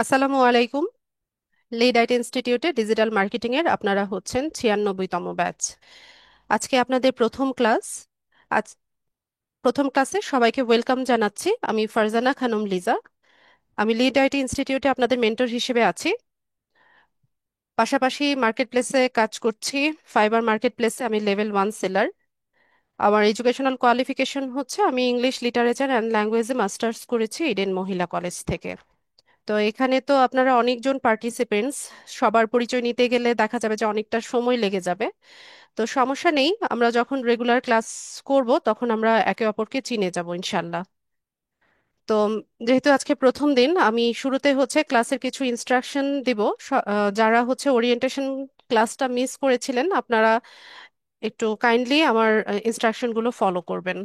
আসসালামু আলাইকুম। Lead IT ইনস্টিটিউটে ডিজিটাল মার্কেটিং এর আপনারা হচ্ছেন 96তম ব্যাচ। আজকে আপনাদের প্রথম ক্লাস। আজ প্রথম ক্লাসে সবাইকে ওয়েলকাম জানাচ্ছি। আমি ফারজানা খানম লিজা। আমি লিড আইটি ইনস্টিটিউটে আপনাদের মেন্টর হিসেবে আছি। পাশাপাশি মার্কেট প্লেসে কাজ করছি। ফাইবার মার্কেট প্লেসে আমি লেভেল 1 সেলার। আমার এডুকেশনাল কোয়ালিফিকেশন হচ্ছে আমি ইংলিশ লিটারেচার অ্যান্ড ল্যাঙ্গুয়েজে মাস্টার্স করেছি ইডেন মহিলা কলেজ থেকে। তো এখানে তো আপনারা অনেকজন পার্টিসিপেন্টস, সবার পরিচয় নিতে গেলে দেখা যাবে যে অনেকটা সময় লেগে যাবে। তো সমস্যা নেই, আমরা যখন রেগুলার ক্লাস করব তখন আমরা একে অপরকে চিনে যাব ইনশাল্লাহ। তো যেহেতু আজকে প্রথম দিন, আমি শুরুতে হচ্ছে ক্লাসের কিছু ইনস্ট্রাকশন দিব। যারা হচ্ছে ওরিয়েন্টেশন ক্লাসটা মিস করেছিলেন, আপনারা একটু কাইন্ডলি আমার ইনস্ট্রাকশনগুলো ফলো করবেন।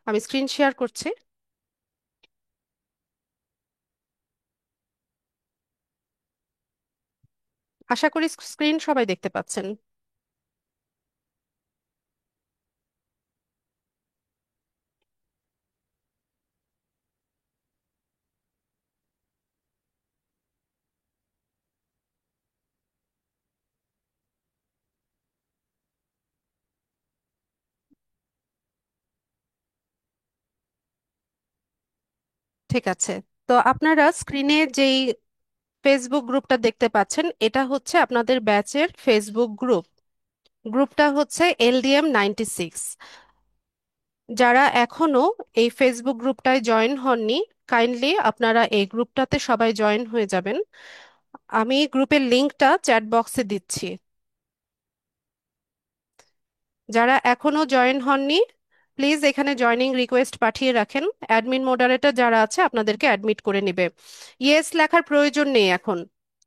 আমি স্ক্রিন শেয়ার করছি। আশা করি স্ক্রিন সবাই দেখতে পাচ্ছেন। ঠিক আছে। তো আপনারা স্ক্রিনে যেই ফেসবুক গ্রুপটা দেখতে পাচ্ছেন, এটা হচ্ছে আপনাদের ব্যাচের ফেসবুক গ্রুপ। গ্রুপটা হচ্ছে LDM 96। যারা এখনো এই ফেসবুক গ্রুপটায় জয়েন হননি, কাইন্ডলি আপনারা এই গ্রুপটাতে সবাই জয়েন হয়ে যাবেন। আমি গ্রুপের লিংকটা চ্যাট বক্সে দিচ্ছি। যারা এখনো জয়েন হননি, প্লিজ এখানে জয়নিং রিকোয়েস্ট পাঠিয়ে রাখেন। অ্যাডমিন মডারেটর যারা আছে আপনাদেরকে অ্যাডমিট করে নেবে। ইয়েস লেখার প্রয়োজন নেই এখন।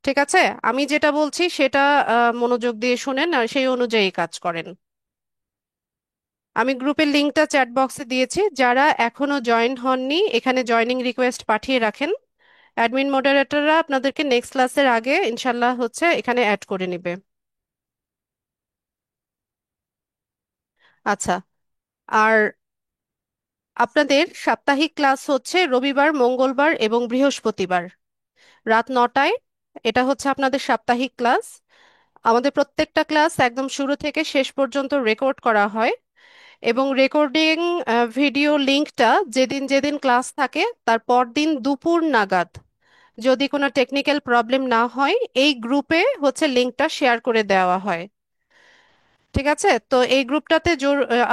ঠিক আছে, আমি যেটা বলছি সেটা মনোযোগ দিয়ে শুনেন আর সেই অনুযায়ী কাজ করেন। আমি গ্রুপের লিংকটা চ্যাট বক্সে দিয়েছি। যারা এখনো জয়েন হননি, এখানে জয়নিং রিকোয়েস্ট পাঠিয়ে রাখেন। অ্যাডমিন মডারেটররা আপনাদেরকে নেক্সট ক্লাসের আগে ইনশাল্লাহ হচ্ছে এখানে অ্যাড করে নেবে। আচ্ছা। আর আপনাদের সাপ্তাহিক ক্লাস হচ্ছে রবিবার, মঙ্গলবার এবং বৃহস্পতিবার রাত 9টায়। এটা হচ্ছে আপনাদের সাপ্তাহিক ক্লাস। আমাদের প্রত্যেকটা ক্লাস একদম শুরু থেকে শেষ পর্যন্ত রেকর্ড করা হয়, এবং রেকর্ডিং ভিডিও লিংকটা যেদিন যেদিন ক্লাস থাকে তার পরদিন দুপুর নাগাদ, যদি কোনো টেকনিক্যাল প্রবলেম না হয়, এই গ্রুপে হচ্ছে লিংকটা শেয়ার করে দেওয়া হয়। ঠিক আছে, তো এই গ্রুপটাতে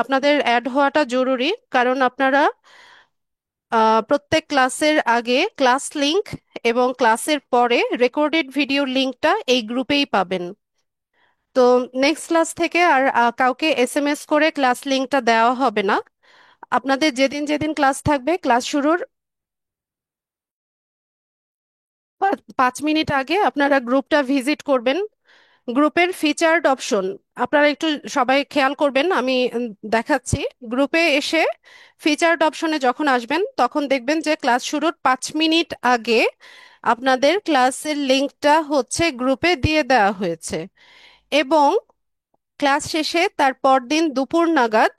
আপনাদের অ্যাড হওয়াটা জরুরি, কারণ আপনারা প্রত্যেক ক্লাসের আগে ক্লাস লিংক এবং ক্লাসের পরে রেকর্ডেড ভিডিও লিংকটা এই গ্রুপেই পাবেন। তো নেক্সট ক্লাস থেকে আর কাউকে SMS করে ক্লাস লিংকটা দেওয়া হবে না। আপনাদের যেদিন যেদিন ক্লাস থাকবে, ক্লাস শুরুর 5 মিনিট আগে আপনারা গ্রুপটা ভিজিট করবেন। গ্রুপের ফিচার্ড অপশন আপনারা একটু সবাই খেয়াল করবেন, আমি দেখাচ্ছি। গ্রুপে এসে ফিচার্ড অপশনে যখন আসবেন তখন দেখবেন যে ক্লাস শুরুর 5 মিনিট আগে আপনাদের ক্লাসের লিংকটা হচ্ছে গ্রুপে দিয়ে দেওয়া হয়েছে, এবং ক্লাস শেষে তার পরদিন দুপুর নাগাদ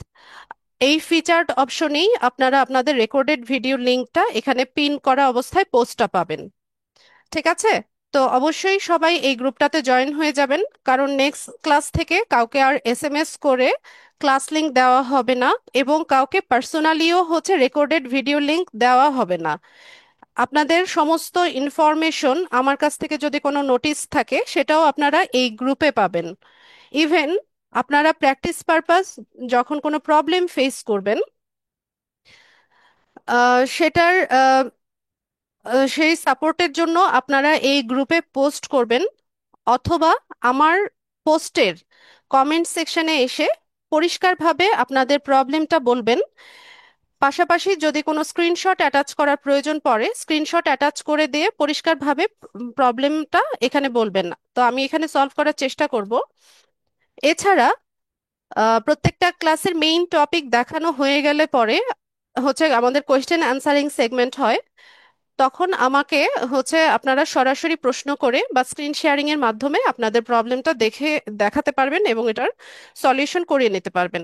এই ফিচার্ড অপশনেই আপনারা আপনাদের রেকর্ডেড ভিডিও লিংকটা এখানে পিন করা অবস্থায় পোস্টটা পাবেন। ঠিক আছে, তো অবশ্যই সবাই এই গ্রুপটাতে জয়েন হয়ে যাবেন, কারণ নেক্সট ক্লাস থেকে কাউকে আর SMS করে ক্লাস লিংক দেওয়া হবে না, এবং কাউকে পার্সোনালিও হচ্ছে রেকর্ডেড ভিডিও লিংক দেওয়া হবে না। আপনাদের সমস্ত ইনফরমেশন, আমার কাছ থেকে যদি কোনো নোটিশ থাকে সেটাও আপনারা এই গ্রুপে পাবেন। ইভেন আপনারা প্র্যাকটিস পারপাস যখন কোনো প্রবলেম ফেস করবেন, সেটার সেই সাপোর্টের জন্য আপনারা এই গ্রুপে পোস্ট করবেন, অথবা আমার পোস্টের কমেন্ট সেকশনে এসে পরিষ্কারভাবে আপনাদের প্রবলেমটা বলবেন। পাশাপাশি যদি কোনো স্ক্রিনশট অ্যাটাচ করার প্রয়োজন পড়ে, স্ক্রিনশট অ্যাটাচ করে দিয়ে পরিষ্কারভাবে প্রবলেমটা এখানে বলবেন। তো আমি এখানে সলভ করার চেষ্টা করব। এছাড়া প্রত্যেকটা ক্লাসের মেইন টপিক দেখানো হয়ে গেলে পরে হচ্ছে আমাদের কোয়েশ্চেন অ্যান্সারিং সেগমেন্ট হয়। তখন আমাকে হচ্ছে আপনারা সরাসরি প্রশ্ন করে বা স্ক্রিন শেয়ারিং এর মাধ্যমে আপনাদের প্রবলেমটা দেখে দেখাতে পারবেন এবং এটার সলিউশন করিয়ে নিতে পারবেন।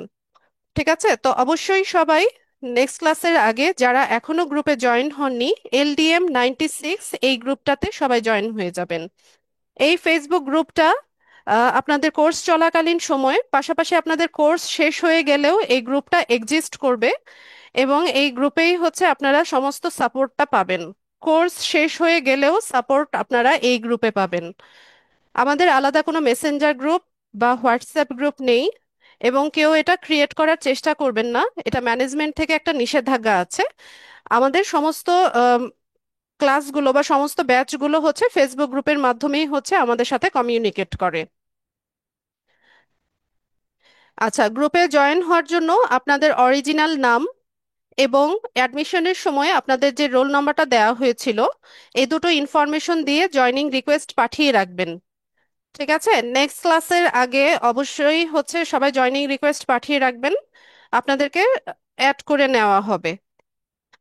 ঠিক আছে, তো অবশ্যই সবাই নেক্সট ক্লাসের আগে যারা এখনো গ্রুপে জয়েন হননি, LDM 96 এই গ্রুপটাতে সবাই জয়েন হয়ে যাবেন। এই ফেসবুক গ্রুপটা আপনাদের কোর্স চলাকালীন সময়ে, পাশাপাশি আপনাদের কোর্স শেষ হয়ে গেলেও এই গ্রুপটা এক্সিস্ট করবে, এবং এই গ্রুপেই হচ্ছে আপনারা সমস্ত সাপোর্টটা পাবেন। কোর্স শেষ হয়ে গেলেও সাপোর্ট আপনারা এই গ্রুপে পাবেন। আমাদের আলাদা কোনো মেসেঞ্জার গ্রুপ বা হোয়াটসঅ্যাপ গ্রুপ নেই, এবং কেউ এটা ক্রিয়েট করার চেষ্টা করবেন না, এটা ম্যানেজমেন্ট থেকে একটা নিষেধাজ্ঞা আছে। আমাদের সমস্ত ক্লাসগুলো বা সমস্ত ব্যাচগুলো হচ্ছে ফেসবুক গ্রুপের মাধ্যমেই হচ্ছে আমাদের সাথে কমিউনিকেট করে। আচ্ছা, গ্রুপে জয়েন হওয়ার জন্য আপনাদের অরিজিনাল নাম এবং অ্যাডমিশনের সময় আপনাদের যে রোল নাম্বারটা দেওয়া হয়েছিল, এই দুটো ইনফরমেশন দিয়ে জয়নিং রিকোয়েস্ট পাঠিয়ে রাখবেন। ঠিক আছে, নেক্সট ক্লাসের আগে অবশ্যই হচ্ছে সবাই জয়নিং রিকোয়েস্ট পাঠিয়ে রাখবেন, আপনাদেরকে অ্যাড করে নেওয়া হবে।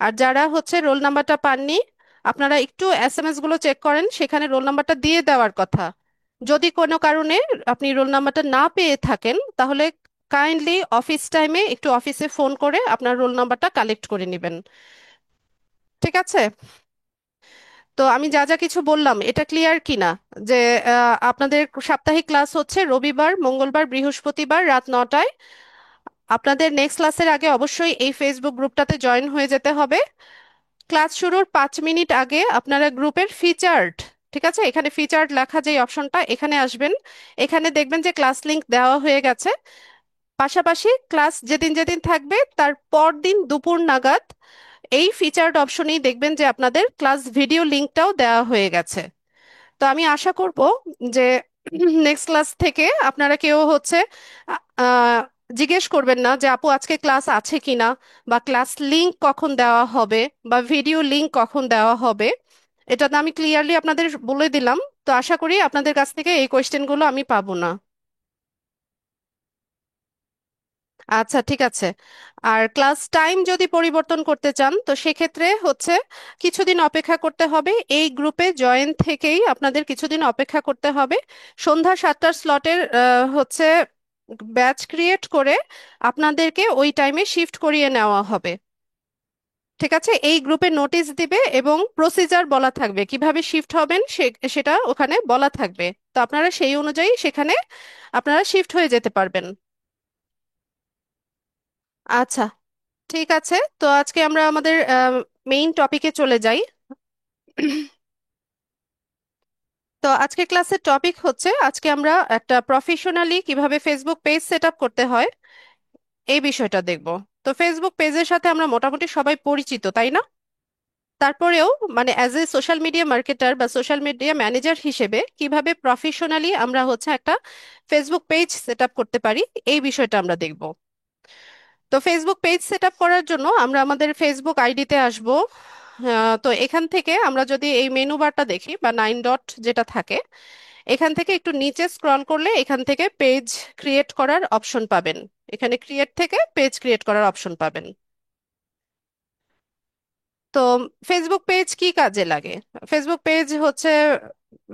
আর যারা হচ্ছে রোল নাম্বারটা পাননি, আপনারা একটু SMS গুলো চেক করেন, সেখানে রোল নাম্বারটা দিয়ে দেওয়ার কথা। যদি কোনো কারণে আপনি রোল নাম্বারটা না পেয়ে থাকেন, তাহলে কাইন্ডলি অফিস টাইমে একটু অফিসে ফোন করে আপনার রোল নাম্বারটা কালেক্ট করে নেবেন। ঠিক আছে? তো আমি যা যা কিছু বললাম এটা ক্লিয়ার কিনা? যে আপনাদের সাপ্তাহিক ক্লাস হচ্ছে রবিবার, মঙ্গলবার, বৃহস্পতিবার রাত 9টায়। আপনাদের নেক্সট ক্লাসের আগে অবশ্যই এই ফেসবুক গ্রুপটাতে জয়েন হয়ে যেতে হবে। ক্লাস শুরুর 5 মিনিট আগে আপনারা গ্রুপের ফিচার্ড, ঠিক আছে, এখানে ফিচার্ড লেখা যে অপশনটা, এখানে আসবেন। এখানে দেখবেন যে ক্লাস লিংক দেওয়া হয়ে গেছে। পাশাপাশি ক্লাস যেদিন যেদিন থাকবে তার পর দিন দুপুর নাগাদ এই ফিচার্ড অপশনেই দেখবেন যে আপনাদের ক্লাস ভিডিও লিংকটাও দেওয়া হয়ে গেছে। তো আমি আশা করব যে নেক্সট ক্লাস থেকে আপনারা কেউ হচ্ছে আহ, জিজ্ঞেস করবেন না যে আপু আজকে ক্লাস আছে কিনা, বা ক্লাস লিংক কখন দেওয়া হবে, বা ভিডিও লিংক কখন দেওয়া হবে। এটা তো আমি ক্লিয়ারলি আপনাদের বলে দিলাম। তো আশা করি আপনাদের কাছ থেকে এই কোয়েশ্চেনগুলো আমি পাবো না। আচ্ছা, ঠিক আছে। আর ক্লাস টাইম যদি পরিবর্তন করতে চান, তো সেক্ষেত্রে হচ্ছে কিছুদিন অপেক্ষা করতে হবে। এই গ্রুপে জয়েন থেকেই আপনাদের কিছুদিন অপেক্ষা করতে হবে। সন্ধ্যা 7টার স্লটের হচ্ছে ব্যাচ ক্রিয়েট করে আপনাদেরকে ওই টাইমে শিফট করিয়ে নেওয়া হবে। ঠিক আছে, এই গ্রুপে নোটিশ দিবে এবং প্রসিজার বলা থাকবে কিভাবে শিফট হবেন, সেটা ওখানে বলা থাকবে। তো আপনারা সেই অনুযায়ী সেখানে আপনারা শিফট হয়ে যেতে পারবেন। আচ্ছা, ঠিক আছে। তো আজকে আমরা আমাদের মেইন টপিকে চলে যাই। তো আজকে ক্লাসের টপিক হচ্ছে, আজকে আমরা একটা প্রফেশনালি কিভাবে ফেসবুক পেজ সেট আপ করতে হয় এই বিষয়টা দেখব। তো ফেসবুক পেজের সাথে আমরা মোটামুটি সবাই পরিচিত, তাই না? তারপরেও মানে as a social media marketer বা সোশ্যাল মিডিয়া ম্যানেজার হিসেবে কিভাবে প্রফেশনালি আমরা হচ্ছে একটা ফেসবুক পেজ সেট আপ করতে পারি, এই বিষয়টা আমরা দেখব। তো ফেসবুক পেজ সেট আপ করার জন্য আমরা আমাদের ফেসবুক আইডিতে আসব। তো এখান থেকে আমরা যদি এই মেনু বারটা দেখি বা 9 ডট যেটা থাকে, এখান থেকে একটু নিচে স্ক্রল করলে এখান থেকে পেজ ক্রিয়েট করার অপশন পাবেন। এখানে ক্রিয়েট থেকে পেজ ক্রিয়েট করার অপশন পাবেন। তো ফেসবুক পেজ কি কাজে লাগে? ফেসবুক পেজ হচ্ছে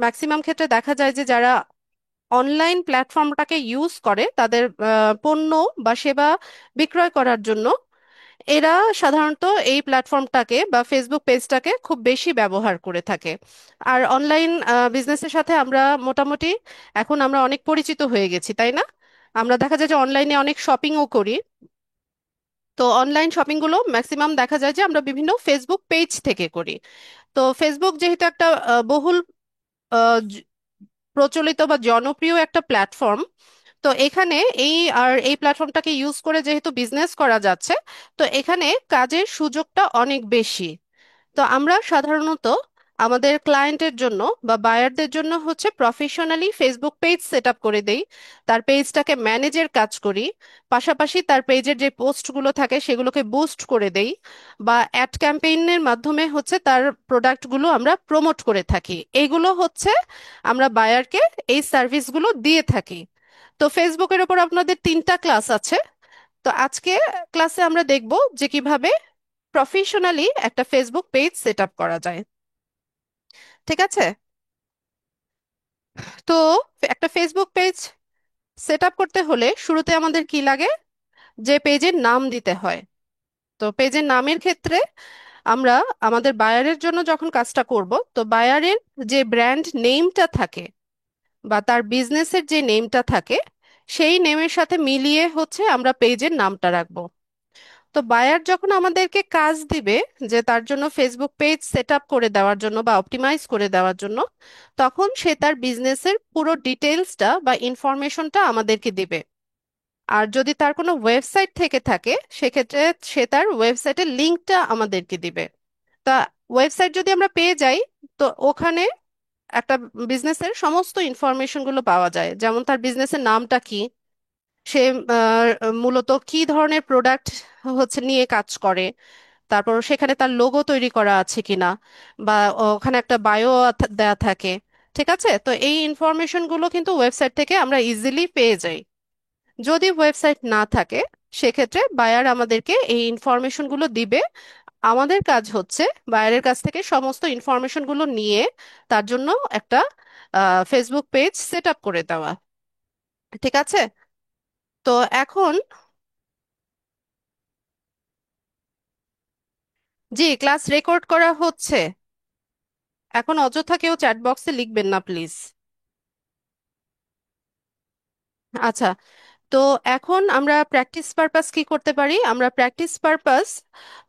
ম্যাক্সিমাম ক্ষেত্রে দেখা যায় যে যারা অনলাইন প্ল্যাটফর্মটাকে ইউজ করে তাদের পণ্য বা সেবা বিক্রয় করার জন্য, এরা সাধারণত এই প্ল্যাটফর্মটাকে বা ফেসবুক পেজটাকে খুব বেশি ব্যবহার করে থাকে। আর অনলাইন বিজনেসের সাথে আমরা মোটামুটি এখন আমরা অনেক পরিচিত হয়ে গেছি, তাই না? আমরা দেখা যায় যে অনলাইনে অনেক শপিংও করি। তো অনলাইন শপিংগুলো ম্যাক্সিমাম দেখা যায় যে আমরা বিভিন্ন ফেসবুক পেজ থেকে করি। তো ফেসবুক যেহেতু একটা বহুল প্রচলিত বা জনপ্রিয় একটা প্ল্যাটফর্ম, তো এখানে এই প্ল্যাটফর্মটাকে ইউজ করে যেহেতু বিজনেস করা যাচ্ছে, তো এখানে কাজের সুযোগটা অনেক বেশি। তো আমরা সাধারণত আমাদের ক্লায়েন্টের জন্য বা বায়ারদের জন্য হচ্ছে professionally Facebook page set up করে দেই, তার পেজটাকে ম্যানেজের কাজ করি, পাশাপাশি তার পেজের যে পোস্টগুলো থাকে সেগুলোকে বুস্ট করে দেই, বা অ্যাড ক্যাম্পেইনের মাধ্যমে হচ্ছে তার প্রোডাক্টগুলো আমরা প্রমোট করে থাকি। এগুলো হচ্ছে আমরা বায়ারকে এই সার্ভিসগুলো দিয়ে থাকি। তো ফেসবুকের ওপর আপনাদের 3টা ক্লাস আছে। তো আজকে ক্লাসে আমরা দেখব যে কিভাবে প্রফেশনালি একটা ফেসবুক পেজ সেট আপ করা যায়। ঠিক আছে? তো একটা ফেসবুক পেজ সেট আপ করতে হলে শুরুতে আমাদের কি লাগে? যে পেজের নাম দিতে হয়। তো পেজের নামের ক্ষেত্রে আমরা আমাদের বায়ারের জন্য যখন কাজটা করব, তো বায়ারের যে ব্র্যান্ড নেমটা থাকে বা তার বিজনেসের যে নেমটা থাকে, সেই নেমের সাথে মিলিয়ে হচ্ছে আমরা পেজের নামটা রাখবো। তো বায়ার যখন আমাদেরকে কাজ দিবে যে তার জন্য ফেসবুক পেজ সেট আপ করে দেওয়ার জন্য বা অপটিমাইজ করে দেওয়ার জন্য, তখন সে তার বিজনেসের পুরো ডিটেলসটা বা ইনফরমেশনটা আমাদেরকে দিবে। আর যদি তার কোনো ওয়েবসাইট থেকে থাকে, সেক্ষেত্রে সে তার ওয়েবসাইটের লিঙ্কটা আমাদেরকে দিবে। তা ওয়েবসাইট যদি আমরা পেয়ে যাই, তো ওখানে একটা বিজনেসের সমস্ত ইনফরমেশনগুলো পাওয়া যায়, যেমন তার বিজনেসের নামটা কি, সে মূলত কি ধরনের প্রোডাক্ট হচ্ছে নিয়ে কাজ করে, তারপর সেখানে তার লোগো তৈরি করা আছে কিনা, বা ওখানে একটা বায়ো দেয়া থাকে। ঠিক আছে, তো এই ইনফরমেশনগুলো কিন্তু ওয়েবসাইট থেকে আমরা ইজিলি পেয়ে যাই। যদি ওয়েবসাইট না থাকে, সেক্ষেত্রে বায়ার আমাদেরকে এই ইনফরমেশনগুলো দিবে। আমাদের কাজ হচ্ছে বায়ারের কাছ থেকে সমস্ত ইনফরমেশনগুলো নিয়ে তার জন্য একটা ফেসবুক পেজ সেট আপ করে দেওয়া। ঠিক আছে। তো এখন, জি, ক্লাস রেকর্ড করা হচ্ছে। এখন অযথা কেউ চ্যাট বক্সে লিখবেন না প্লিজ। আচ্ছা, তো এখন আমরা প্র্যাকটিস পারপাস কি করতে পারি? আমরা প্র্যাকটিস পারপাস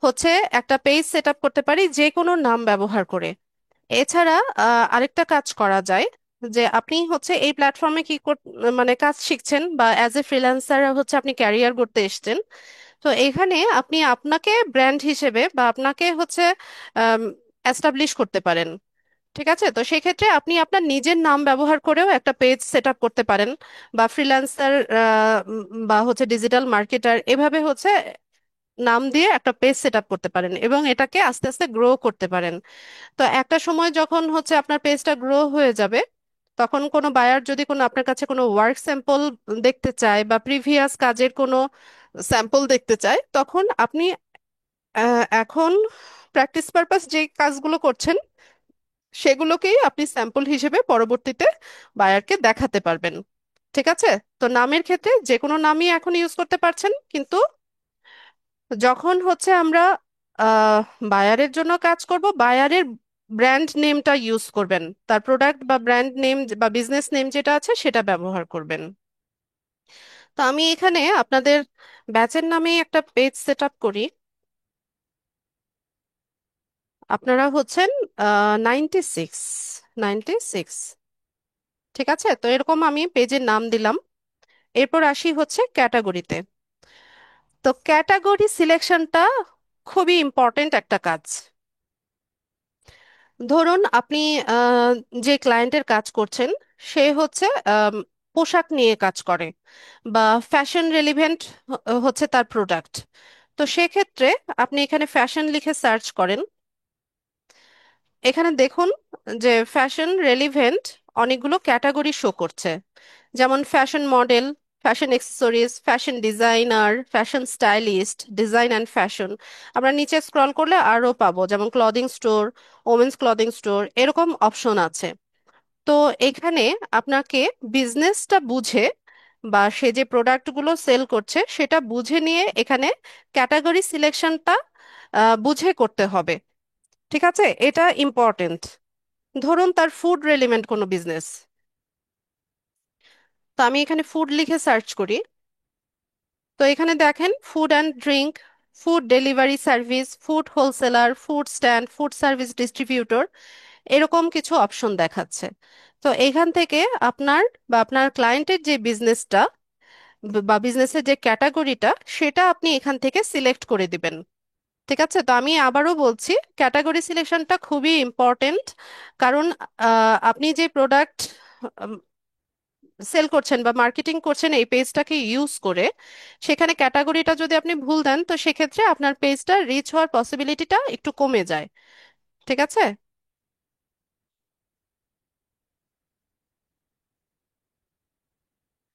হচ্ছে একটা পেজ সেট আপ করতে পারি যে কোনো নাম ব্যবহার করে। এছাড়া আরেকটা কাজ করা যায়, যে আপনি হচ্ছে এই প্ল্যাটফর্মে মানে কাজ শিখছেন বা অ্যাজ এ ফ্রিল্যান্সার হচ্ছে আপনি ক্যারিয়ার করতে এসেছেন। তো এখানে আপনি আপনাকে ব্র্যান্ড হিসেবে বা আপনাকে হচ্ছে অ্যাস্টাবলিশ করতে পারেন। ঠিক আছে, তো সেক্ষেত্রে আপনি আপনার নিজের নাম ব্যবহার করেও একটা পেজ সেট আপ করতে পারেন, বা ফ্রিল্যান্সার বা হচ্ছে ডিজিটাল মার্কেটার, এভাবে হচ্ছে নাম দিয়ে একটা পেজ সেট আপ করতে পারেন এবং এটাকে আস্তে আস্তে গ্রো করতে পারেন। তো একটা সময় যখন হচ্ছে আপনার পেজটা গ্রো হয়ে যাবে, তখন কোনো বায়ার যদি কোনো আপনার কাছে কোনো ওয়ার্ক স্যাম্পল দেখতে চায় বা প্রিভিয়াস কাজের কোনো স্যাম্পল দেখতে চায়, তখন আপনি এখন প্র্যাকটিস পারপাস যে কাজগুলো করছেন সেগুলোকেই আপনি স্যাম্পল হিসেবে পরবর্তীতে বায়ারকে দেখাতে পারবেন। ঠিক আছে। তো নামের ক্ষেত্রে যে কোনো নামই এখন ইউজ করতে পারছেন, কিন্তু যখন হচ্ছে আমরা আহ বায়ারের জন্য কাজ করব, বায়ারের ব্র্যান্ড নেমটা ইউজ করবেন, তার প্রোডাক্ট বা ব্র্যান্ড নেম বা বিজনেস নেম যেটা আছে সেটা ব্যবহার করবেন। তো আমি এখানে আপনাদের ব্যাচের নামে একটা পেজ সেট আপ করি। আপনারা হচ্ছেন 96, 96। ঠিক আছে, তো এরকম আমি পেজের নাম দিলাম। এরপর আসি হচ্ছে ক্যাটাগরিতে। তো ক্যাটাগরি সিলেকশনটা খুবই ইম্পর্টেন্ট একটা কাজ। ধরুন আপনি আহ, যে ক্লায়েন্টের কাজ করছেন সে হচ্ছে পোশাক নিয়ে কাজ করে বা ফ্যাশন রেলিভেন্ট হচ্ছে তার প্রোডাক্ট। তো সেক্ষেত্রে আপনি এখানে ফ্যাশন লিখে সার্চ করেন। এখানে দেখুন যে ফ্যাশন রেলিভেন্ট অনেকগুলো ক্যাটাগরি শো করছে, যেমন fashion model, fashion accessories, fashion designer, fashion stylist, design and fashion. আমরা নিচে স্ক্রল করলে আরও পাবো, যেমন clothing store, women's clothing store, এরকম অপশন আছে। তো এখানে আপনাকে বিজনেসটা বুঝে বা সে যে প্রোডাক্টগুলো সেল করছে সেটা বুঝে নিয়ে এখানে ক্যাটাগরি সিলেকশনটা বুঝে করতে হবে। ঠিক আছে, এটা ইম্পর্টেন্ট। ধরুন তার ফুড রেলিভেন্ট কোনো বিজনেস, তো আমি এখানে ফুড লিখে সার্চ করি। তো এখানে দেখেন food and drink, food delivery service, food wholesaler, food stand, food service distributor, এরকম কিছু অপশন দেখাচ্ছে। তো এখান থেকে আপনার বা আপনার ক্লায়েন্টের যে বিজনেসটা বা বিজনেসের যে ক্যাটাগরিটা সেটা আপনি এখান থেকে সিলেক্ট করে দিবেন। ঠিক আছে, তো আমি আবারও বলছি, ক্যাটাগরি সিলেকশনটা খুবই ইম্পর্টেন্ট। কারণ আপনি যে প্রোডাক্ট সেল করছেন বা মার্কেটিং করছেন এই পেজটাকে ইউজ করে, সেখানে ক্যাটাগরিটা যদি আপনি ভুল দেন, তো সেক্ষেত্রে আপনার পেজটা রিচ হওয়ার পসিবিলিটিটা একটু কমে যায়। ঠিক আছে।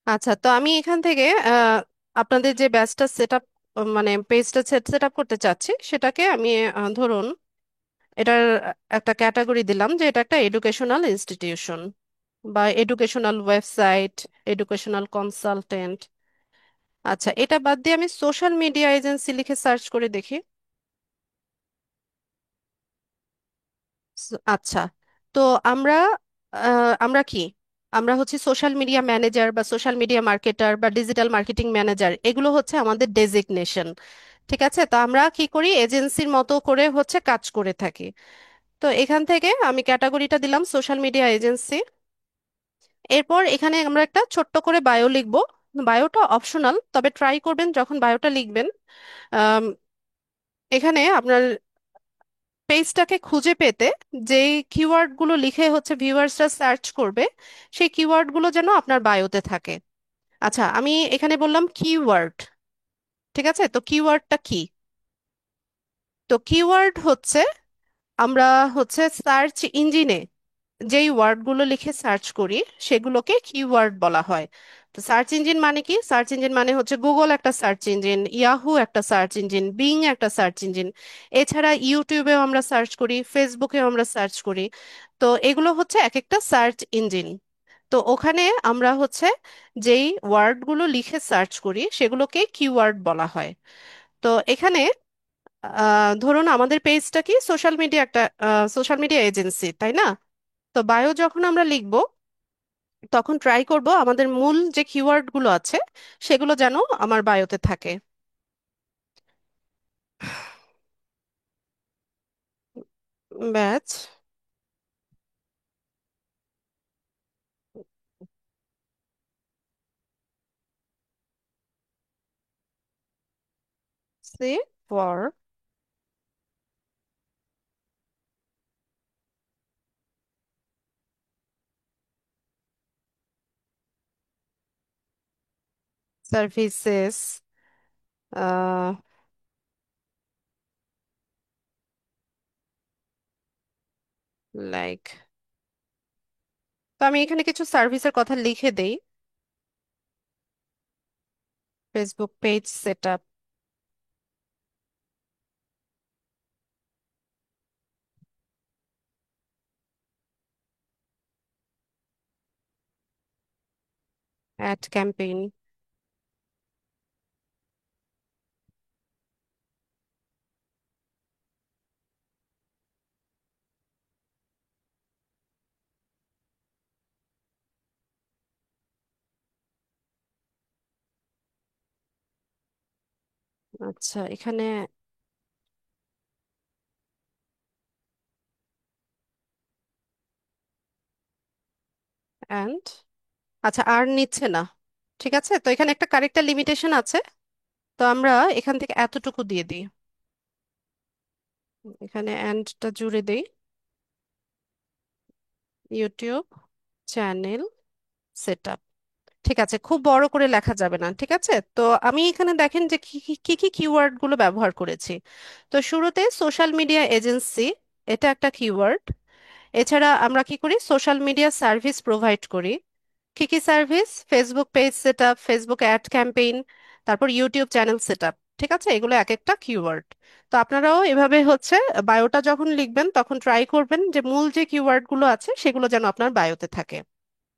আচ্ছা, তো আমি এখান থেকে আপনাদের যে ব্যাচটা সেট আপ মানে পেজটা সেট আপ করতে চাচ্ছি সেটাকে আমি ধরুন এটার একটা ক্যাটাগরি দিলাম যে এটা একটা এডুকেশনাল ইনস্টিটিউশন বা এডুকেশনাল ওয়েবসাইট, এডুকেশনাল কনসালটেন্ট। আচ্ছা, এটা বাদ দিয়ে আমি সোশ্যাল মিডিয়া এজেন্সি লিখে সার্চ করে দেখি। আচ্ছা, তো আমরা আমরা কি, আমরা হচ্ছে সোশ্যাল মিডিয়া ম্যানেজার বা সোশ্যাল মিডিয়া মার্কেটার বা ডিজিটাল মার্কেটিং ম্যানেজার, এগুলো হচ্ছে আমাদের ডেজিগনেশন। ঠিক আছে, তো আমরা কি করি, এজেন্সির মতো করে হচ্ছে কাজ করে থাকি। তো এখান থেকে আমি ক্যাটাগরিটা দিলাম সোশ্যাল মিডিয়া এজেন্সি। এরপর এখানে আমরা একটা ছোট্ট করে বায়ো লিখবো। বায়োটা অপশনাল, তবে ট্রাই করবেন যখন বায়োটা লিখবেন আম, এখানে আপনার পেজটাকে খুঁজে পেতে যেই কিওয়ার্ডগুলো লিখে হচ্ছে ভিউয়ার্সরা সার্চ করবে, সেই কিওয়ার্ডগুলো যেন আপনার বায়োতে থাকে। আচ্ছা, আমি এখানে বললাম কিওয়ার্ড। ঠিক আছে, তো কিওয়ার্ডটা কি? তো কিওয়ার্ড হচ্ছে, আমরা হচ্ছে সার্চ ইঞ্জিনে যেই ওয়ার্ডগুলো লিখে সার্চ করি সেগুলোকে কিওয়ার্ড বলা হয়। তো সার্চ ইঞ্জিন মানে কি? সার্চ ইঞ্জিন মানে হচ্ছে গুগল একটা সার্চ ইঞ্জিন, ইয়াহু একটা সার্চ ইঞ্জিন, বিং একটা সার্চ ইঞ্জিন। এছাড়া ইউটিউবেও আমরা সার্চ করি, ফেসবুকেও আমরা সার্চ করি। তো এগুলো হচ্ছে এক একটা সার্চ ইঞ্জিন। তো ওখানে আমরা হচ্ছে যেই ওয়ার্ডগুলো লিখে সার্চ করি সেগুলোকে কিওয়ার্ড বলা হয়। তো এখানে ধরুন আমাদের পেজটা কি, সোশ্যাল মিডিয়া একটা সোশ্যাল মিডিয়া এজেন্সি, তাই না? তো বায়ো যখন আমরা লিখব তখন ট্রাই করব আমাদের মূল যে কিওয়ার্ড গুলো আছে সেগুলো যেন আমার বায়োতে থাকে। Batch C for, services, like, তো আমি এখানে কিছু সার্ভিসের কথা লিখে দেই। Facebook page set up, ad campaign. আচ্ছা, এখানে অ্যান্ড, আচ্ছা আর নিচ্ছে না। ঠিক আছে, তো এখানে একটা কারেক্টার লিমিটেশন আছে। তো আমরা এখান থেকে এতটুকু দিয়ে দিই, এখানে অ্যান্ডটা জুড়ে দেই, ইউটিউব চ্যানেল সেট। ঠিক আছে, খুব বড় করে লেখা যাবে না, ঠিক আছে? তো আমি এখানে দেখেন যে কি কি কি কি কিওয়ার্ড গুলো ব্যবহার করেছি। তো শুরুতে সোশ্যাল মিডিয়া এজেন্সি, এটা একটা কিওয়ার্ড। এছাড়া আমরা কি করি, সোশ্যাল মিডিয়া সার্ভিস প্রোভাইড করি। কি কি service? Facebook page set up, Facebook ad campaign, তারপর ইউটিউব চ্যানেল সেট আপ। ঠিক আছে, এগুলো এক একটা কিওয়ার্ড। তো আপনারাও এভাবে হচ্ছে বায়োটা যখন লিখবেন তখন ট্রাই করবেন যে মূল যে কিওয়ার্ড গুলো আছে সেগুলো যেন আপনার বায়োতে থাকে।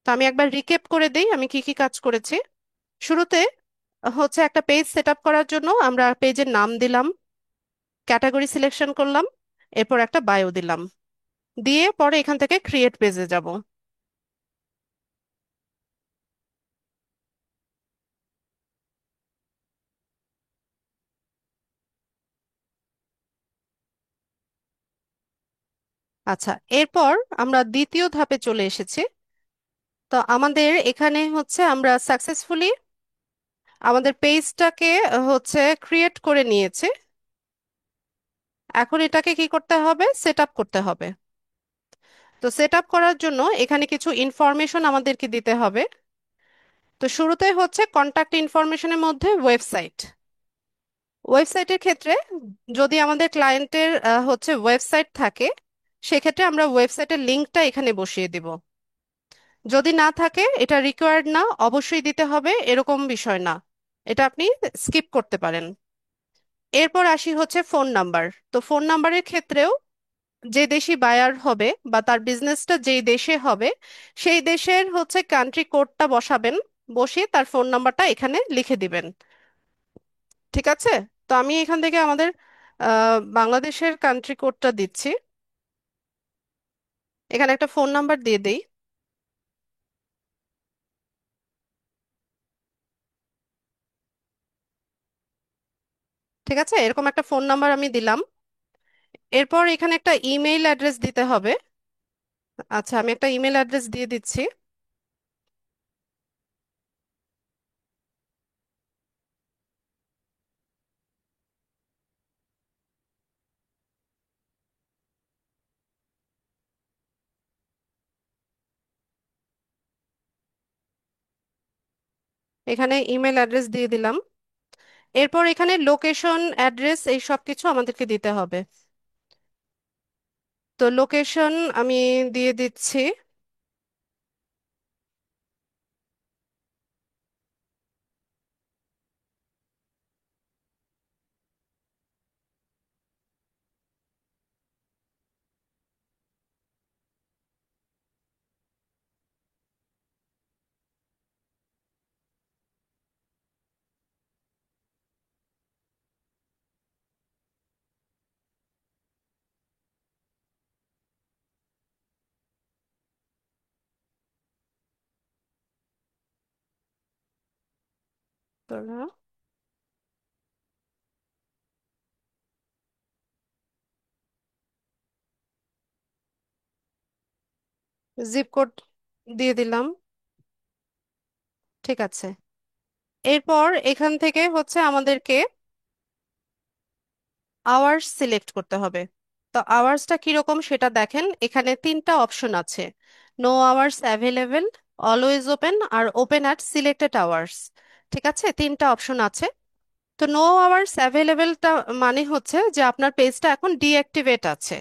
তো আমি একবার রিক্যাপ করে দেই আমি কি কি কাজ করেছি। শুরুতে হচ্ছে একটা পেজ সেট আপ করার জন্য আমরা পেজের নাম দিলাম, ক্যাটাগরি সিলেকশন করলাম, এরপর একটা বায়ো দিলাম, দিয়ে পরে এখান থেকে ক্রিয়েট পেজে যাব। আচ্ছা, এরপর আমরা দ্বিতীয় ধাপে চলে এসেছি। তো আমাদের এখানে হচ্ছে আমরা সাকসেসফুলি আমাদের পেজটাকে হচ্ছে ক্রিয়েট করে নিয়েছি। এখন এটাকে কি করতে হবে, সেট আপ করতে হবে। তো সেট আপ করার জন্য এখানে কিছু ইনফরমেশন আমাদেরকে দিতে হবে। তো শুরুতে হচ্ছে কন্টাক্ট ইনফরমেশনের মধ্যে ওয়েবসাইট। ওয়েবসাইটের ক্ষেত্রে যদি আমাদের ক্লায়েন্টের হচ্ছে ওয়েবসাইট থাকে, সেক্ষেত্রে আমরা ওয়েবসাইটের লিংকটা এখানে বসিয়ে দিব। যদি না থাকে, এটা রিকোয়ার্ড না, অবশ্যই দিতে হবে এরকম বিষয় না, এটা আপনি স্কিপ করতে পারেন। এরপর আসি হচ্ছে ফোন নাম্বার। তো ফোন নাম্বারের ক্ষেত্রেও যে দেশি বায়ার হবে বা তার বিজনেসটা যেই দেশে হবে সেই দেশের হচ্ছে কান্ট্রি কোডটা বসাবেন, বসিয়ে তার ফোন নাম্বারটা এখানে লিখে দিবেন। ঠিক আছে। তো আমি এখান থেকে আমাদের বাংলাদেশের কান্ট্রি কোডটা দিচ্ছি। এখানে একটা ফোন নাম্বার দিয়ে দেই। ঠিক আছে, এরকম একটা ফোন নাম্বার আমি দিলাম। এরপর এখানে একটা ইমেইল অ্যাড্রেস দিতে হবে। আচ্ছা, আমি একটা ইমেল অ্যাড্রেস দিয়ে দিচ্ছি। এখানে ইমেল অ্যাড্রেস দিয়ে দিলাম। এরপর এখানে লোকেশন, অ্যাড্রেস এই সব কিছু আমাদেরকে দিতে হবে। তো লোকেশন আমি দিয়ে দিচ্ছি। জিপ কোড দিয়ে দিলাম। ঠিক আছে। এরপর এখান থেকে হচ্ছে আমাদেরকে আওয়ার্স সিলেক্ট করতে হবে। তো আওয়ার্সটা কিরকম সেটা দেখেন, এখানে তিনটা অপশন আছে: no hours available, always open, আর ওপেন অ্যাট সিলেক্টেড আওয়ার্স। ঠিক আছে, তিনটা অপশন আছে। তো নো আওয়ার্স অ্যাভেলেবেলটা মানে হচ্ছে যে আপনার পেজটা এখন ডিঅ্যাক্টিভেট আছে।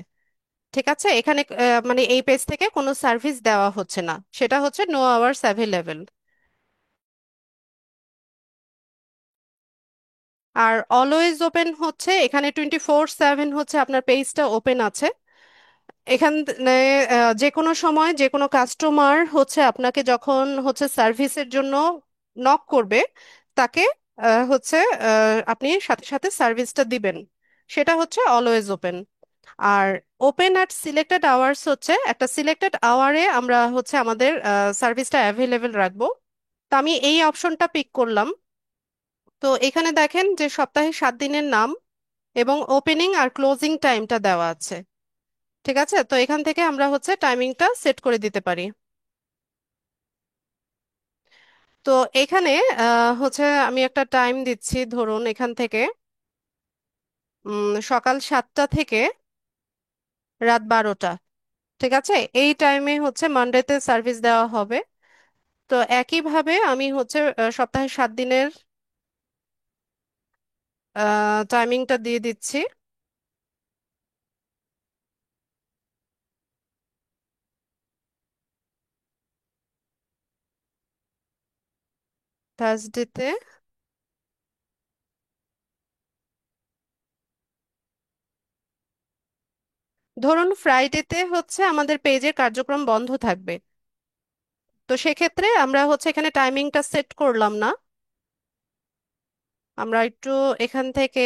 ঠিক আছে, এখানে মানে এই পেজ থেকে কোনো সার্ভিস দেওয়া হচ্ছে না, সেটা হচ্ছে no hours available. Are always open হচ্ছে এখানে 24/7 হচ্ছে আপনার পেজটা ওপেন আছে। এখানে যে কোনো সময় যে কোনো কাস্টমার হচ্ছে আপনাকে যখন হচ্ছে সার্ভিসের জন্য নক করবে, তাকে হচ্ছে আপনি সাথে সাথে সার্ভিসটা দিবেন, সেটা হচ্ছে অলওয়েজ ওপেন। আর ওপেন অ্যাট সিলেক্টেড আওয়ার্স হচ্ছে একটা সিলেক্টেড আওয়ারে আমরা হচ্ছে আমাদের সার্ভিসটা অ্যাভেলেবেল রাখবো। তো আমি এই অপশনটা পিক করলাম। তো এখানে দেখেন যে সপ্তাহে 7 দিনের নাম এবং ওপেনিং আর ক্লোজিং টাইমটা দেওয়া আছে। ঠিক আছে, তো এখান থেকে আমরা হচ্ছে টাইমিংটা সেট করে দিতে পারি। তো এখানে হচ্ছে আমি একটা টাইম দিচ্ছি, ধরুন এখান থেকে সকাল 7টা থেকে রাত 12টা। ঠিক আছে, এই টাইমে হচ্ছে মানডেতে সার্ভিস দেওয়া হবে। তো একইভাবে আমি হচ্ছে সপ্তাহে 7 দিনের টাইমিংটা দিয়ে দিচ্ছি। থার্সডেতে, ধরুন ফ্রাইডেতে হচ্ছে আমাদের পেজের কার্যক্রম বন্ধ থাকবে। তো সেক্ষেত্রে আমরা হচ্ছে এখানে টাইমিংটা সেট করলাম না। আমরা একটু এখান থেকে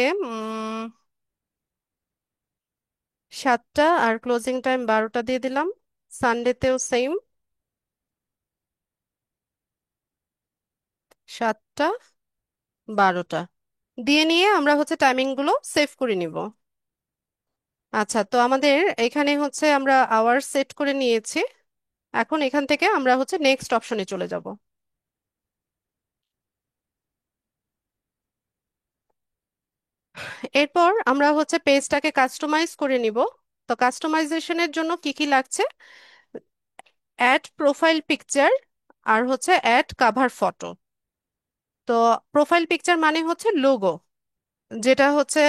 7টা আর ক্লোজিং টাইম 12টা দিয়ে দিলাম। সানডেতেও সেম, 7টা 12টা দিয়ে নিয়ে আমরা হচ্ছে টাইমিং গুলো সেভ করে নিব। আচ্ছা, তো আমাদের এখানে হচ্ছে আমরা আওয়ার সেট করে নিয়েছি। এখন এখান থেকে আমরা হচ্ছে নেক্সট অপশনে চলে যাব। এরপর আমরা হচ্ছে পেজটাকে কাস্টমাইজ করে নিব। তো কাস্টমাইজেশনের জন্য কি কি লাগছে: অ্যাড প্রোফাইল পিকচার, আর হচ্ছে অ্যাড কাভার ফটো। তো প্রোফাইল পিকচার মানে হচ্ছে লোগো, যেটা হচ্ছে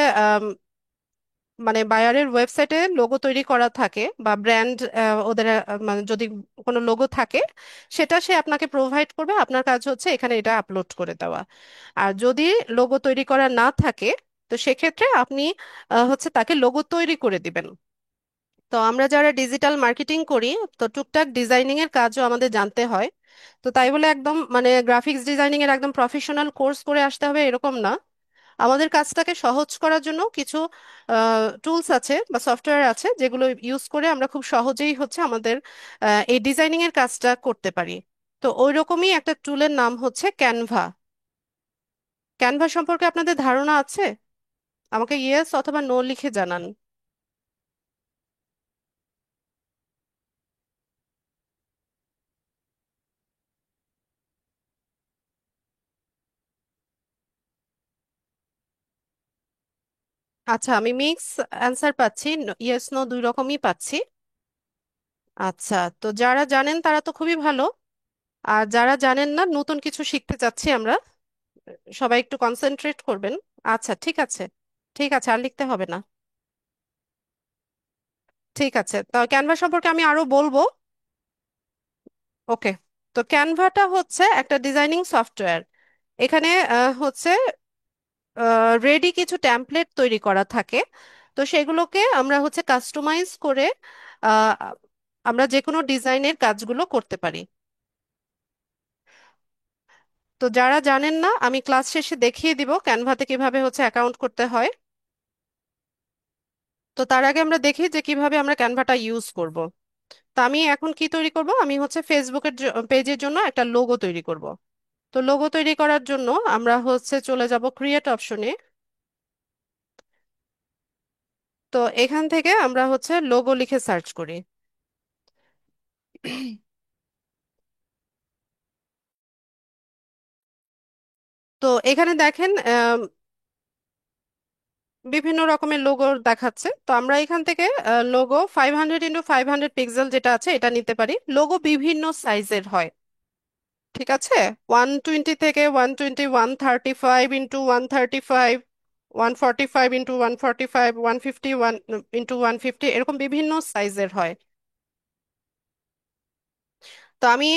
মানে বায়ারের ওয়েবসাইটে লোগো তৈরি করা থাকে বা ব্র্যান্ড, ওদের মানে যদি কোনো লোগো থাকে, সেটা সে আপনাকে প্রোভাইড করবে, আপনার কাজ হচ্ছে এখানে এটা আপলোড করে দেওয়া। আর যদি লোগো তৈরি করা না থাকে, তো সেক্ষেত্রে আপনি হচ্ছে তাকে লোগো তৈরি করে দিবেন। তো আমরা যারা ডিজিটাল মার্কেটিং করি, তো টুকটাক ডিজাইনিং এর কাজও আমাদের জানতে হয়। তো তাই বলে একদম মানে গ্রাফিক্স ডিজাইনিং এর একদম প্রফেশনাল কোর্স করে আসতে হবে এরকম না। আমাদের কাজটাকে সহজ করার জন্য কিছু টুলস আছে বা সফটওয়্যার আছে যেগুলো ইউজ করে আমরা খুব সহজেই হচ্ছে আমাদের এই ডিজাইনিং এর কাজটা করতে পারি। তো ওই রকমই একটা টুলের নাম হচ্ছে ক্যানভা। ক্যানভা সম্পর্কে আপনাদের ধারণা আছে? আমাকে ইয়েস অথবা নো লিখে জানান। আচ্ছা, আমি মিক্স অ্যান্সার পাচ্ছি, ইয়েস নো দুই রকমই পাচ্ছি। আচ্ছা, তো যারা জানেন তারা তো খুবই ভালো, আর যারা জানেন না, নতুন কিছু শিখতে চাচ্ছি আমরা, সবাই একটু কনসেন্ট্রেট করবেন। আচ্ছা, ঠিক আছে, ঠিক আছে, আর লিখতে হবে না। ঠিক আছে, তো ক্যানভা সম্পর্কে আমি আরো বলবো। ওকে। তো ক্যানভাটা হচ্ছে একটা ডিজাইনিং সফটওয়্যার। এখানে হচ্ছে রেডি কিছু টেমপ্লেট তৈরি করা থাকে। তো সেগুলোকে আমরা হচ্ছে কাস্টমাইজ করে আহ, আমরা যে কোনো ডিজাইনের কাজগুলো করতে পারি। তো যারা জানেন না, আমি ক্লাস শেষে দেখিয়ে দিব ক্যানভাতে কিভাবে হচ্ছে অ্যাকাউন্ট করতে হয়। তো তার আগে আমরা দেখি যে কিভাবে আমরা ক্যানভাটা ইউজ করব। তো আমি এখন কি তৈরি করব, আমি হচ্ছে ফেসবুকের পেজের জন্য একটা লোগো তৈরি করব। তো লোগো তৈরি করার জন্য আমরা হচ্ছে চলে যাব ক্রিয়েট অপশনে। তো এখান থেকে আমরা হচ্ছে লোগো লিখে সার্চ করি। তো এখানে দেখেন বিভিন্ন রকমের লোগো দেখাচ্ছে। তো আমরা এখান থেকে লোগো 500 × 500 পিক্সেল যেটা আছে এটা নিতে পারি। লোগো বিভিন্ন সাইজের হয়, ঠিক আছে। 120 থেকে 120, 135 × 135, 145 × 145, 150 × 150 এরকম বিভিন্ন সাইজের হয়। তো আমি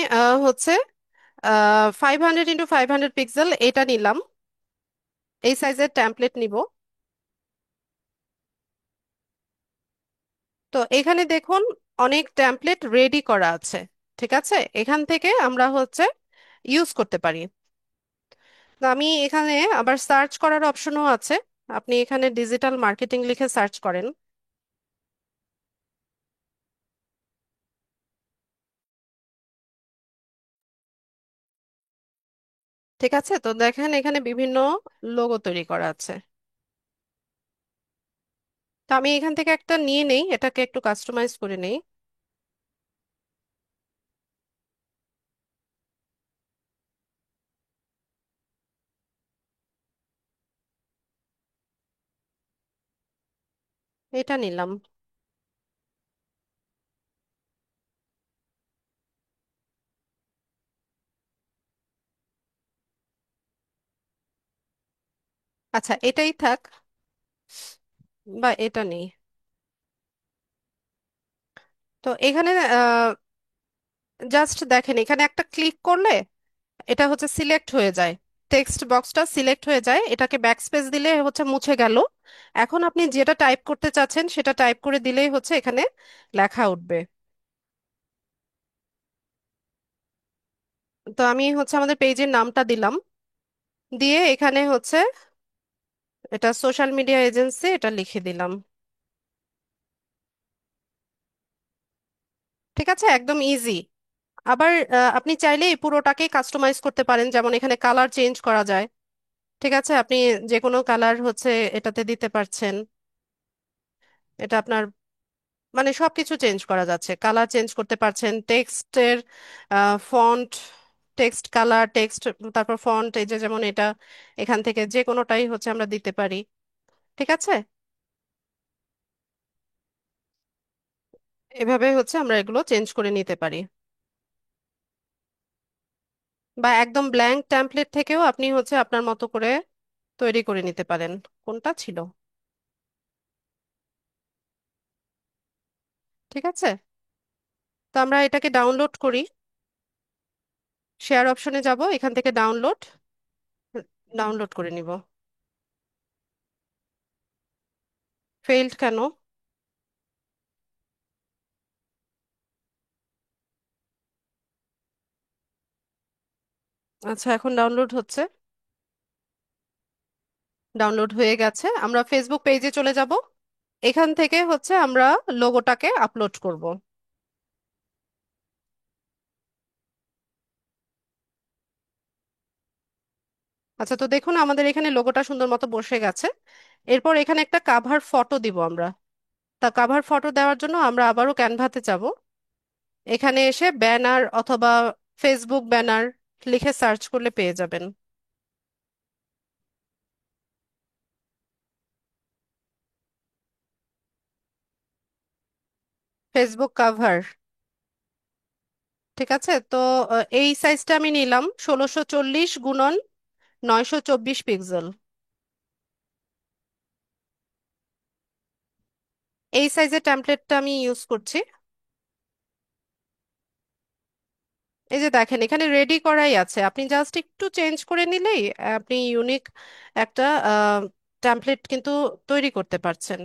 হচ্ছে 500 × 500 পিক্সেল এটা নিলাম, এই সাইজের টেমপ্লেট নিব। তো এখানে দেখুন অনেক টেমপ্লেট রেডি করা আছে, ঠিক আছে। এখান থেকে আমরা হচ্ছে ইউজ করতে পারি। তো আমি এখানে আবার সার্চ করার অপশনও আছে। আপনি এখানে ডিজিটাল মার্কেটিং লিখে সার্চ করেন। ঠিক আছে, তো দেখেন এখানে বিভিন্ন লোগো তৈরি করা আছে। তো আমি এখান থেকে একটা নিয়ে নেই, এটাকে একটু কাস্টমাইজ করে নেই। এটা নিলাম। আচ্ছা, এটাই থাক, বা এটা নেই। তো এখানে জাস্ট দেখেন এখানে একটা ক্লিক করলে এটা হচ্ছে সিলেক্ট হয়ে যায়, টেক্সট বক্সটা সিলেক্ট হয়ে যায়, এটাকে ব্যাকস্পেস দিলে হচ্ছে মুছে গেল। এখন আপনি যেটা টাইপ করতে চাচ্ছেন সেটা টাইপ করে দিলেই হচ্ছে এখানে লেখা উঠবে। তো আমি হচ্ছে আমাদের পেজের নামটা দিলাম, দিয়ে এখানে হচ্ছে এটা সোশ্যাল মিডিয়া এজেন্সি এটা লিখে দিলাম। ঠিক আছে, একদম ইজি। আবার আপনি চাইলে এই পুরোটাকেই কাস্টমাইজ করতে পারেন, যেমন এখানে কালার চেঞ্জ করা যায়। ঠিক আছে, আপনি যে কোনো কালার হচ্ছে এটাতে দিতে পারছেন। এটা আপনার মানে সবকিছু চেঞ্জ করা যাচ্ছে, কালার চেঞ্জ করতে পারছেন, টেক্সটের ফন্ট, টেক্সট কালার, টেক্সট, তারপর ফন্ট, এই যে যেমন এটা, এখান থেকে যে কোনোটাই হচ্ছে আমরা দিতে পারি। ঠিক আছে, এভাবে হচ্ছে আমরা এগুলো চেঞ্জ করে নিতে পারি। বা একদম ব্ল্যাঙ্ক টেমপ্লেট থেকেও আপনি হচ্ছে আপনার মতো করে তৈরি করে নিতে পারেন। কোনটা ছিল? ঠিক আছে, তো আমরা এটাকে ডাউনলোড করি। শেয়ার অপশনে যাব, এখান থেকে ডাউনলোড, ডাউনলোড করে নিব। ফেইল্ড কেন? আচ্ছা, এখন ডাউনলোড হচ্ছে। ডাউনলোড হয়ে গেছে, আমরা ফেসবুক পেজে চলে যাব। এখান থেকে হচ্ছে আমরা লোগোটাকে আপলোড করব। আচ্ছা, তো দেখুন আমাদের এখানে লোগোটা সুন্দর মতো বসে গেছে। এরপর এখানে একটা কাভার ফটো দিব আমরা। তা কাভার ফটো দেওয়ার জন্য আমরা আবারও ক্যানভাতে যাব। এখানে এসে ব্যানার অথবা ফেসবুক ব্যানার লিখে সার্চ করলে পেয়ে যাবেন। Facebook cover. ঠিক আছে, তো এই সাইজটা আমি নিলাম 1640 × 924 পিক্সেল। এই সাইজের টেমপ্লেটটা আমি ইউজ করছি। এই যে দেখেন এখানে রেডি করাই আছে, আপনি জাস্ট একটু চেঞ্জ করে নিলেই আপনি ইউনিক একটা টেমপ্লেট কিন্তু তৈরি করতে পারছেন।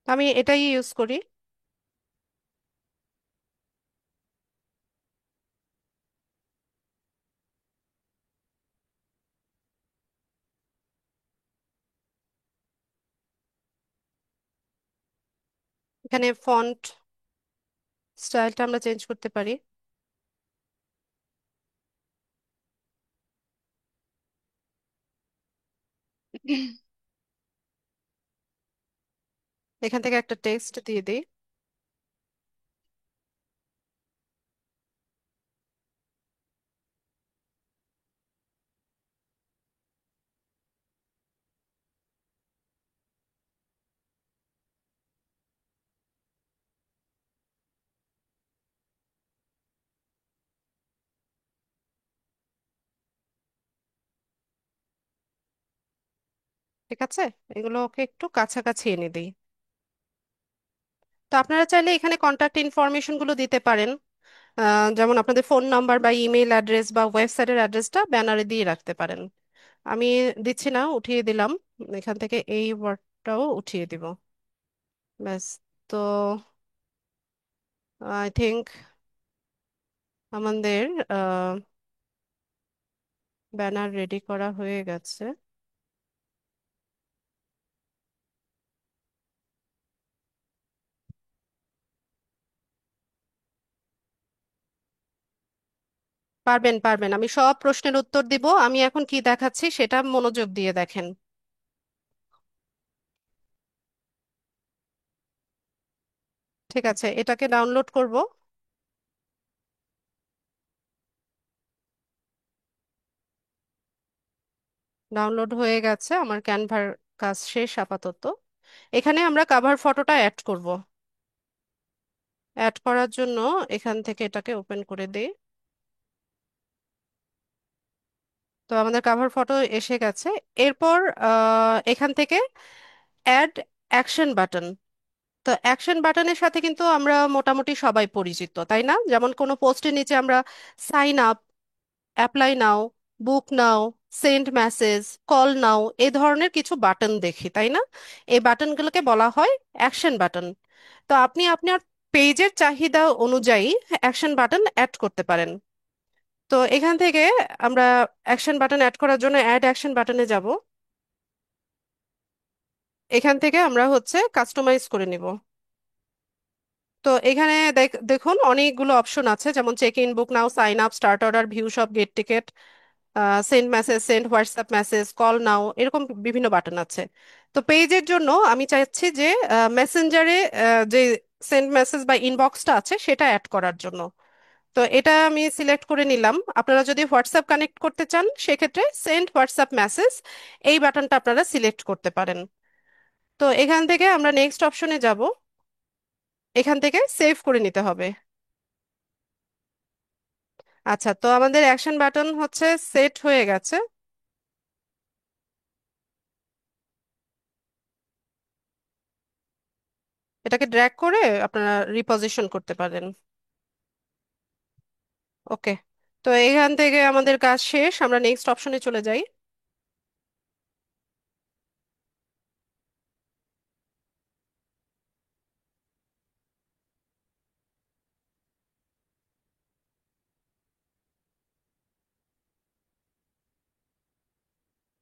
আমি এটাই ইউজ করি। এখানে ফন্ট স্টাইলটা আমরা চেঞ্জ করতে পারি। এখান থেকে একটা টেক্সট দিয়ে দিই। ঠিক আছে, এগুলোকে একটু কাছাকাছি এনে দিই। তো আপনারা চাইলে এখানে কন্ট্যাক্ট ইনফরমেশন গুলো দিতে পারেন। যেমন আপনাদের ফোন নাম্বার বা ইমেল অ্যাড্রেস বা ওয়েবসাইটের অ্যাড্রেসটা ব্যানারে দিয়ে রাখতে পারেন। আমি দিচ্ছি না, উঠিয়ে দিলাম। এখান থেকে এই ওয়ার্ডটাও উঠিয়ে দিব। ব্যাস। তো আই থিংক আমাদের ব্যানার রেডি করা হয়ে গেছে। পারবেন পারবেন, আমি সব প্রশ্নের উত্তর দিব। আমি এখন কি দেখাচ্ছি সেটা মনোযোগ দিয়ে দেখেন। ঠিক আছে, এটাকে ডাউনলোড করব। ডাউনলোড হয়ে গেছে, আমার ক্যানভার কাজ শেষ আপাতত। এখানে আমরা কাভার ফটোটা অ্যাড করব। অ্যাড করার জন্য এখান থেকে এটাকে ওপেন করে দিই। তো আমাদের কাভার ফটো এসে গেছে। এরপর এখান থেকে অ্যাড অ্যাকশন বাটন। তো অ্যাকশন বাটনের সাথে কিন্তু আমরা মোটামুটি সবাই পরিচিত, তাই না? যেমন কোনো পোস্টের নিচে আমরা সাইন আপ, অ্যাপ্লাই নাও, বুক নাও, সেন্ড মেসেজ, কল নাও, এই ধরনের কিছু বাটন দেখি, তাই না? এই বাটনগুলোকে বলা হয় অ্যাকশন বাটন। তো আপনি আপনার পেজের চাহিদা অনুযায়ী অ্যাকশন বাটন অ্যাড করতে পারেন। তো এখান থেকে আমরা অ্যাকশন বাটন অ্যাড করার জন্য অ্যাড অ্যাকশন বাটনে যাব। এখান থেকে আমরা হচ্ছে কাস্টমাইজ করে নিব। তো এখানে দেখুন অনেকগুলো অপশন আছে, যেমন check in, book now, sign up, start order, view shop, get ticket, send message, send WhatsApp message, call now, এরকম বিভিন্ন বাটন আছে। তো পেজের জন্য আমি চাইছি যে মেসেঞ্জারে যে সেন্ড মেসেজ বা ইনবক্সটা আছে সেটা অ্যাড করার জন্য। তো এটা আমি সিলেক্ট করে নিলাম। আপনারা যদি হোয়াটসঅ্যাপ কানেক্ট করতে চান সেক্ষেত্রে সেন্ড হোয়াটসঅ্যাপ মেসেজ এই বাটনটা আপনারা সিলেক্ট করতে পারেন। তো এখান থেকে আমরা নেক্সট অপশনে যাব। এখান থেকে সেভ করে নিতে হবে। আচ্ছা, তো আমাদের অ্যাকশন বাটন হচ্ছে সেট হয়ে গেছে। এটাকে ড্র্যাগ করে আপনারা রিপজিশন করতে পারেন। ওকে। তো এখান থেকে আমাদের কাজ শেষ, আমরা নেক্সট অপশনে চলে যাই।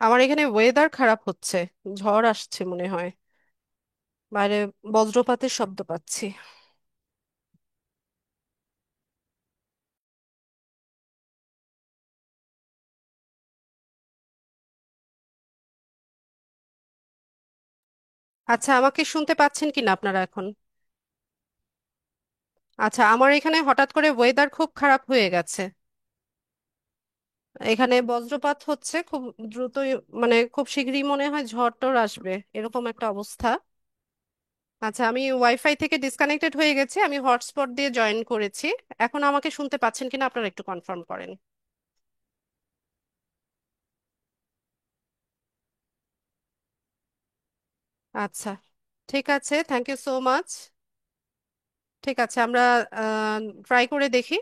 আমার এখানে ওয়েদার খারাপ হচ্ছে, ঝড় আসছে মনে হয়, বাইরে বজ্রপাতের শব্দ পাচ্ছি। আচ্ছা, আমাকে শুনতে পাচ্ছেন কিনা আপনারা এখন? আচ্ছা, আমার এখানে হঠাৎ করে ওয়েদার খুব খারাপ হয়ে গেছে। এখানে বজ্রপাত হচ্ছে খুব দ্রুতই, মানে খুব শীঘ্রই মনে হয় ঝড় টড় আসবে, এরকম একটা অবস্থা। আচ্ছা, আমি ওয়াইফাই থেকে ডিসকানেক্টেড হয়ে গেছি, আমি হটস্পট দিয়ে জয়েন করেছি। এখন আমাকে শুনতে পাচ্ছেন কিনা আপনারা একটু কনফার্ম করেন। আচ্ছা, ঠিক আছে, থ্যাংক ইউ সো মাচ। ঠিক আছে, আমরা ট্রাই করে দেখি,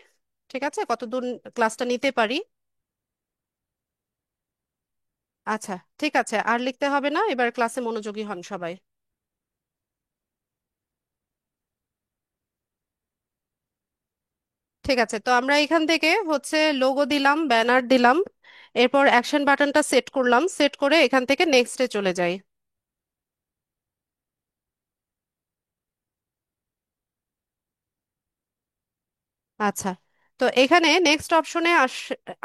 ঠিক আছে, কতদূর ক্লাসটা নিতে পারি। আচ্ছা, ঠিক আছে, আর লিখতে হবে না, এবার ক্লাসে মনোযোগী হন সবাই। ঠিক আছে, তো আমরা এখান থেকে হচ্ছে লোগো দিলাম, ব্যানার দিলাম, এরপর অ্যাকশন বাটনটা সেট করলাম, সেট করে এখান থেকে নেক্সটে চলে যাই। আচ্ছা, তো এখানে নেক্সট অপশনে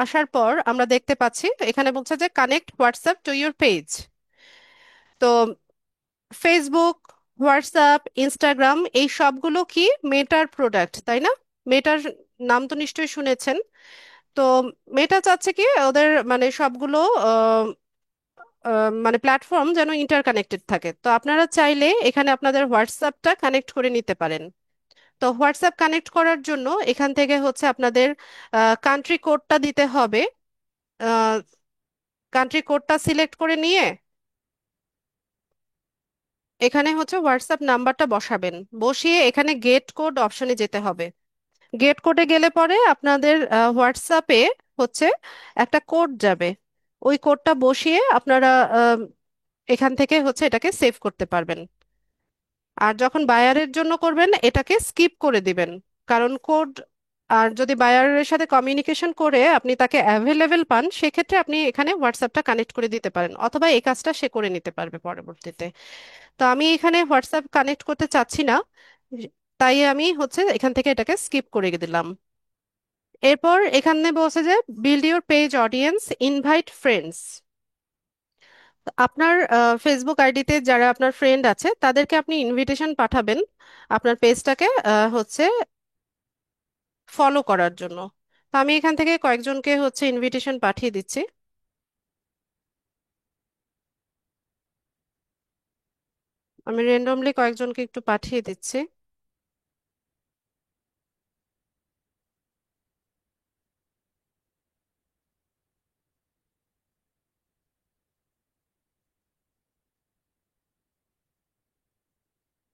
আসার পর আমরা দেখতে পাচ্ছি এখানে বলছে যে connect WhatsApp to your page. তো ফেসবুক, হোয়াটসঅ্যাপ, ইনস্টাগ্রাম এই সবগুলো কি মেটার প্রোডাক্ট, তাই না? মেটার নাম তো নিশ্চয়ই শুনেছেন। তো মেটা চাচ্ছে কি ওদের মানে সবগুলো মানে প্ল্যাটফর্ম যেন ইন্টারকানেক্টেড থাকে। তো আপনারা চাইলে এখানে আপনাদের হোয়াটসঅ্যাপটা কানেক্ট করে নিতে পারেন। তো হোয়াটসঅ্যাপ কানেক্ট করার জন্য এখান থেকে হচ্ছে আপনাদের কান্ট্রি কোডটা দিতে হবে। কান্ট্রি কোডটা সিলেক্ট করে নিয়ে এখানে হচ্ছে হোয়াটসঅ্যাপ নাম্বারটা বসাবেন, বসিয়ে এখানে গেট কোড অপশনে যেতে হবে। গেট কোডে গেলে পরে আপনাদের হোয়াটসঅ্যাপে হচ্ছে একটা কোড যাবে, ওই কোডটা বসিয়ে আপনারা এখান থেকে হচ্ছে এটাকে সেভ করতে পারবেন। আর যখন বায়ারের জন্য করবেন এটাকে স্কিপ করে দিবেন, কারণ কোড, আর যদি বায়ারের সাথে কমিউনিকেশন করে আপনি তাকে অ্যাভেলেবেল পান, সেক্ষেত্রে আপনি এখানে হোয়াটসঅ্যাপটা কানেক্ট করে দিতে পারেন, অথবা এই কাজটা সে করে নিতে পারবে পরবর্তীতে। তো আমি এখানে হোয়াটসঅ্যাপ কানেক্ট করতে চাচ্ছি না, তাই আমি হচ্ছে এখান থেকে এটাকে স্কিপ করে দিলাম। এরপর এখানে বলছে যে build your page audience, invite friends. আপনার ফেসবুক আইডিতে যারা আপনার ফ্রেন্ড আছে তাদেরকে আপনি ইনভিটেশন পাঠাবেন আপনার পেজটাকে হচ্ছে ফলো করার জন্য। তো আমি এখান থেকে কয়েকজনকে হচ্ছে ইনভিটেশন পাঠিয়ে দিচ্ছি। আমি র্যান্ডমলি কয়েকজনকে একটু পাঠিয়ে দিচ্ছি।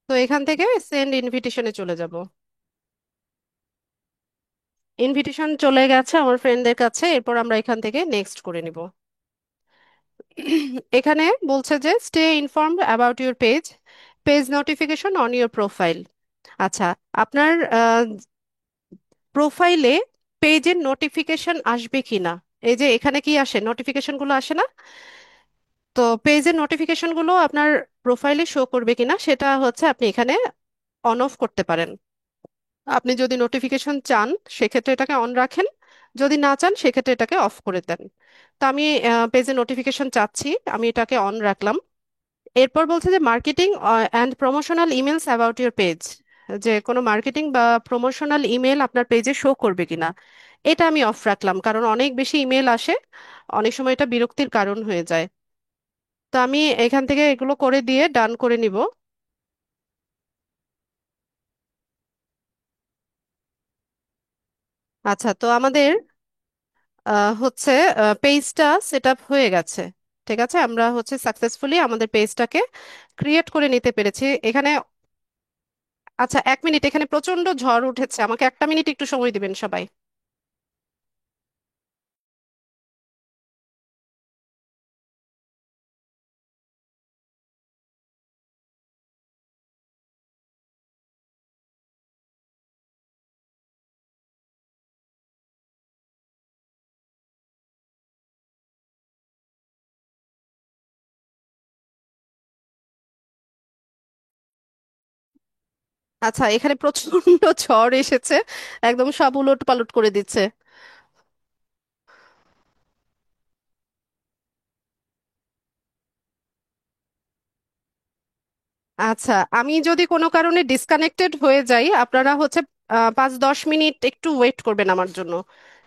তো এখান থেকে সেন্ড ইনভিটেশনে চলে যাব। ইনভিটেশন চলে গেছে আমার ফ্রেন্ডদের কাছে, এরপর আমরা এখান থেকে নেক্সট করে নিব। এখানে বলছে যে stay informed about your page, page notification on your profile. আচ্ছা, আপনার প্রোফাইলে পেজের নোটিফিকেশন আসবে কিনা, এই যে এখানে কি আসে নোটিফিকেশন গুলো আসে না, তো পেজের নোটিফিকেশন গুলো আপনার প্রোফাইলে শো করবে কিনা সেটা হচ্ছে আপনি এখানে অন অফ করতে পারেন। আপনি যদি নোটিফিকেশন চান সেক্ষেত্রে এটাকে অন রাখেন, যদি না চান সেক্ষেত্রে এটাকে অফ করে দেন। তো আমি পেজে নোটিফিকেশন চাচ্ছি, আমি এটাকে অন রাখলাম। এরপর বলছে যে marketing and promotional emails about your page, যে কোনো মার্কেটিং বা প্রমোশনাল ইমেল আপনার পেজে শো করবে কিনা, এটা আমি অফ রাখলাম, কারণ অনেক বেশি ইমেল আসে, অনেক সময় এটা বিরক্তির কারণ হয়ে যায়। তো আমি এখান থেকে এগুলো করে দিয়ে ডান করে নিব। আচ্ছা, তো আমাদের হচ্ছে পেজটা সেট আপ হয়ে গেছে। ঠিক আছে, আমরা হচ্ছে সাকসেসফুলি আমাদের পেজটাকে ক্রিয়েট করে নিতে পেরেছি এখানে। আচ্ছা, 1 মিনিট, এখানে প্রচন্ড ঝড় উঠেছে, আমাকে একটা মিনিট একটু সময় দিবেন সবাই। আচ্ছা, এখানে প্রচন্ড ঝড় এসেছে, একদম সব উলট পালট করে দিচ্ছে। আচ্ছা, আমি যদি কোনো কারণে ডিসকানেক্টেড হয়ে যাই, আপনারা হচ্ছে 5-10 মিনিট একটু ওয়েট করবেন আমার জন্য।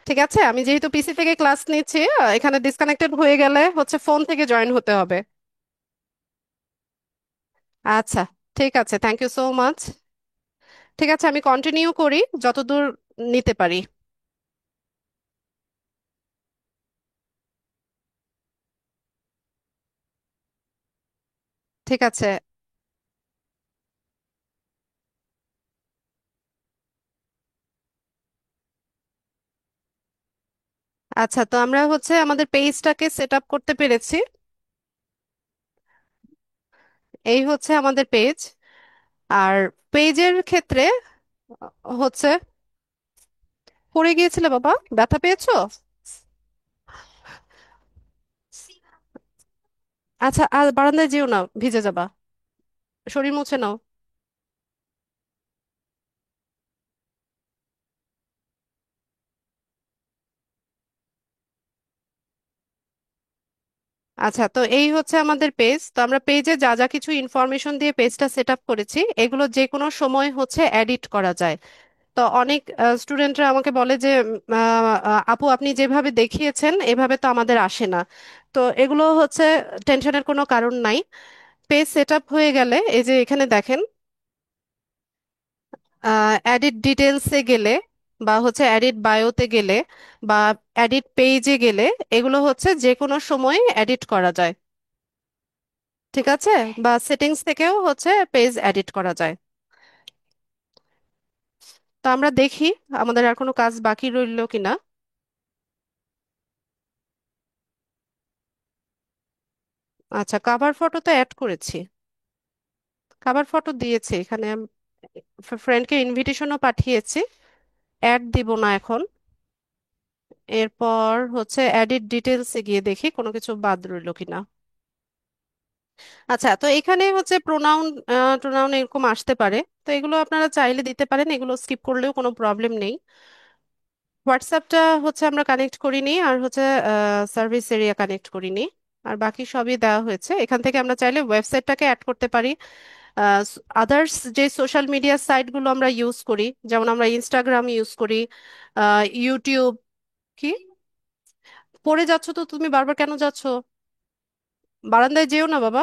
ঠিক আছে, আমি যেহেতু পিসি থেকে ক্লাস নিচ্ছি, এখানে ডিসকানেক্টেড হয়ে গেলে হচ্ছে ফোন থেকে জয়েন হতে হবে। আচ্ছা, ঠিক আছে, থ্যাংক ইউ সো মাচ। ঠিক আছে, আমি কন্টিনিউ করি যতদূর নিতে পারি। ঠিক আছে। আচ্ছা, তো আমরা হচ্ছে আমাদের পেজটাকে সেট আপ করতে পেরেছি। এই হচ্ছে আমাদের পেজ। আর পেজের ক্ষেত্রে হচ্ছে, পড়ে গিয়েছিলে বাবা, ব্যথা পেয়েছো? আচ্ছা, আর বারান্দায় যেও না, ভিজে যাবা। শরীর মুছে নাও। আচ্ছা, তো এই হচ্ছে আমাদের পেজ। তো আমরা পেজে যা যা কিছু ইনফরমেশন দিয়ে পেজটা সেট আপ করেছি, এগুলো যে কোনো সময় হচ্ছে এডিট করা যায়। তো অনেক স্টুডেন্টরা আমাকে বলে যে আপু, আপনি যেভাবে দেখিয়েছেন এভাবে তো আমাদের আসে না। তো এগুলো হচ্ছে টেনশনের কোনো কারণ নাই। পেজ সেট আপ হয়ে গেলে এই যে এখানে দেখেন, এডিট ডিটেলসে গেলে বা হচ্ছে এডিট বায়োতে গেলে বা এডিট পেজে গেলে, এগুলো হচ্ছে যে কোনো সময় এডিট করা যায়। ঠিক আছে, বা সেটিংস থেকেও হচ্ছে পেজ এডিট করা যায়। তো আমরা দেখি আমাদের আর কোনো কাজ বাকি রইলো কিনা। আচ্ছা, কাভার ফটো তো অ্যাড করেছি, কাভার ফটো দিয়েছি এখানে, ফ্রেন্ডকে ইনভিটেশনও পাঠিয়েছি। অ্যাড দিব না এখন। এরপর হচ্ছে এডিট ডিটেলসে গিয়ে দেখি কোনো কিছু বাদ রইলো কিনা। আচ্ছা, তো এখানে হচ্ছে প্রোনাউন টোনাউন এরকম আসতে পারে। তো এগুলো আপনারা চাইলে দিতে পারেন, এগুলো স্কিপ করলেও কোনো প্রবলেম নেই। হোয়াটসঅ্যাপটা হচ্ছে আমরা কানেক্ট করিনি, আর হচ্ছে সার্ভিস এরিয়া কানেক্ট করিনি। আর বাকি সবই দেওয়া হয়েছে। এখান থেকে আমরা চাইলে ওয়েবসাইটটাকে অ্যাড করতে পারি। আদার্স যে সোশ্যাল মিডিয়া সাইটগুলো আমরা ইউজ করি, যেমন আমরা ইনস্টাগ্রাম ইউজ করি, ইউটিউব। কি পড়ে যাচ্ছ তো তুমি বারবার, কেন যাচ্ছ? বারান্দায় যেও না বাবা।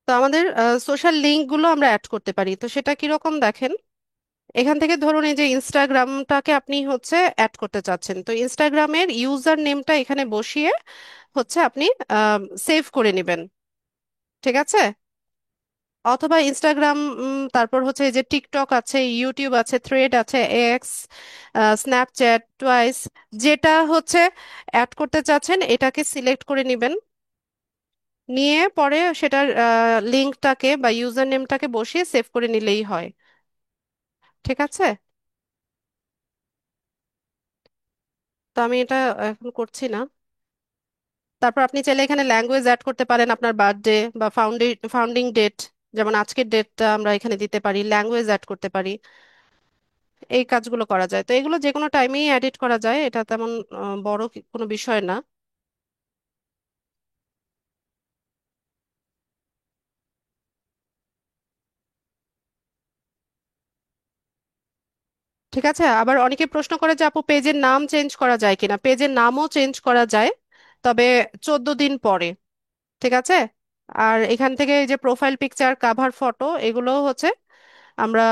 তো আমাদের সোশ্যাল লিঙ্কগুলো আমরা অ্যাড করতে পারি, তো সেটা কিরকম দেখেন। এখান থেকে ধরুন এই যে ইনস্টাগ্রামটাকে আপনি হচ্ছে অ্যাড করতে চাচ্ছেন, তো ইনস্টাগ্রামের ইউজার নেমটা এখানে বসিয়ে হচ্ছে আপনি সেভ করে নেবেন। ঠিক আছে। অথবা ইনস্টাগ্রাম, তারপর হচ্ছে এই যে টিকটক আছে, ইউটিউব আছে, থ্রেড আছে, এক্স, স্ন্যাপচ্যাট, টুয়াইস, যেটা হচ্ছে অ্যাড করতে চাচ্ছেন এটাকে সিলেক্ট করে নেবেন। নিয়ে পরে সেটার লিঙ্কটাকে বা ইউজার নেমটাকে বসিয়ে সেভ করে নিলেই হয়। ঠিক আছে। তো আমি এটা এখন করছি না। তারপর আপনি চাইলে এখানে ল্যাঙ্গুয়েজ অ্যাড করতে পারেন, আপনার বার্থডে বা ফাউন্ডিং ডেট, যেমন আজকের ডেটটা আমরা এখানে দিতে পারি, ল্যাঙ্গুয়েজ অ্যাড করতে পারি। এই কাজগুলো করা যায়। তো এগুলো যে কোনো টাইমেই এডিট করা যায়, এটা তেমন বড় কোনো বিষয় না। ঠিক আছে, আবার অনেকে প্রশ্ন করে যে আপু, পেজের নাম চেঞ্জ করা যায় কিনা। পেজের নামও চেঞ্জ করা যায়, তবে 14 দিন পরে। ঠিক আছে। আর এখান থেকে এই যে প্রোফাইল পিকচার, কাভার ফটো, এগুলো হচ্ছে আমরা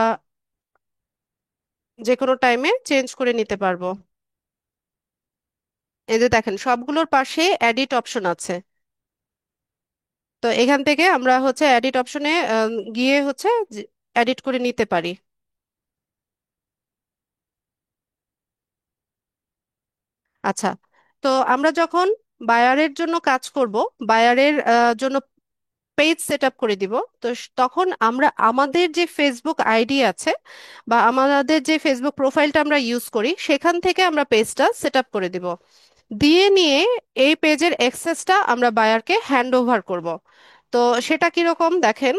যে কোনো টাইমে চেঞ্জ করে নিতে পারবো। এই যে দেখেন, সবগুলোর পাশে এডিট অপশন আছে। তো এখান থেকে আমরা হচ্ছে এডিট অপশনে গিয়ে হচ্ছে এডিট করে নিতে পারি। আচ্ছা, তো আমরা যখন বায়ারের জন্য কাজ করব, বায়ারের জন্য পেজ সেট আপ করে দিব, তো তখন আমরা আমাদের যে ফেসবুক আইডি আছে বা আমাদের যে ফেসবুক প্রোফাইলটা আমরা ইউজ করি, সেখান থেকে আমরা পেজটা সেট আপ করে দিব। দিয়ে নিয়ে এই পেজের অ্যাক্সেসটা আমরা বায়ারকে হ্যান্ড ওভার করব। তো সেটা কিরকম দেখেন,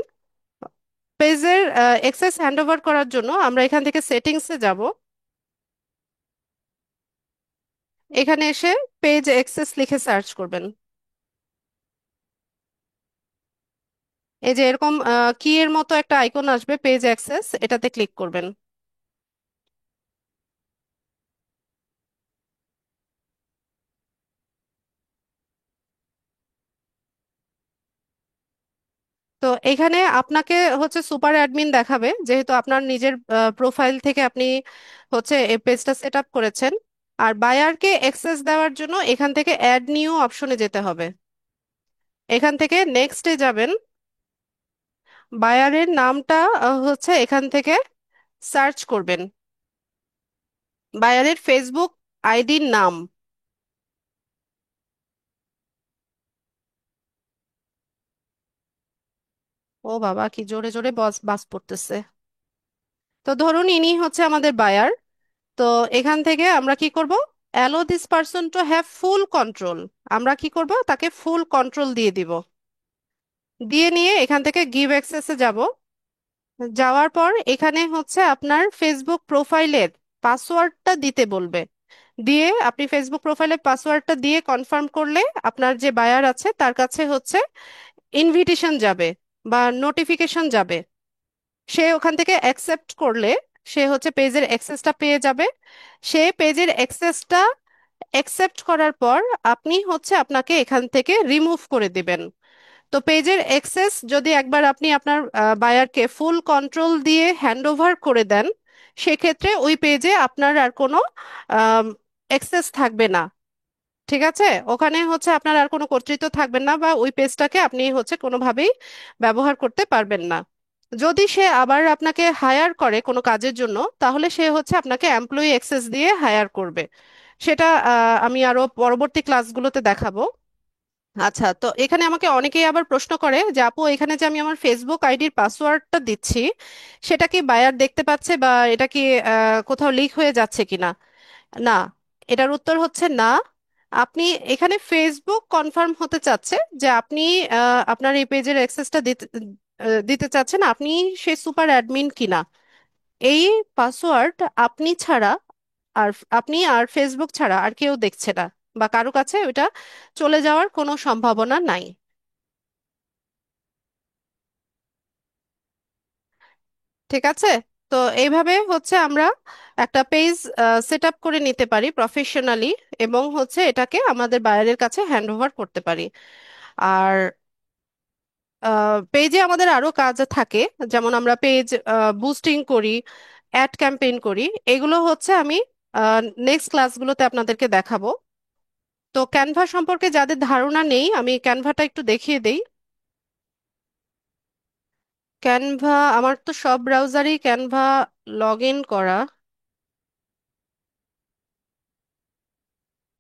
পেজের অ্যাক্সেস হ্যান্ড ওভার করার জন্য আমরা এখান থেকে সেটিংসে যাব। এখানে এসে পেজ অ্যাক্সেস লিখে সার্চ করবেন। এই যে এরকম কি এর মতো একটা আইকন আসবে, পেজ অ্যাক্সেস, এটাতে ক্লিক করবেন। তো এখানে আপনাকে হচ্ছে সুপার অ্যাডমিন দেখাবে, যেহেতু আপনার নিজের প্রোফাইল থেকে আপনি হচ্ছে এই পেজটা সেট আপ করেছেন। আর বায়ারকে অ্যাক্সেস দেওয়ার জন্য এখান থেকে অ্যাড নিউ অপশনে যেতে হবে। এখান থেকে নেক্সটে যাবেন। বায়ারের নামটা হচ্ছে এখান থেকে সার্চ করবেন, বায়ারের ফেসবুক আইডির নাম। ও বাবা, কি জোরে জোরে বাস বাস পড়তেছে। তো ধরুন ইনি হচ্ছে আমাদের বায়ার। তো এখান থেকে আমরা কি করব, allow this person to have full control. আমরা কি করব, তাকে ফুল কন্ট্রোল দিয়ে দিব। দিয়ে নিয়ে এখান থেকে গিভ অ্যাক্সেসে যাব। যাওয়ার পর এখানে হচ্ছে আপনার ফেসবুক প্রোফাইলের পাসওয়ার্ডটা দিতে বলবে। দিয়ে আপনি ফেসবুক প্রোফাইলের পাসওয়ার্ডটা দিয়ে কনফার্ম করলে আপনার যে বায়ার আছে তার কাছে হচ্ছে ইনভিটেশন যাবে বা নোটিফিকেশন যাবে। সে ওখান থেকে অ্যাকসেপ্ট করলে সে হচ্ছে পেজের অ্যাক্সেসটা পেয়ে যাবে। সে পেজের অ্যাক্সেসটা অ্যাকসেপ্ট করার পর আপনি হচ্ছে আপনাকে এখান থেকে রিমুভ করে দিবেন। তো পেজের অ্যাক্সেস যদি একবার আপনি আপনার বায়ারকে ফুল কন্ট্রোল দিয়ে হ্যান্ড ওভার করে দেন, সেক্ষেত্রে ওই পেজে আপনার আর কোনো অ্যাক্সেস থাকবে না। ঠিক আছে, ওখানে হচ্ছে আপনার আর কোনো কর্তৃত্ব থাকবেন না, বা ওই পেজটাকে আপনি হচ্ছে কোনোভাবেই ব্যবহার করতে পারবেন না। যদি সে আবার আপনাকে হায়ার করে কোনো কাজের জন্য, তাহলে সে হচ্ছে আপনাকে এমপ্লয়ি অ্যাক্সেস দিয়ে হায়ার করবে। সেটা আমি আরো পরবর্তী ক্লাসগুলোতে দেখাবো। আচ্ছা, তো এখানে আমাকে অনেকেই আবার প্রশ্ন করে যে আপু, এখানে যে আমি আমার ফেসবুক আইডির পাসওয়ার্ডটা দিচ্ছি, সেটা কি বায়ার দেখতে পাচ্ছে, বা এটা কি কোথাও লিক হয়ে যাচ্ছে কিনা? না, এটার উত্তর হচ্ছে না। আপনি এখানে ফেসবুক কনফার্ম হতে চাচ্ছে যে আপনি আপনার এই পেজের অ্যাক্সেসটা দিতে দিতে চাচ্ছেন, আপনি সেই সুপার অ্যাডমিন কিনা। এই পাসওয়ার্ড আপনি ছাড়া আর আপনি আর ফেসবুক ছাড়া আর কেউ দেখছে না, বা কারো কাছে ওটা চলে যাওয়ার কোনো সম্ভাবনা নাই। ঠিক আছে। তো এইভাবে হচ্ছে আমরা একটা পেজ সেট আপ করে নিতে পারি প্রফেশনালি, এবং হচ্ছে এটাকে আমাদের বায়ারের কাছে হ্যান্ড ওভার করতে পারি। আর পেজে আমাদের আরো কাজ থাকে, যেমন আমরা পেজ বুস্টিং করি, অ্যাড ক্যাম্পেইন করি। এগুলো হচ্ছে আমি নেক্সট ক্লাসগুলোতে আপনাদেরকে দেখাবো। তো ক্যানভা সম্পর্কে যাদের ধারণা নেই, আমি ক্যানভাটা একটু দেখিয়ে দেই। ক্যানভা, আমার তো সব ব্রাউজারই ক্যানভা লগ ইন করা।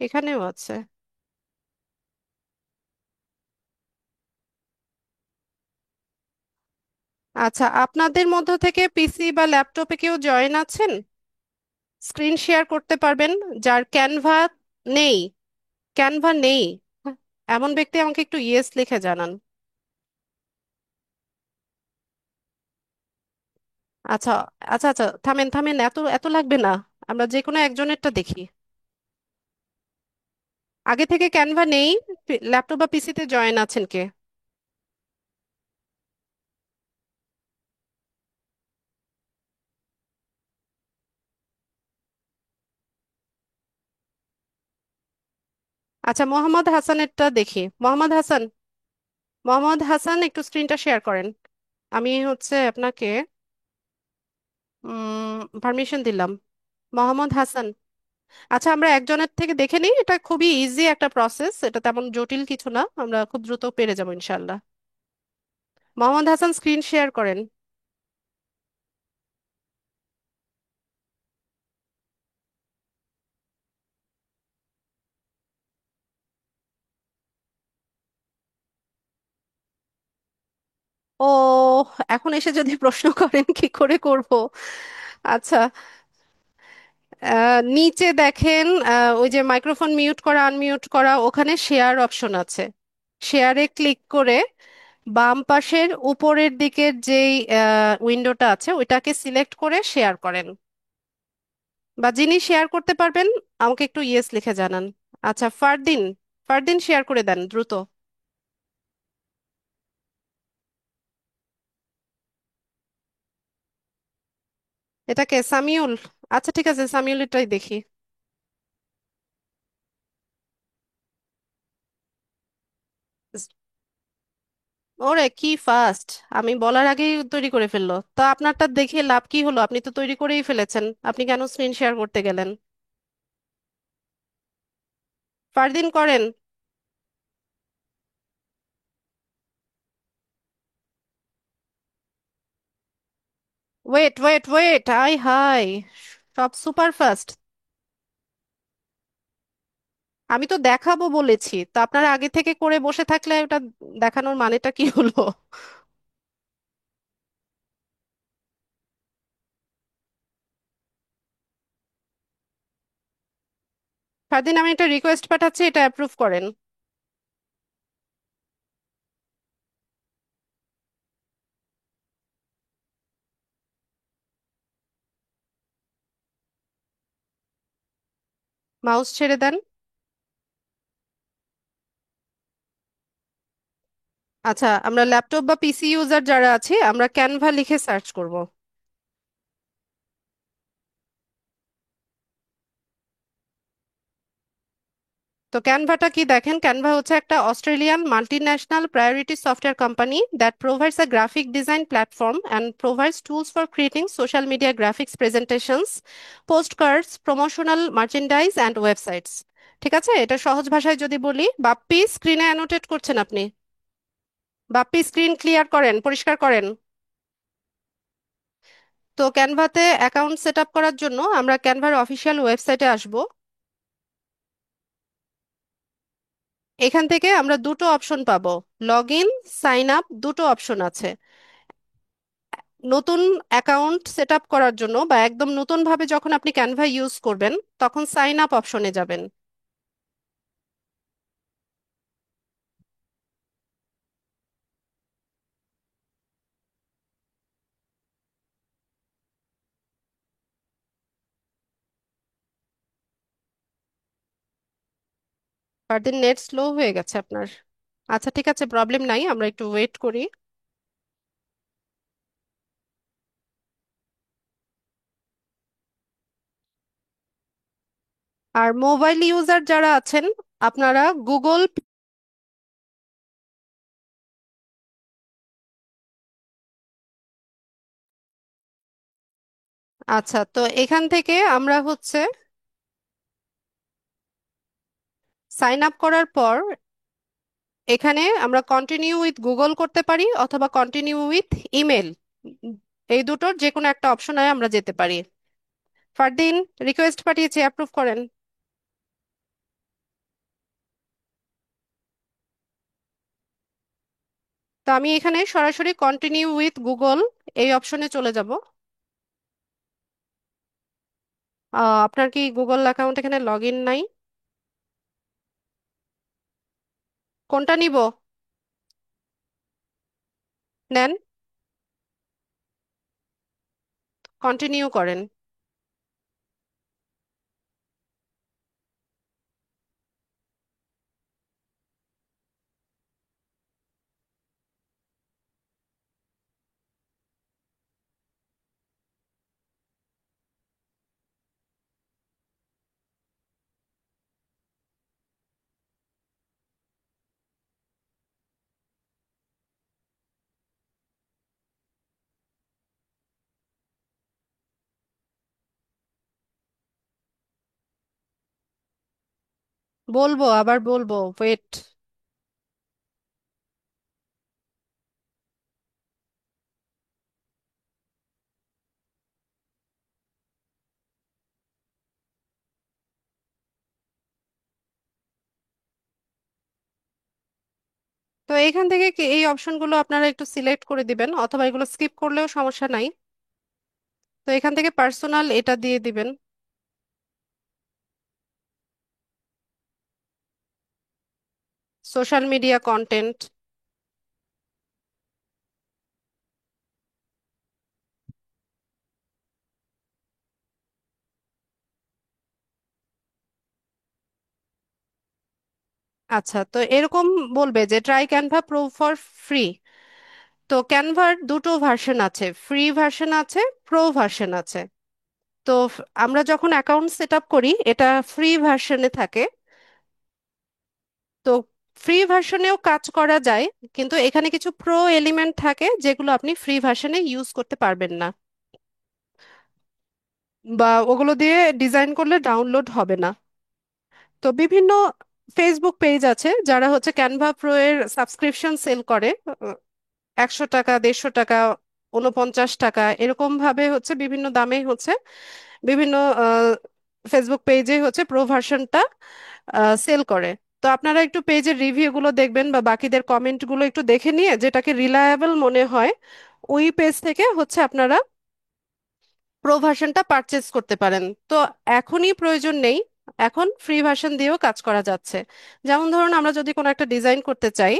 এখানেও আছে। আচ্ছা, আপনাদের মধ্য থেকে পিসি বা ল্যাপটপে কেউ জয়েন আছেন, স্ক্রিন শেয়ার করতে পারবেন, যার ক্যানভা নেই? ক্যানভা নেই এমন ব্যক্তি আমাকে একটু ইয়েস লিখে জানান। আচ্ছা, আচ্ছা, আচ্ছা, থামেন থামেন, এত এত লাগবে না। আমরা যে কোনো একজনেরটা দেখি। আগে থেকে ক্যানভা নেই, ল্যাপটপ বা পিসিতে জয়েন আছেন কে? আচ্ছা, মোহাম্মদ হাসানেরটা দেখি। মোহাম্মদ হাসান, মোহাম্মদ হাসান, একটু স্ক্রিনটা শেয়ার করেন। আমি হচ্ছে আপনাকে পারমিশন দিলাম। মোহাম্মদ হাসান। আচ্ছা, আমরা একজনের থেকে দেখে নিই, এটা খুবই ইজি একটা প্রসেস, এটা তেমন জটিল কিছু না, আমরা খুব দ্রুত পেরে যাবো ইনশাল্লাহ। মোহাম্মদ হাসান, স্ক্রিন শেয়ার করেন। ও, এখন এসে যদি প্রশ্ন করেন কি করে করব। আচ্ছা, নিচে দেখেন, ওই যে মাইক্রোফোন মিউট করা আনমিউট করা, ওখানে শেয়ার অপশন আছে। শেয়ারে ক্লিক করে বাম পাশের উপরের দিকের যেই উইন্ডোটা আছে ওইটাকে সিলেক্ট করে শেয়ার করেন, বা যিনি শেয়ার করতে পারবেন আমাকে একটু ইয়েস লিখে জানান। আচ্ছা, ফারদিন, ফারদিন শেয়ার করে দেন দ্রুত। এটাকে সামিউল? আচ্ছা ঠিক আছে, সামিউল এটাই দেখি। ওরে কি ফাস্ট! আমি বলার আগেই তৈরি করে ফেললো। তা আপনারটা দেখে লাভ কি হলো? আপনি তো তৈরি করেই ফেলেছেন, আপনি কেন স্ক্রিন শেয়ার করতে গেলেন? ফারদিন করেন। Wait wait wait, I hi! সব সুপার ফাস্ট! আমি তো দেখাবো বলেছি, তো আপনারা আগে থেকে করে বসে থাকলে ওটা দেখানোর মানেটা কি হলো? ফারদিন, আমি একটা রিকোয়েস্ট পাঠাচ্ছি, এটা অ্যাপ্রুভ করেন। মাউস ছেড়ে দেন। আচ্ছা, আমরা ল্যাপটপ বা পিসি ইউজার যারা আছি আমরা ক্যানভা লিখে সার্চ করব। তো ক্যানভাটা কি দেখেন, ক্যানভা হচ্ছে একটা Australian multinational priority software company that provides a graphic design platform and provides tools for creating social media graphics presentations, post cards, promotional merchandise and websites. ঠিক আছে, এটা সহজ ভাষায় যদি বলি, বাপ্পি স্ক্রিনে অ্যানোটেট করছেন আপনি? বাপ্পি স্ক্রিন ক্লিয়ার করেন, পরিষ্কার করেন। তো ক্যানভাতে অ্যাকাউন্ট সেট আপ করার জন্য আমরা ক্যানভার অফিসিয়াল ওয়েবসাইটে আসব। এখান থেকে আমরা দুটো অপশন পাবো, লগ ইন, সাইন আপ, দুটো অপশন আছে। নতুন অ্যাকাউন্ট সেট আপ করার জন্য বা একদম নতুন ভাবে যখন আপনি ক্যানভা ইউজ করবেন তখন সাইন আপ অপশনে যাবেন। পারদিন, নেট স্লো হয়ে গেছে আপনার। আচ্ছা ঠিক আছে, প্রবলেম নাই, আমরা একটু ওয়েট করি। আর মোবাইল ইউজার যারা আছেন আপনারা গুগল। আচ্ছা, তো এখান থেকে আমরা হচ্ছে সাইন আপ করার পর এখানে আমরা কন্টিনিউ উইথ গুগল করতে পারি অথবা কন্টিনিউ উইথ ইমেল, এই দুটোর যে কোনো একটা অপশনে আমরা যেতে পারি। ফারদিন, রিকোয়েস্ট পাঠিয়েছি, অ্যাপ্রুভ করেন। তো আমি এখানে সরাসরি কন্টিনিউ উইথ গুগল এই অপশনে চলে যাব। আপনার কি গুগল অ্যাকাউন্ট এখানে লগ ইন নাই? কোনটা নিব? নেন, কন্টিনিউ করেন। বলবো, আবার বলবো, ওয়েট। তো এইখান থেকে কি এই অপশনগুলো আপনারা একটু সিলেক্ট করে দিবেন, অথবা এগুলো স্কিপ করলেও সমস্যা নাই। তো এখান থেকে পার্সোনাল এটা দিয়ে দিবেন, সোশ্যাল মিডিয়া কন্টেন্ট। আচ্ছা, তো এরকম বলবে যে try Canva pro for free. তো ক্যানভার দুটো ভার্সন আছে, ফ্রি ভার্সন আছে, প্রো ভার্সন আছে। তো আমরা যখন অ্যাকাউন্ট সেট আপ করি এটা ফ্রি ভার্সনে থাকে। তো ফ্রি ভার্সনেও কাজ করা যায়, কিন্তু এখানে কিছু প্রো এলিমেন্ট থাকে যেগুলো আপনি ফ্রি ভার্সনে ইউজ করতে পারবেন না, বা ওগুলো দিয়ে ডিজাইন করলে ডাউনলোড হবে না। তো বিভিন্ন ফেসবুক পেজ আছে যারা হচ্ছে ক্যানভা প্রো এর সাবস্ক্রিপশন সেল করে, 100 টাকা, 150 টাকা, 49 টাকা, এরকম ভাবে হচ্ছে বিভিন্ন দামে হচ্ছে বিভিন্ন ফেসবুক পেজে হচ্ছে প্রো ভার্সনটা সেল করে। তো আপনারা একটু পেজের রিভিউ গুলো দেখবেন বা বাকিদের কমেন্ট গুলো একটু দেখে নিয়ে যেটাকে রিলায়েবল মনে হয় ওই পেজ থেকে হচ্ছে আপনারা প্রো ভার্সনটা পারচেজ করতে পারেন। তো এখনই প্রয়োজন নেই, এখন ফ্রি ভার্সন দিয়েও কাজ করা যাচ্ছে। যেমন ধরুন আমরা যদি কোনো একটা ডিজাইন করতে চাই।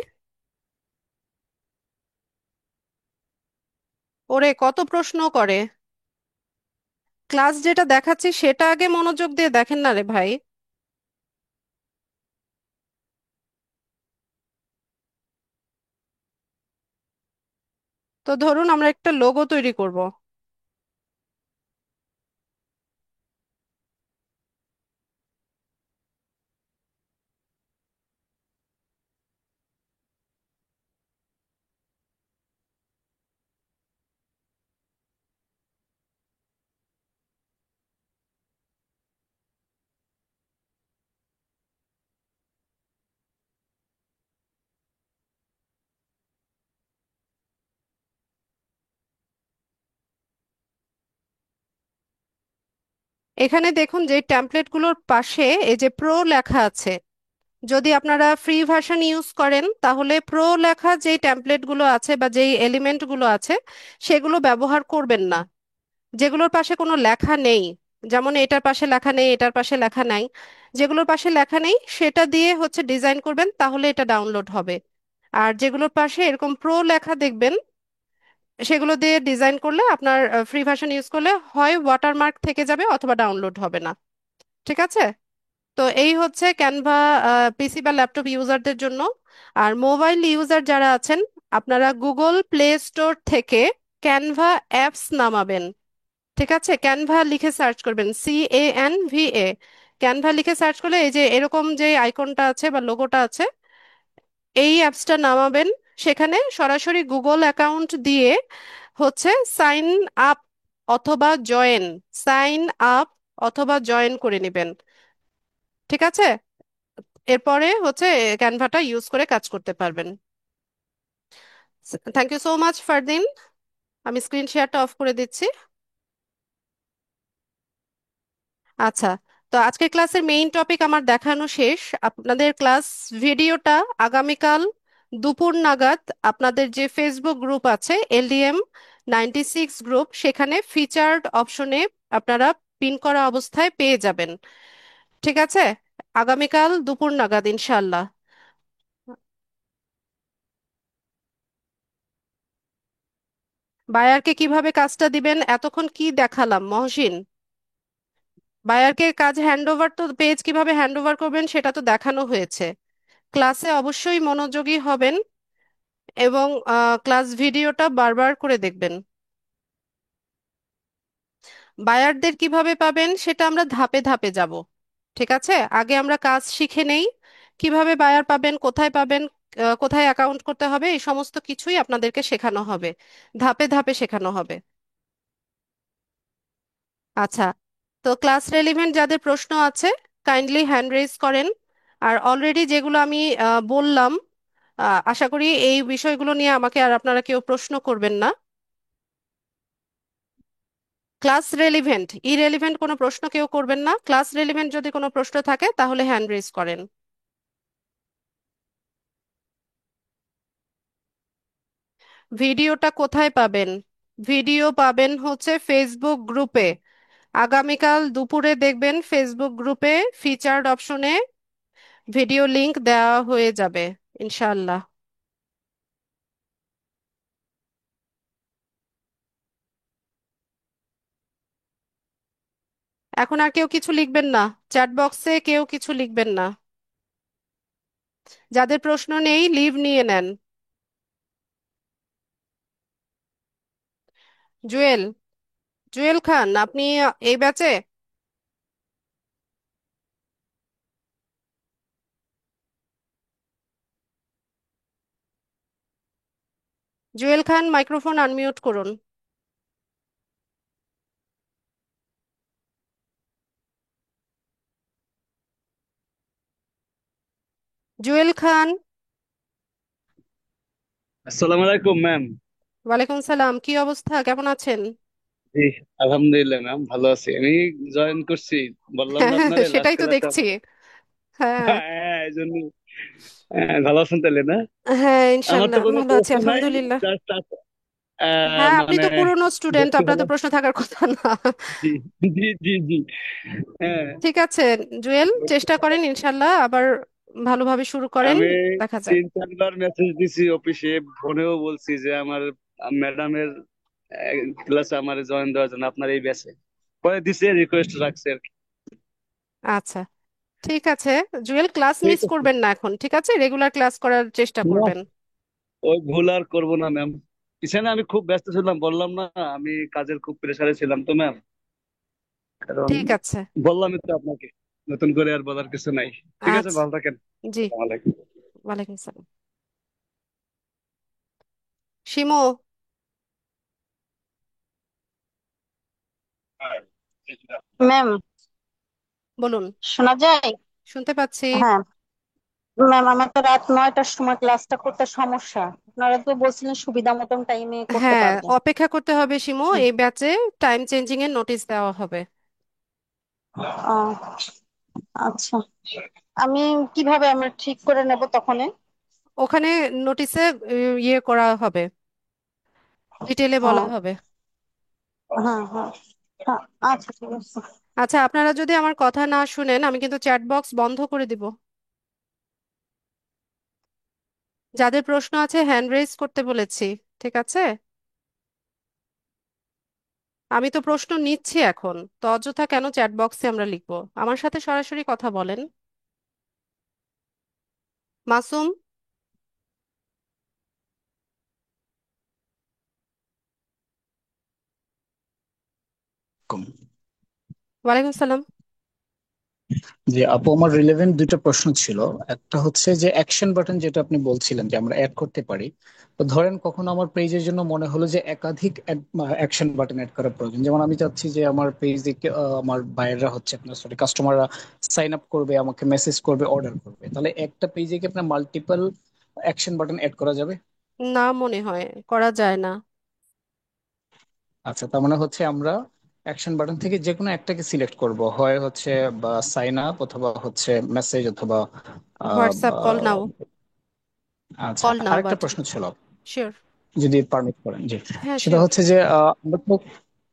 ওরে কত প্রশ্ন করে! ক্লাস যেটা দেখাচ্ছি সেটা আগে মনোযোগ দিয়ে দেখেন না রে ভাই। তো ধরুন আমরা একটা লোগো তৈরি করব। এখানে দেখুন যে ট্যাম্পলেট গুলোর পাশে এই যে প্রো লেখা আছে। যদি আপনারা ফ্রি ভার্সন ইউজ করেন তাহলে প্রো লেখা যেই ট্যাম্পলেট গুলো আছে বা যেই এলিমেন্ট গুলো আছে সেগুলো ব্যবহার করবেন না। যেগুলোর পাশে কোনো লেখা নেই, যেমন এটার পাশে লেখা নেই, এটার পাশে লেখা নাই, যেগুলোর পাশে লেখা নেই সেটা দিয়ে হচ্ছে ডিজাইন করবেন, তাহলে এটা ডাউনলোড হবে। আর যেগুলোর পাশে এরকম প্রো লেখা দেখবেন সেগুলো দিয়ে ডিজাইন করলে আপনার ফ্রি ভার্সন ইউজ করলে হয় ওয়াটারমার্ক থেকে যাবে অথবা ডাউনলোড হবে না। ঠিক আছে? তো এই হচ্ছে ক্যানভা পিসি বা ল্যাপটপ ইউজারদের জন্য। আর মোবাইল ইউজার যারা আছেন, আপনারা গুগল প্লে স্টোর থেকে ক্যানভা অ্যাপস নামাবেন। ঠিক আছে? ক্যানভা লিখে সার্চ করবেন, CANVA। ক্যানভা লিখে সার্চ করলে এই যে এরকম যে আইকনটা আছে বা লোগোটা আছে, এই অ্যাপসটা নামাবেন। সেখানে সরাসরি গুগল অ্যাকাউন্ট দিয়ে হচ্ছে সাইন আপ অথবা জয়েন, সাইন আপ অথবা জয়েন করে নেবেন। ঠিক আছে? এরপরে হচ্ছে ক্যানভাটা ইউজ করে কাজ করতে পারবেন। Thank you so much Fardin. আমি স্ক্রিন শেয়ারটা অফ করে দিচ্ছি। আচ্ছা, তো আজকের ক্লাসের মেইন টপিক আমার দেখানো শেষ। আপনাদের ক্লাস ভিডিওটা আগামীকাল দুপুর নাগাদ আপনাদের যে ফেসবুক গ্রুপ আছে LDM 96 গ্রুপ, সেখানে ফিচার্ড অপশনে আপনারা পিন করা অবস্থায় পেয়ে যাবেন। ঠিক আছে? আগামীকাল দুপুর নাগাদ ইনশাল্লাহ। বায়ারকে কিভাবে কাজটা দিবেন এতক্ষণ কি দেখালাম মহসিন? বায়ারকে কাজ হ্যান্ডওভার, তো পেজ কিভাবে হ্যান্ডওভার করবেন সেটা তো দেখানো হয়েছে। ক্লাসে অবশ্যই মনোযোগী হবেন এবং ক্লাস ভিডিওটা বারবার করে দেখবেন। বায়ারদের কিভাবে পাবেন সেটা আমরা ধাপে ধাপে যাব। ঠিক আছে? আগে আমরা কাজ শিখে নেই, কিভাবে বায়ার পাবেন, কোথায় পাবেন, কোথায় অ্যাকাউন্ট করতে হবে, এই সমস্ত কিছুই আপনাদেরকে শেখানো হবে, ধাপে ধাপে শেখানো হবে। আচ্ছা, তো ক্লাস রেলিভেন্ট যাদের প্রশ্ন আছে কাইন্ডলি হ্যান্ড রেজ করেন। আর অলরেডি যেগুলো আমি বললাম, আশা করি এই বিষয়গুলো নিয়ে আমাকে আর আপনারা কেউ প্রশ্ন করবেন না। ক্লাস রেলিভেন্ট, ইরেলিভেন্ট কোনো প্রশ্ন কেউ করবেন না। ক্লাস রেলিভেন্ট যদি কোনো প্রশ্ন থাকে তাহলে হ্যান্ড রেজ করেন। ভিডিওটা কোথায় পাবেন? ভিডিও পাবেন হচ্ছে ফেসবুক গ্রুপে। আগামীকাল দুপুরে দেখবেন ফেসবুক গ্রুপে ফিচার্ড অপশনে ভিডিও লিংক দেওয়া হয়ে যাবে ইনশাআল্লাহ। এখন আর কেউ কিছু লিখবেন না, চ্যাট বক্সে কেউ কিছু লিখবেন না। যাদের প্রশ্ন নেই লিভ নিয়ে নেন। জুয়েল, জুয়েল খান, আপনি এই ব্যাচে? জুয়েল খান, মাইক্রোফোন আনমিউট করুন। জুয়েল খান। আসসালামু আলাইকুম ম্যাম। ওয়ালাইকুম সালাম, কি অবস্থা, কেমন আছেন? জি, আলহামদুলিল্লাহ ম্যাম, ভালো আছি আমি। জয়েন করছি, বললাম হ্যাঁ না হ্যাঁ, আপনারে লাস্ট সেটাই তো ক্লাসে দেখছি। আমার। হ্যাঁ। হ্যাঁ, এই জন্য। ভালো আছেন তাহলে না? হ্যাঁ, আমার তো ইনশাল্লাহ কোনো ভালো আছি, প্রশ্ন নাই, আলহামদুলিল্লাহ। জাস্ট হ্যাঁ, আপনি মানে তো পুরনো স্টুডেন্ট, দেখতে আপনার তো পেলাম। প্রশ্ন থাকার কথা না। জি, জি, জি, জি। হ্যাঁ। ঠিক আছে জুয়েল, চেষ্টা করেন ইনশাল্লাহ আবার ভালোভাবে শুরু করেন। আমি দেখা যাক। 3-4 বার মেসেজ দিছি অফিসে, ফোনেও বলছি যে আমার ম্যাডামের ক্লাসে আমার জয়েন দেওয়ার জন্য, আপনার এই ব্যাচে পরে দিছে, রিকোয়েস্ট রাখছে আর কি। আচ্ছা, ঠিক আছে। জুয়েল, ক্লাস ঠিক মিস আছে। করবেন না এখন, ঠিক আছে? রেগুলার ক্লাস করার চেষ্টা না, করবেন। ওই ভুল আর করবো না ম্যাম। পিছনে আমি খুব ব্যস্ত ছিলাম, বললাম না, আমি কাজের খুব প্রেসারে ছিলাম তো ম্যাম। কারণ ঠিক আছে। বললামই তো আপনাকে, নতুন করে আর বলার কিছু নাই। ঠিক আছে, আচ্ছা। ভালো থাকেন। জি। আসসালামু আলাইকুম। ওয়ালাইকুম সালাম। শিমু, ম্যাম, বলুন। শোনা যায়? শুনতে পাচ্ছি। হ্যাঁ ম্যাম, আমার তো রাত 9টার সময় ক্লাসটা করতে সমস্যা। আপনারা তো বলছিলেন সুবিধা মতন টাইমে করতে হ্যাঁ, পারবো। অপেক্ষা করতে হবে শিমু, হুম। এই ব্যাচে টাইম চেঞ্জিং এর নোটিশ দেওয়া হবে। আহ, আচ্ছা, আমি কিভাবে আমরা ঠিক করে নেব তখন? ওখানে নোটিশে ইয়ে করা হবে, ডিটেলে বলা হবে। হ্যাঁ, হ্যাঁ, হ্যাঁ, আচ্ছা ঠিক আছে। আচ্ছা, আপনারা যদি আমার কথা না শুনেন আমি কিন্তু চ্যাট বক্স বন্ধ করে দিব। যাদের প্রশ্ন আছে হ্যান্ড রেজ করতে বলেছি, ঠিক আছে? আমি তো প্রশ্ন নিচ্ছি এখন, তো অযথা কেন চ্যাট বক্সে আমরা লিখবো? আমার সাথে সরাসরি কথা বলেন। মাসুম। কম। ওয়ালাইকুম সালাম। যে আপু, আমার রিলেভেন্ট দুইটা প্রশ্ন ছিল। একটা হচ্ছে যে অ্যাকশন বাটন, যেটা আপনি বলছিলেন যে আমরা অ্যাড করতে পারি। তো ধরেন কখনো আমার পেজের জন্য মনে হলো যে একাধিক অ্যাকশন বাটন অ্যাড করা প্রয়োজন, যেমন আমি চাচ্ছি যে আমার পেজে আমার বাইরেরা হচ্ছে আপনার সরি কাস্টমাররা সাইন আপ করবে, আমাকে মেসেজ করবে, অর্ডার করবে, তাহলে একটা পেজে কি আপনার মাল্টিপল অ্যাকশন বাটন অ্যাড করা যাবে? না, মনে হয় করা যায় না। আচ্ছা, তার মানে হচ্ছে আমরা অ্যাকশন বাটন থেকে যে কোনো একটাকে সিলেক্ট করব, হয় হচ্ছে বা সাইন আপ, অথবা হচ্ছে মেসেজ, অথবা আহ, হোয়াটসঅ্যাপ কল নাও। আহ, আচ্ছা, কল নাও আরেকটা বাটন। প্রশ্ন ছিল, শিওর। যদি পারমিট করেন। জি, হ্যাঁ, সেটা শিওর। হচ্ছে যে আমরা তো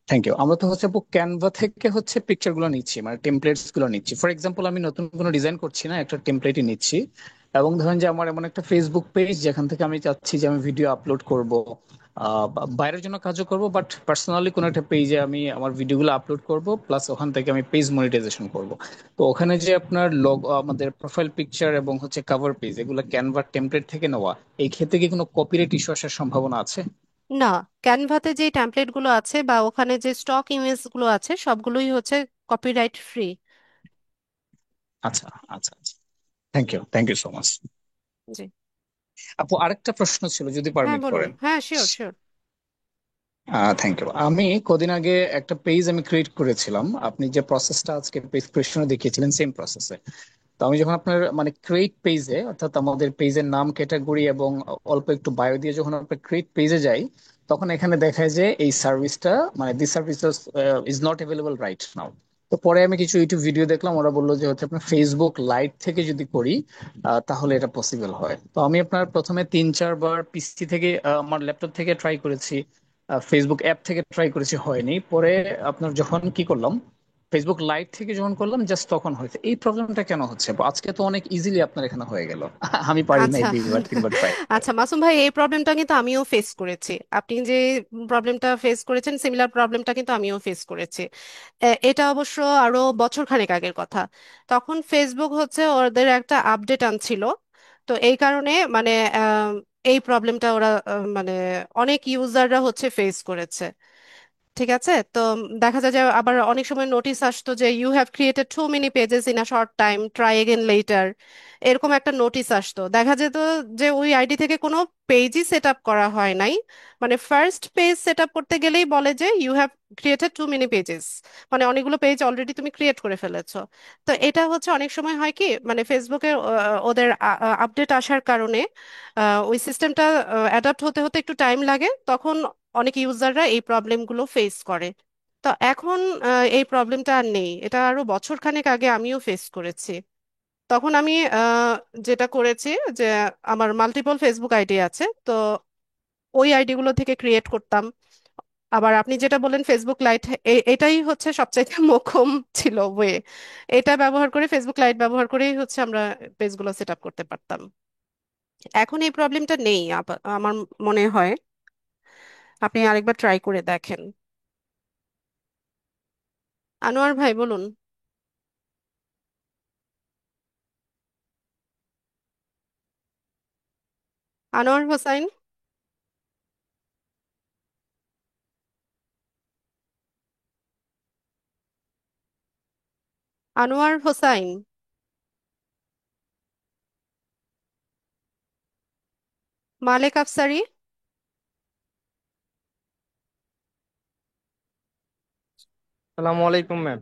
থ্যাংক ইউ, আমরা তো হচ্ছে ক্যানভা থেকে হচ্ছে পিকচার গুলো নিচ্ছি, মানে টেমপ্লেটস গুলো নিচ্ছি। ফর এক্সাম্পল, আমি নতুন কোনো ডিজাইন করছি না, একটা টেমপ্লেটই নিচ্ছি। এবং ধরেন যে আমার এমন একটা ফেসবুক পেজ যেখান থেকে আমি চাচ্ছি যে আমি ভিডিও আপলোড করব, বাইরের জন্য কাজও করব, বাট পার্সোনালি কোনো একটা পেজে আমি আমার ভিডিওগুলো আপলোড করব, প্লাস ওখান থেকে আমি পেজ মনিটাইজেশন করব। তো ওখানে যে আপনার আমাদের প্রোফাইল পিকচার এবং হচ্ছে কভার পেজ, এগুলো ক্যানভা টেমপ্লেট থেকে নেওয়া, এই ক্ষেত্রে কি কোনো কপিরাইট ইস্যু আসার সম্ভাবনা আছে? না, ক্যানভাতে যে ট্যাম্পলেট গুলো আছে বা ওখানে যে স্টক ইমেজ গুলো আছে সবগুলোই হচ্ছে কপিরাইট ফ্রি। আচ্ছা, আচ্ছা, আচ্ছা। Thank you so much. জি। আপু, আরেকটা প্রশ্ন ছিল, যদি হ্যাঁ পারমিট বলুন, করেন। হ্যাঁ শিওর শিওর। Thank you. আমি কদিন আগে একটা পেজ আমি ক্রিয়েট করেছিলাম, আপনি যে প্রসেসটা আজকে পেজ ক্রিয়েশনে দেখিয়েছিলেন, সেম প্রসেসে। তো আমি যখন আপনার মানে ক্রিয়েট পেজে, অর্থাৎ আমাদের পেজের নাম, ক্যাটাগরি এবং অল্প একটু বায়ো দিয়ে যখন আপনার ক্রিয়েট পেজে যাই, তখন এখানে দেখায় যে এই সার্ভিসটা, মানে this service is not available right now. তো পরে আমি কিছু ইউটিউব ভিডিও দেখলাম, ওরা বললো যে হচ্ছে আপনার ফেসবুক লাইট থেকে যদি করি তাহলে এটা পসিবল হয়। তো আমি আপনার প্রথমে 3-4 বার পিসি থেকে আমার ল্যাপটপ থেকে ট্রাই করেছি, ফেসবুক অ্যাপ থেকে ট্রাই করেছি, হয়নি। পরে আপনার যখন কি করলাম, ফেসবুক লাইভ থেকে যখন করলাম, জাস্ট তখন হয়েছে। এই প্রবলেমটা কেন হচ্ছে? আজকে তো অনেক ইজিলি আপনার এখানে হয়ে গেল। আমি পারি নাই আচ্ছা। 2-3 বার ট্রাই। আচ্ছা মাসুম ভাই, এই প্রবলেমটা কিন্তু আমিও ফেস করেছি। আপনি যে প্রবলেমটা ফেস করেছেন সিমিলার প্রবলেমটা কিন্তু আমিও ফেস করেছি। এটা অবশ্য আরো বছর খানেক আগের কথা। তখন ফেসবুক হচ্ছে ওদের একটা আপডেট আনছিল, তো এই কারণে মানে এই প্রবলেমটা ওরা মানে অনেক ইউজাররা হচ্ছে ফেস করেছে। ঠিক আছে, তো দেখা যায় যে আবার অনেক সময় নোটিশ আসতো যে you have created too many pages in a short time, try again later. এরকম একটা নোটিশ আসতো, দেখা যেত যে ওই আইডি থেকে কোনো পেজই সেট আপ করা হয় নাই। মানে ফার্স্ট পেজ সেট আপ করতে গেলেই বলে যে you have created too many pages, মানে অনেকগুলো পেজ অলরেডি তুমি ক্রিয়েট করে ফেলেছো। তো এটা হচ্ছে অনেক সময় হয় কি, মানে ফেসবুকে ওদের আপডেট আসার কারণে ওই সিস্টেমটা অ্যাডাপ্ট হতে হতে একটু টাইম লাগে, তখন অনেক ইউজাররা এই প্রবলেমগুলো ফেস করে। তো এখন এই প্রবলেমটা আর নেই, এটা আরো বছর খানেক আগে আমিও ফেস করেছি। তখন আমি যেটা করেছি যে আমার মাল্টিপল ফেসবুক আইডি আছে, তো ওই আইডিগুলো থেকে ক্রিয়েট করতাম। আবার আপনি যেটা বললেন ফেসবুক লাইট, এটাই হচ্ছে সবচাইতে মোক্ষম ছিল ওয়ে। এটা ব্যবহার করে, ফেসবুক লাইট ব্যবহার করেই হচ্ছে আমরা পেজগুলো সেট আপ করতে পারতাম। এখন এই প্রবলেমটা নেই আমার মনে হয়। আপনি আরেকবার ট্রাই করে দেখেন। আনোয়ার ভাই বলুন। আনোয়ার হোসাইন। আনোয়ার হোসাইন। মালেক আফসারি। সালামু আলাইকুম ম্যাম।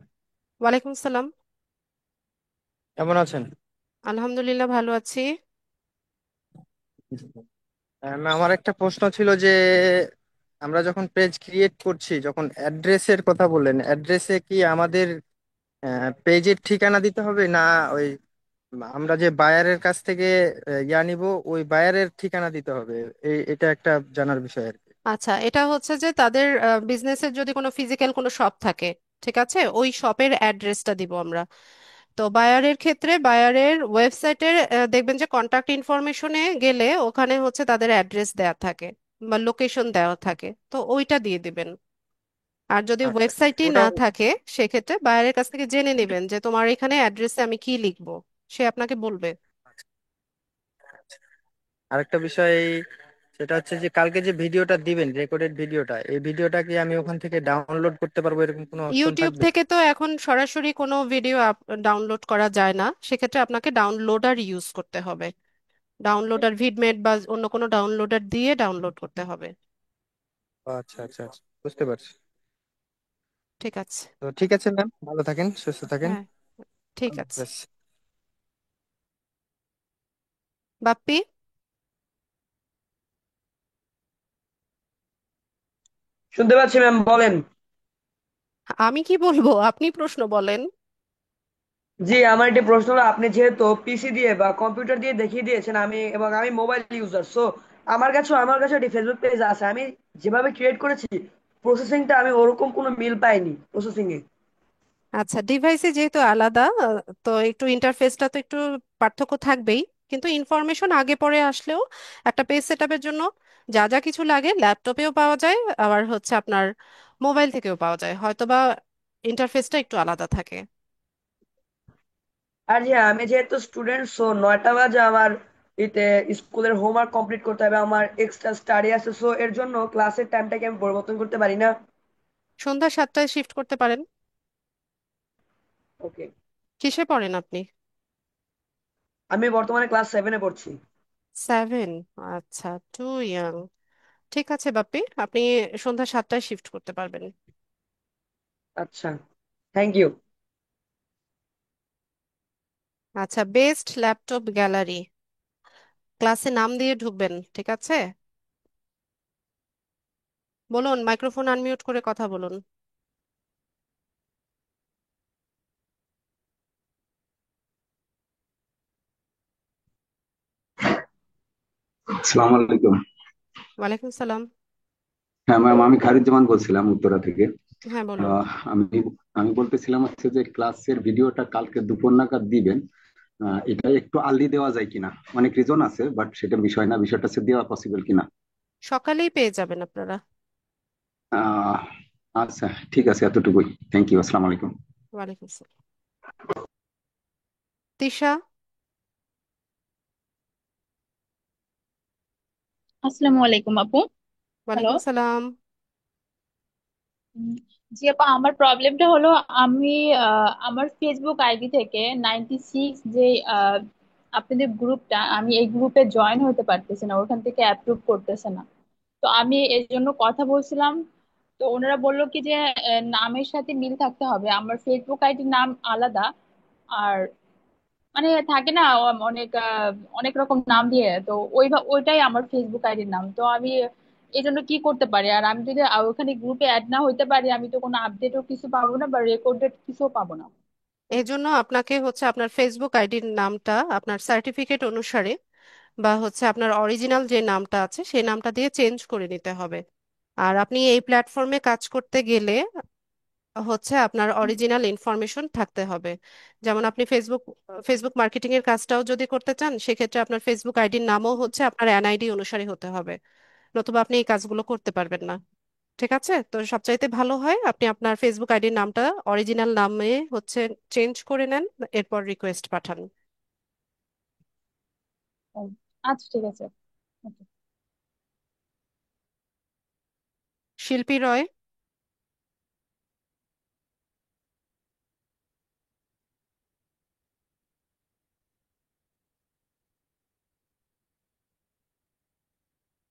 ওয়ালাইকুম সালাম। কেমন আছেন? আলহামদুলিল্লাহ, ভালো আছি। ম্যাম, আমার একটা প্রশ্ন ছিল যে আমরা যখন পেজ ক্রিয়েট করছি, যখন অ্যাড্রেসের কথা বললেন, অ্যাড্রেসে কি আমাদের পেজের ঠিকানা দিতে হবে, না ওই আমরা যে বায়ারের কাছ থেকে ইয়া নিব ওই বায়ারের ঠিকানা দিতে হবে? এটা একটা জানার বিষয় আর কি। আচ্ছা, এটা হচ্ছে যে তাদের বিজনেসের যদি কোনো ফিজিক্যাল কোনো শপ থাকে, ঠিক আছে, ওই শপের অ্যাড্রেসটা দিব আমরা। তো বায়ারের ক্ষেত্রে বায়ারের ওয়েবসাইটের দেখবেন যে কন্টাক্ট ইনফরমেশনে গেলে ওখানে হচ্ছে তাদের অ্যাড্রেস দেওয়া থাকে বা লোকেশন দেওয়া থাকে, তো ওইটা দিয়ে দিবেন। আর যদি আচ্ছা, ওয়েবসাইটই ওটা। না থাকে, সেক্ষেত্রে বায়ারের কাছ থেকে জেনে নেবেন যে তোমার এখানে অ্যাড্রেসে আমি কি লিখবো, সে আপনাকে বলবে। আরেকটা বিষয়, সেটা হচ্ছে যে কালকে যে ভিডিওটা দিবেন, রেকর্ডেড ভিডিওটা, এই ভিডিওটা কি আমি ওখান থেকে ডাউনলোড করতে পারবো, এরকম কোনো অপশন ইউটিউব থাকবে? থেকে তো এখন সরাসরি কোনো ভিডিও ডাউনলোড করা যায় না, সেক্ষেত্রে আপনাকে ডাউনলোডার ইউজ করতে হবে। ডাউনলোডার ভিডমেট বা অন্য কোনো ডাউনলোডার দিয়ে ডাউনলোড করতে হবে। আচ্ছা আচ্ছা আচ্ছা, বুঝতে পারছি। ঠিক আছে। তো ঠিক আছে ম্যাম, ভালো থাকেন, সুস্থ থাকেন। হ্যাঁ, ঠিক আল্লাহ আছে। হাফেজ। বাপ্পি। শুনতে পাচ্ছি ম্যাম, বলেন। আমি কি বলবো, আপনি প্রশ্ন বলেন। জি, আমার একটি প্রশ্ন হলো, আপনি যেহেতু পিসি দিয়ে বা কম্পিউটার দিয়ে দেখিয়ে দিয়েছেন, আমি মোবাইল ইউজার, সো আমার কাছে একটি ফেসবুক পেজ আছে। আমি যেভাবে ক্রিয়েট করেছি, প্রসেসিংটা আমি ওরকম কোনো মিল পাইনি প্রসেসিং এ। আচ্ছা, ডিভাইসে যেহেতু আলাদা, তো একটু ইন্টারফেসটা তো একটু পার্থক্য থাকবেই। কিন্তু ইনফরমেশন আগে পরে আসলেও একটা পেজ সেটআপের জন্য যা যা কিছু লাগে ল্যাপটপেও পাওয়া যায়, আবার হচ্ছে আপনার মোবাইল থেকেও পাওয়া যায়, হয়তোবা ইন্টারফেসটা একটু আলাদা থাকে। আর হ্যাঁ, আমি যেহেতু স্টুডেন্ট, সো 9টা বাজে আমার এতে স্কুলের হোমওয়ার্ক কমপ্লিট করতে হবে, আমার এক্সট্রা স্টাডি আছে, সো এর জন্য ক্লাসের টাইমটাকে আমি পরিবর্তন করতে পারি না। সন্ধ্যা 7টায় শিফট করতে পারেন। ওকে। কিসে পড়েন আপনি? আমি বর্তমানে ক্লাস 7-এ পড়ছি। 7? আচ্ছা, টু ইয়াং। ঠিক আছে বাপ্পি, আপনি সন্ধ্যা 7টায় শিফট করতে পারবেন। আচ্ছা, থ্যাংক ইউ। আচ্ছা, বেস্ট ল্যাপটপ গ্যালারি, ক্লাসে নাম দিয়ে ঢুকবেন, ঠিক আছে? বলুন, মাইক্রোফোন আনমিউট করে কথা বলুন। আসসালামু আলাইকুম। ওয়ালাইকুম সালাম। হ্যাঁ ম্যাম, আমি খালিদুজ্জামান বলছিলাম উত্তরা থেকে। হ্যাঁ বলুন। আহ, আমি আমি বলতেছিলাম হচ্ছে যে ক্লাসের ভিডিওটা কালকে দুপুর নাগাদ দিবেন। এটা একটু আর্লি দেওয়া যায় কিনা? অনেক রিজন আছে, বাট সেটা বিষয় না, বিষয়টা হচ্ছে দেওয়া পসিবল কিনা। সকালেই পেয়ে যাবেন আপনারা। আহ, আচ্ছা, ঠিক আছে, এতটুকুই। থ্যাংক ইউ, আসসালামু আলাইকুম। ওয়ালাইকুম সালাম। তিশা। আসসালামু আলাইকুম আপু। হ্যালো। ওয়ালাইকুম সালাম। উম, জি আপা, আমার প্রবলেমটা হলো আমি আমার ফেসবুক আইডি থেকে 96 যে আহ, আপনাদের গ্রুপটা, আমি এই গ্রুপে জয়েন হতে পারতেছি না, ওখান থেকে অ্যাপ্রুভ করতেছে না। তো আমি এর জন্য কথা বলছিলাম। তো ওনারা বললো কি যে নামের সাথে মিল থাকতে হবে, আমার ফেসবুক আইডির নাম আলাদা। আর মানে থাকে না অনেক অনেক রকম নাম দিয়ে, তো ওইটাই আমার ফেসবুক আইডির নাম। তো আমি এই জন্য কি করতে পারি? আর আমি যদি ওখানে গ্রুপে অ্যাড না হইতে পারি, আমি তো কোনো আপডেটও কিছু পাবো না বা রেকর্ডেড কিছুও পাবো না। এই জন্য আপনাকে হচ্ছে আপনার ফেসবুক আইডির নামটা আপনার সার্টিফিকেট অনুসারে বা হচ্ছে আপনার অরিজিনাল যে নামটা আছে সেই নামটা দিয়ে চেঞ্জ করে নিতে হবে। আর আপনি এই প্ল্যাটফর্মে কাজ করতে গেলে হচ্ছে আপনার অরিজিনাল ইনফরমেশন থাকতে হবে। যেমন আপনি ফেসবুক মার্কেটিং এর কাজটাও যদি করতে চান, সেক্ষেত্রে আপনার ফেসবুক আইডির নামও হচ্ছে আপনার এনআইডি অনুসারে হতে হবে, নতুবা আপনি এই কাজগুলো করতে পারবেন না। ঠিক আছে, তো সবচাইতে ভালো হয় আপনি আপনার ফেসবুক আইডির নামটা অরিজিনাল নামে হচ্ছে চেঞ্জ করে নেন, এরপর রিকোয়েস্ট পাঠান। ও, আচ্ছা ঠিক আছে। Okay. শিল্পী রয়।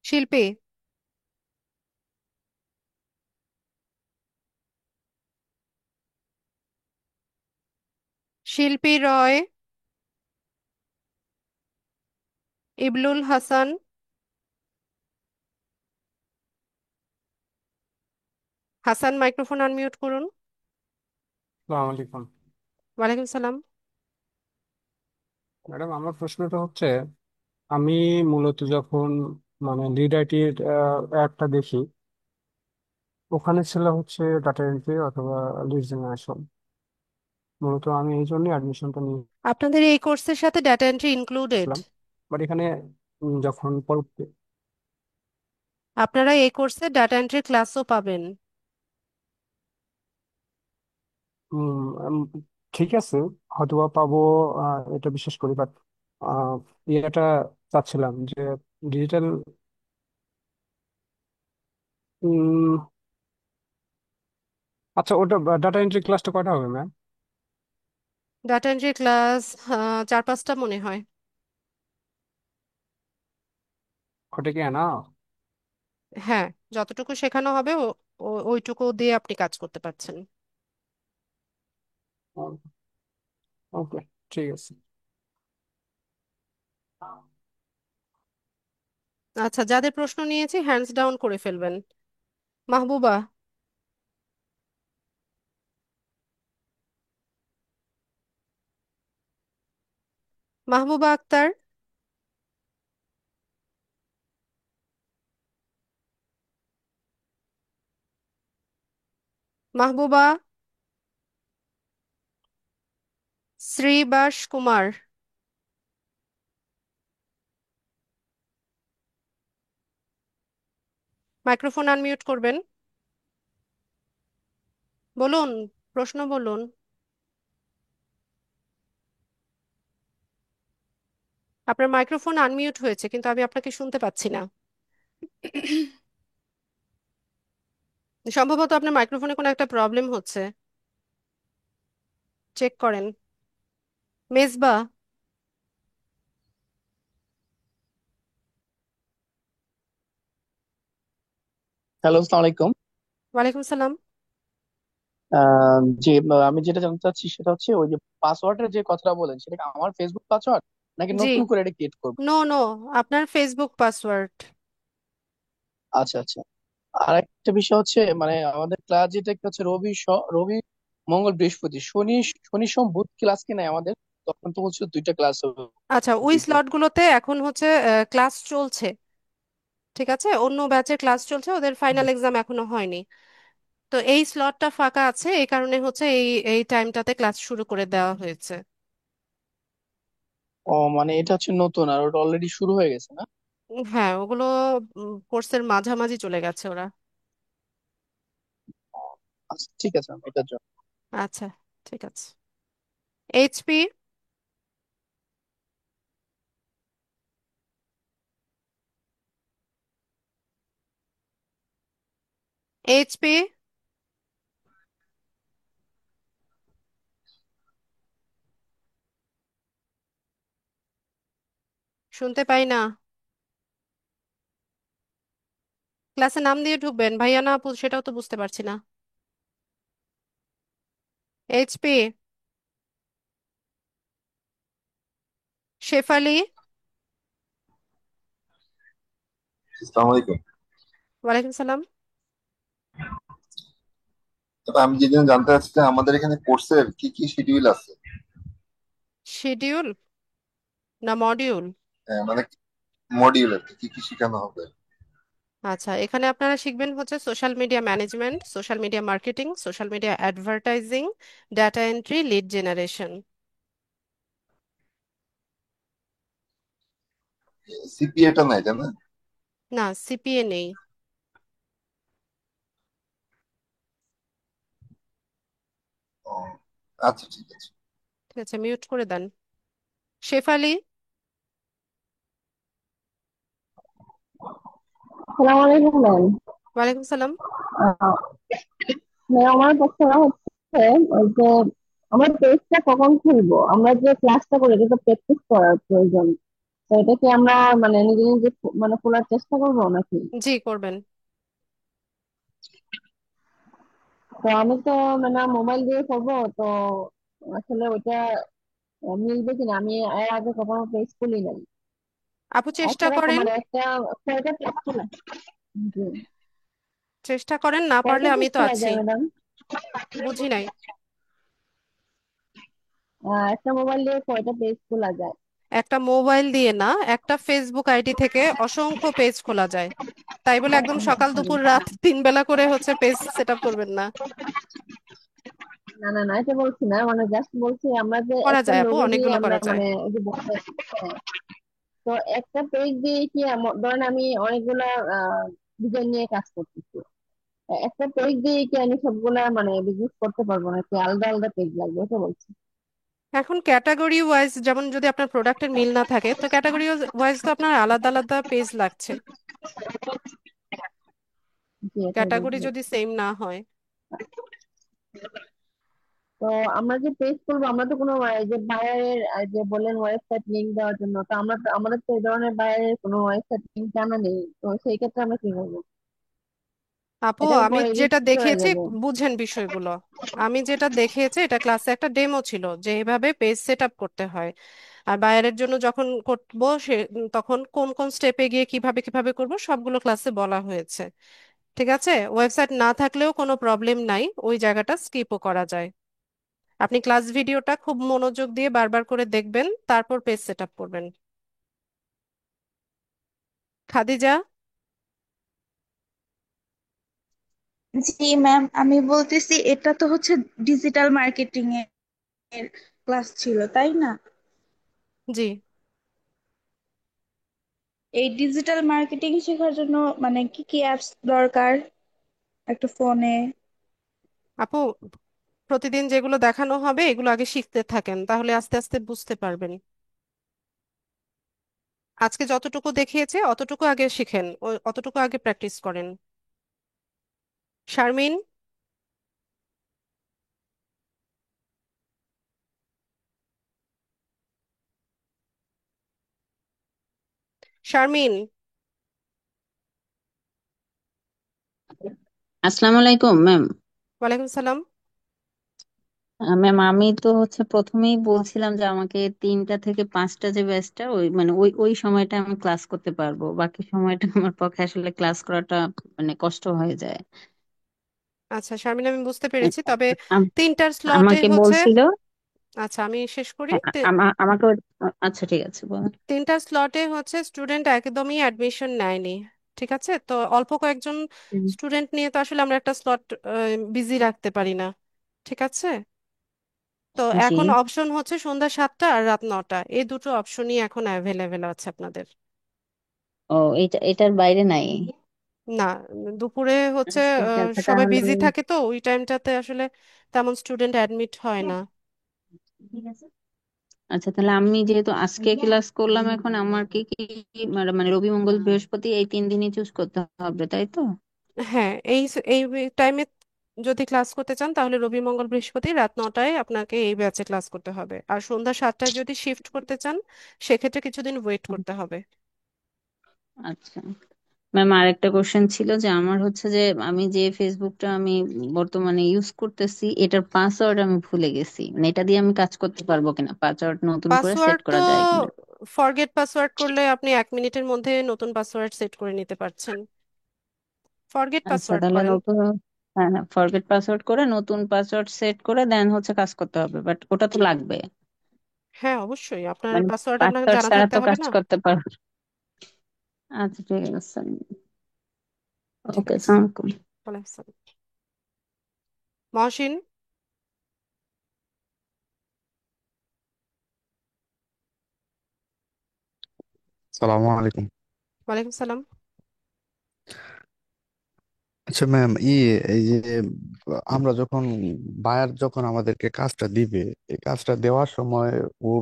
শিল্পী। শিল্পী রয়। ইবলুল হাসান। হাসান, মাইক্রোফোন আনমিউট করুন। আসসালামু আলাইকুম। ওয়ালাইকুম সালাম। ম্যাডাম, আমার প্রশ্নটা হচ্ছে, আমি মূলত যখন মানে লিড আইটির অ্যাডটা দেখি, ওখানে ছিল হচ্ছে ডাটা এন্ট্রি অথবা লিড জেনারেশন। মূলত আমি এই জন্যই অ্যাডমিশনটা আপনাদের এই কোর্সের সাথে ডাটা এন্ট্রি ইনক্লুডেড? নিয়েছিলাম, বাট এখানে যখন পরবর্তী আপনারা এই কোর্সে ডাটা এন্ট্রি ক্লাসও পাবেন। উম, উম, ঠিক আছে, হয়তোবা পাবো, এটা বিশ্বাস করি, বাট ইয়েটা চাচ্ছিলাম যে ডিজিটাল, আচ্ছা ওটা ডাটা এন্ট্রি ক্লাসটা কয়টা হবে ম্যাম? ডাটা এন্ট্রি ক্লাস 4-5টা মনে হয়। ওটা কি না? হ্যাঁ, যতটুকু শেখানো হবে ওইটুকু দিয়ে আপনি কাজ করতে পারছেন। ওকে, ঠিক আছে। আচ্ছা, যাদের প্রশ্ন নিয়েছি হ্যান্ডস ডাউন করে ফেলবেন। মাহবুবা। মাহবুবা আক্তার। মাহবুবা। শ্রীবাস কুমার। মাইক্রোফোন আনমিউট করবেন। বলুন, প্রশ্ন বলুন। আপনার মাইক্রোফোন আনমিউট হয়েছে কিন্তু আমি আপনাকে শুনতে পাচ্ছি না। সম্ভবত আপনার মাইক্রোফোনে কোনো একটা প্রবলেম হচ্ছে, চেক করেন। মেজবা। হ্যালো, আসসালামু আলাইকুম। ওয়ালাইকুম সালাম। জি, আমি যেটা জানতে চাচ্ছি সেটা হচ্ছে ওই যে পাসওয়ার্ডের যে কথাটা বলেন, সেটা কি আমার ফেসবুক পাসওয়ার্ড নাকি জি। নতুন করে এটা ক্রিয়েট করব? নো নো, আপনার ফেসবুক পাসওয়ার্ড। আচ্ছা আচ্ছা। আর একটা বিষয় হচ্ছে মানে আমাদের ক্লাস যেটা কি হচ্ছে রবি মঙ্গল বৃহস্পতি শনি, শনি সোম বুধ ক্লাস কি নাই আমাদের? তখন তো বলছো দুইটা ক্লাস হবে আচ্ছা, ওই উইকে। স্লটগুলোতে এখন হচ্ছে ক্লাস চলছে। ঠিক আছে, অন্য ব্যাচের ক্লাস চলছে, ওদের ফাইনাল এক্সাম এখনো হয়নি। তো এই স্লটটা ফাঁকা আছে, এই কারণে হচ্ছে এই এই টাইমটাতে ক্লাস শুরু করে দেওয়া হয়েছে। ও মানে এটা হচ্ছে নতুন, আর ওটা অলরেডি শুরু হয়ে গেছে না? হ্যাঁ, ওগুলো কোর্সের মাঝামাঝি চলে গেছে ওরা। আচ্ছা ঠিক আছে ম্যাম, এটার জন্য। আচ্ছা, ঠিক আছে। এইচপি। এইচপি। শুনতে পাই না। ক্লাসে নাম দিয়ে ঢুকবেন, ভাইয়া না আপু সেটাও তো বুঝতে পারছি না। এইচপি। শেফালি। আসসালামু আলাইকুম। ওয়ালাইকুম সালাম। তবে আমি যেদিন জানতে চাচ্ছি যে আমাদের এখানে কোর্সের কি কি শিডিউল আছে। শিডিউল না মডিউল? মানে মডিউল আর কি কি কি শেখানো হবে। আচ্ছা, এখানে আপনারা শিখবেন হচ্ছে social media management, social media marketing, social media advertising, data entry, lead generation. সিপিএটা নাই তাই না? না, সিপিএ নেই। ও, আচ্ছা ঠিক আছে। ঠিক আছে, মিউট করে দেন। শেফালি। সালাম আলাইকুম ম্যাম। ওয়ালাইকুম সালাম। ম্যাম আমার প্রশ্ন হচ্ছে ওই যে আমরা পেজটা কখন খুলবো? আমরা যে ক্লাসটা করি এটা তো প্র্যাকটিস করার প্রয়োজন। তো এটা কি আমরা মানে নিজে নিজে মানে খোলার চেষ্টা করবো নাকি? জি, করবেন। তো আমি তো মানে মোবাইল দিয়ে করবো তো আসলে ওইটা মিলবে কিনা? আমি এর আগে কখনো পেজ খুলি নাই। আপু চেষ্টা একটা করেন। মানে একটা কয়টা পেজ খোলা? জি, চেষ্টা করেন, না পারলে কয়টা আমি পেজ তো খোলা আছি। যায় ম্যাডাম? বুঝি নাই। একটা মোবাইল দিয়ে কয়টা পেজ খোলা যায়? একটা মোবাইল দিয়ে না, একটা ফেসবুক আইডি থেকে অসংখ্য পেজ খোলা যায়। তাই বলে একদম সকাল দুপুর রাত 3 বেলা করে হচ্ছে পেজ সেট আপ করবেন না। না না না, এটা বলছি না, মানে জাস্ট বলছি আমরা যে করা একটা যায় আপু, লোগো দিয়ে অনেকগুলো আমরা করা যায়। মানে ওই যে হ্যাঁ, তো একটা পেজ দিয়ে কি ধরেন আমি অনেকগুলা ডিজাইন নিয়ে কাজ করতেছি, একটা পেজ দিয়ে কি আমি সবগুলা মানে বিজনেস করতে পারবো নাকি আলাদা আলাদা পেজ লাগবে এটা বলছি। এখন ক্যাটাগরি ওয়াইজ, যেমন যদি আপনার প্রোডাক্টের মিল না থাকে তো ক্যাটাগরি ওয়াইজ তো আপনার আলাদা আলাদা পেজ লাগছে, জি এটা ক্যাটাগরি বুঝলাম। যদি সেম না হয়। তো আমরা যে পেজ করবো আমরা তো কোনো এই যে বায়ারের যে বললেন ওয়েবসাইট লিংক দেওয়ার জন্য, তো আমরা তো আমাদের তো এই ধরনের বায়ারের কোনো ওয়েবসাইট লিংক জানা নেই, তো সেই ক্ষেত্রে আমরা কি করবো? আপু এটার আমি উপর এডিট যেটা কি করে দেখিয়েছি, যাবে? বুঝেন বিষয়গুলো। আমি যেটা দেখিয়েছি এটা ক্লাসে একটা ডেমো ছিল যে এভাবে পেজ সেট আপ করতে হয়। আর বাইরের জন্য যখন করবো তখন কোন কোন স্টেপে গিয়ে কিভাবে কিভাবে করব সবগুলো ক্লাসে বলা হয়েছে। ঠিক আছে, ওয়েবসাইট না থাকলেও কোনো প্রবলেম নাই, ওই জায়গাটা স্কিপও করা যায়। আপনি ক্লাস ভিডিওটা খুব মনোযোগ দিয়ে বারবার করে দেখবেন, তারপর পেজ সেট আপ করবেন। খাদিজা। জি ম্যাম, আমি বলতেছি এটা তো হচ্ছে ডিজিটাল মার্কেটিং এর ক্লাস ছিল তাই না? জি এই ডিজিটাল মার্কেটিং শেখার জন্য মানে কি কি অ্যাপস দরকার একটা ফোনে? আপু, প্রতিদিন যেগুলো দেখানো হবে এগুলো আগে শিখতে থাকেন, তাহলে আস্তে আস্তে বুঝতে পারবেন। আজকে যতটুকু দেখিয়েছে অতটুকু আগে শিখেন, অতটুকু আগে প্র্যাকটিস করেন। শারমিন। শারমিন। আসসালামু আলাইকুম ম্যাম। ওয়ালাইকুম সালাম। ম্যাম আমি তো হচ্ছে প্রথমেই বলছিলাম যে আমাকে 3টা থেকে 5টা যে ব্যাচটা ওই মানে ওই ওই সময়টা আমি ক্লাস করতে পারবো, বাকি সময়টা আমার পক্ষে আসলে ক্লাস করাটা মানে কষ্ট হয়ে যায়। আচ্ছা শারমিন, আমি বুঝতে পেরেছি, তবে আম- 3টার স্লটে আমাকে হচ্ছে। বলছিল আচ্ছা আমি শেষ করি। হ্যাঁ, আমাকে আচ্ছা ঠিক আছে বলেন। 3টা স্লটে হচ্ছে স্টুডেন্ট একদমই অ্যাডমিশন নেয়নি। ঠিক আছে, তো অল্প কয়েকজন হুম, স্টুডেন্ট নিয়ে তো আসলে আমরা একটা স্লট বিজি রাখতে পারি না। ঠিক আছে, তো জি। এখন অপশন হচ্ছে সন্ধ্যা 7টা আর রাত 9টা, এই দুটো অপশনই এখন অ্যাভেলেবেল আছে আপনাদের। ও এটার বাইরে নাই? না, দুপুরে হচ্ছে আচ্ছা আচ্ছা সবাই তাহলে বিজি থাকে তো ওই টাইমটাতে আসলে তেমন স্টুডেন্ট অ্যাডমিট হয় না। আচ্ছা তাহলে আমি যেহেতু আজকে ক্লাস করলাম এখন আমার কি কি মানে মানে রবি মঙ্গল বৃহস্পতি এই 3 দিনই চুজ করতে হবে তাই তো? হ্যাঁ, এই টাইমে যদি ক্লাস করতে চান তাহলে রবি মঙ্গল বৃহস্পতি রাত 9টায় আপনাকে এই ব্যাচে ক্লাস করতে হবে, আর সন্ধ্যা 7টায় যদি শিফট করতে চান সেক্ষেত্রে কিছুদিন ওয়েট করতে হবে। আচ্ছা ম্যাম, আরেকটা কোশ্চেন ছিল যে আমার হচ্ছে যে আমি যে ফেসবুকটা আমি বর্তমানে ইউজ করতেছি এটার পাসওয়ার্ড আমি ভুলে গেছি, মানে এটা দিয়ে আমি কাজ করতে পারবো কিনা, পাসওয়ার্ড নতুন করে সেট পাসওয়ার্ড তো করা যায় কিনা? ফরগেট পাসওয়ার্ড করলে আপনি 1 মিনিটের মধ্যে নতুন পাসওয়ার্ড সেট করে নিতে পারছেন। ফরগেট আচ্ছা পাসওয়ার্ড তাহলে করেন। নতুন, হ্যাঁ হ্যাঁ, ফরগেট পাসওয়ার্ড করে নতুন পাসওয়ার্ড সেট করে দেন হচ্ছে কাজ করতে হবে, বাট ওটা তো লাগবে, হ্যাঁ অবশ্যই, আপনার মানে পাসওয়ার্ড আপনার পাসওয়ার্ড জানা ছাড়া থাকতে তো হবে কাজ না। করতে পারবো। আচ্ছা ঠিক আছে। ঠিক ওকে, আছে। আসসালামু আলাইকুম। ওয়ালাইকুম আসসালাম। মহসিন। সালামু আলাইকুম। ওয়ালাইকুম সালাম। আচ্ছা ম্যাম, এই যে আমরা যখন বায়ার যখন আমাদেরকে কাজটা দিবে, এই কাজটা দেওয়ার সময় ওর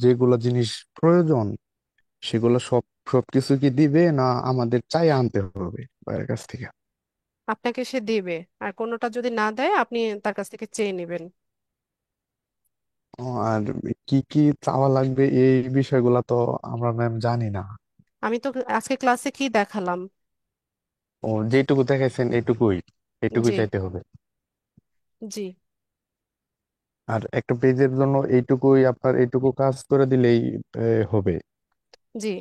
যেগুলো জিনিস প্রয়োজন সেগুলো সবকিছু কি দিবে, না আমাদের চাই আনতে হবে বায়ার কাছ থেকে? আপনাকে সে দিবে, আর কোনোটা যদি না দেয় আপনি তার কাছ থেকে চেয়ে নেবেন। আর কি কি চাওয়া লাগবে এই বিষয়গুলো তো আমরা ম্যাম জানি না। আমি তো আজকে ক্লাসে কি দেখালাম। ও যেটুকু দেখাইছেন এইটুকুই, এইটুকুই জি। চাইতে হবে? জি। আর একটা পেজের জন্য এইটুকুই, আপনার এইটুকু কাজ করে দিলেই হবে? জি।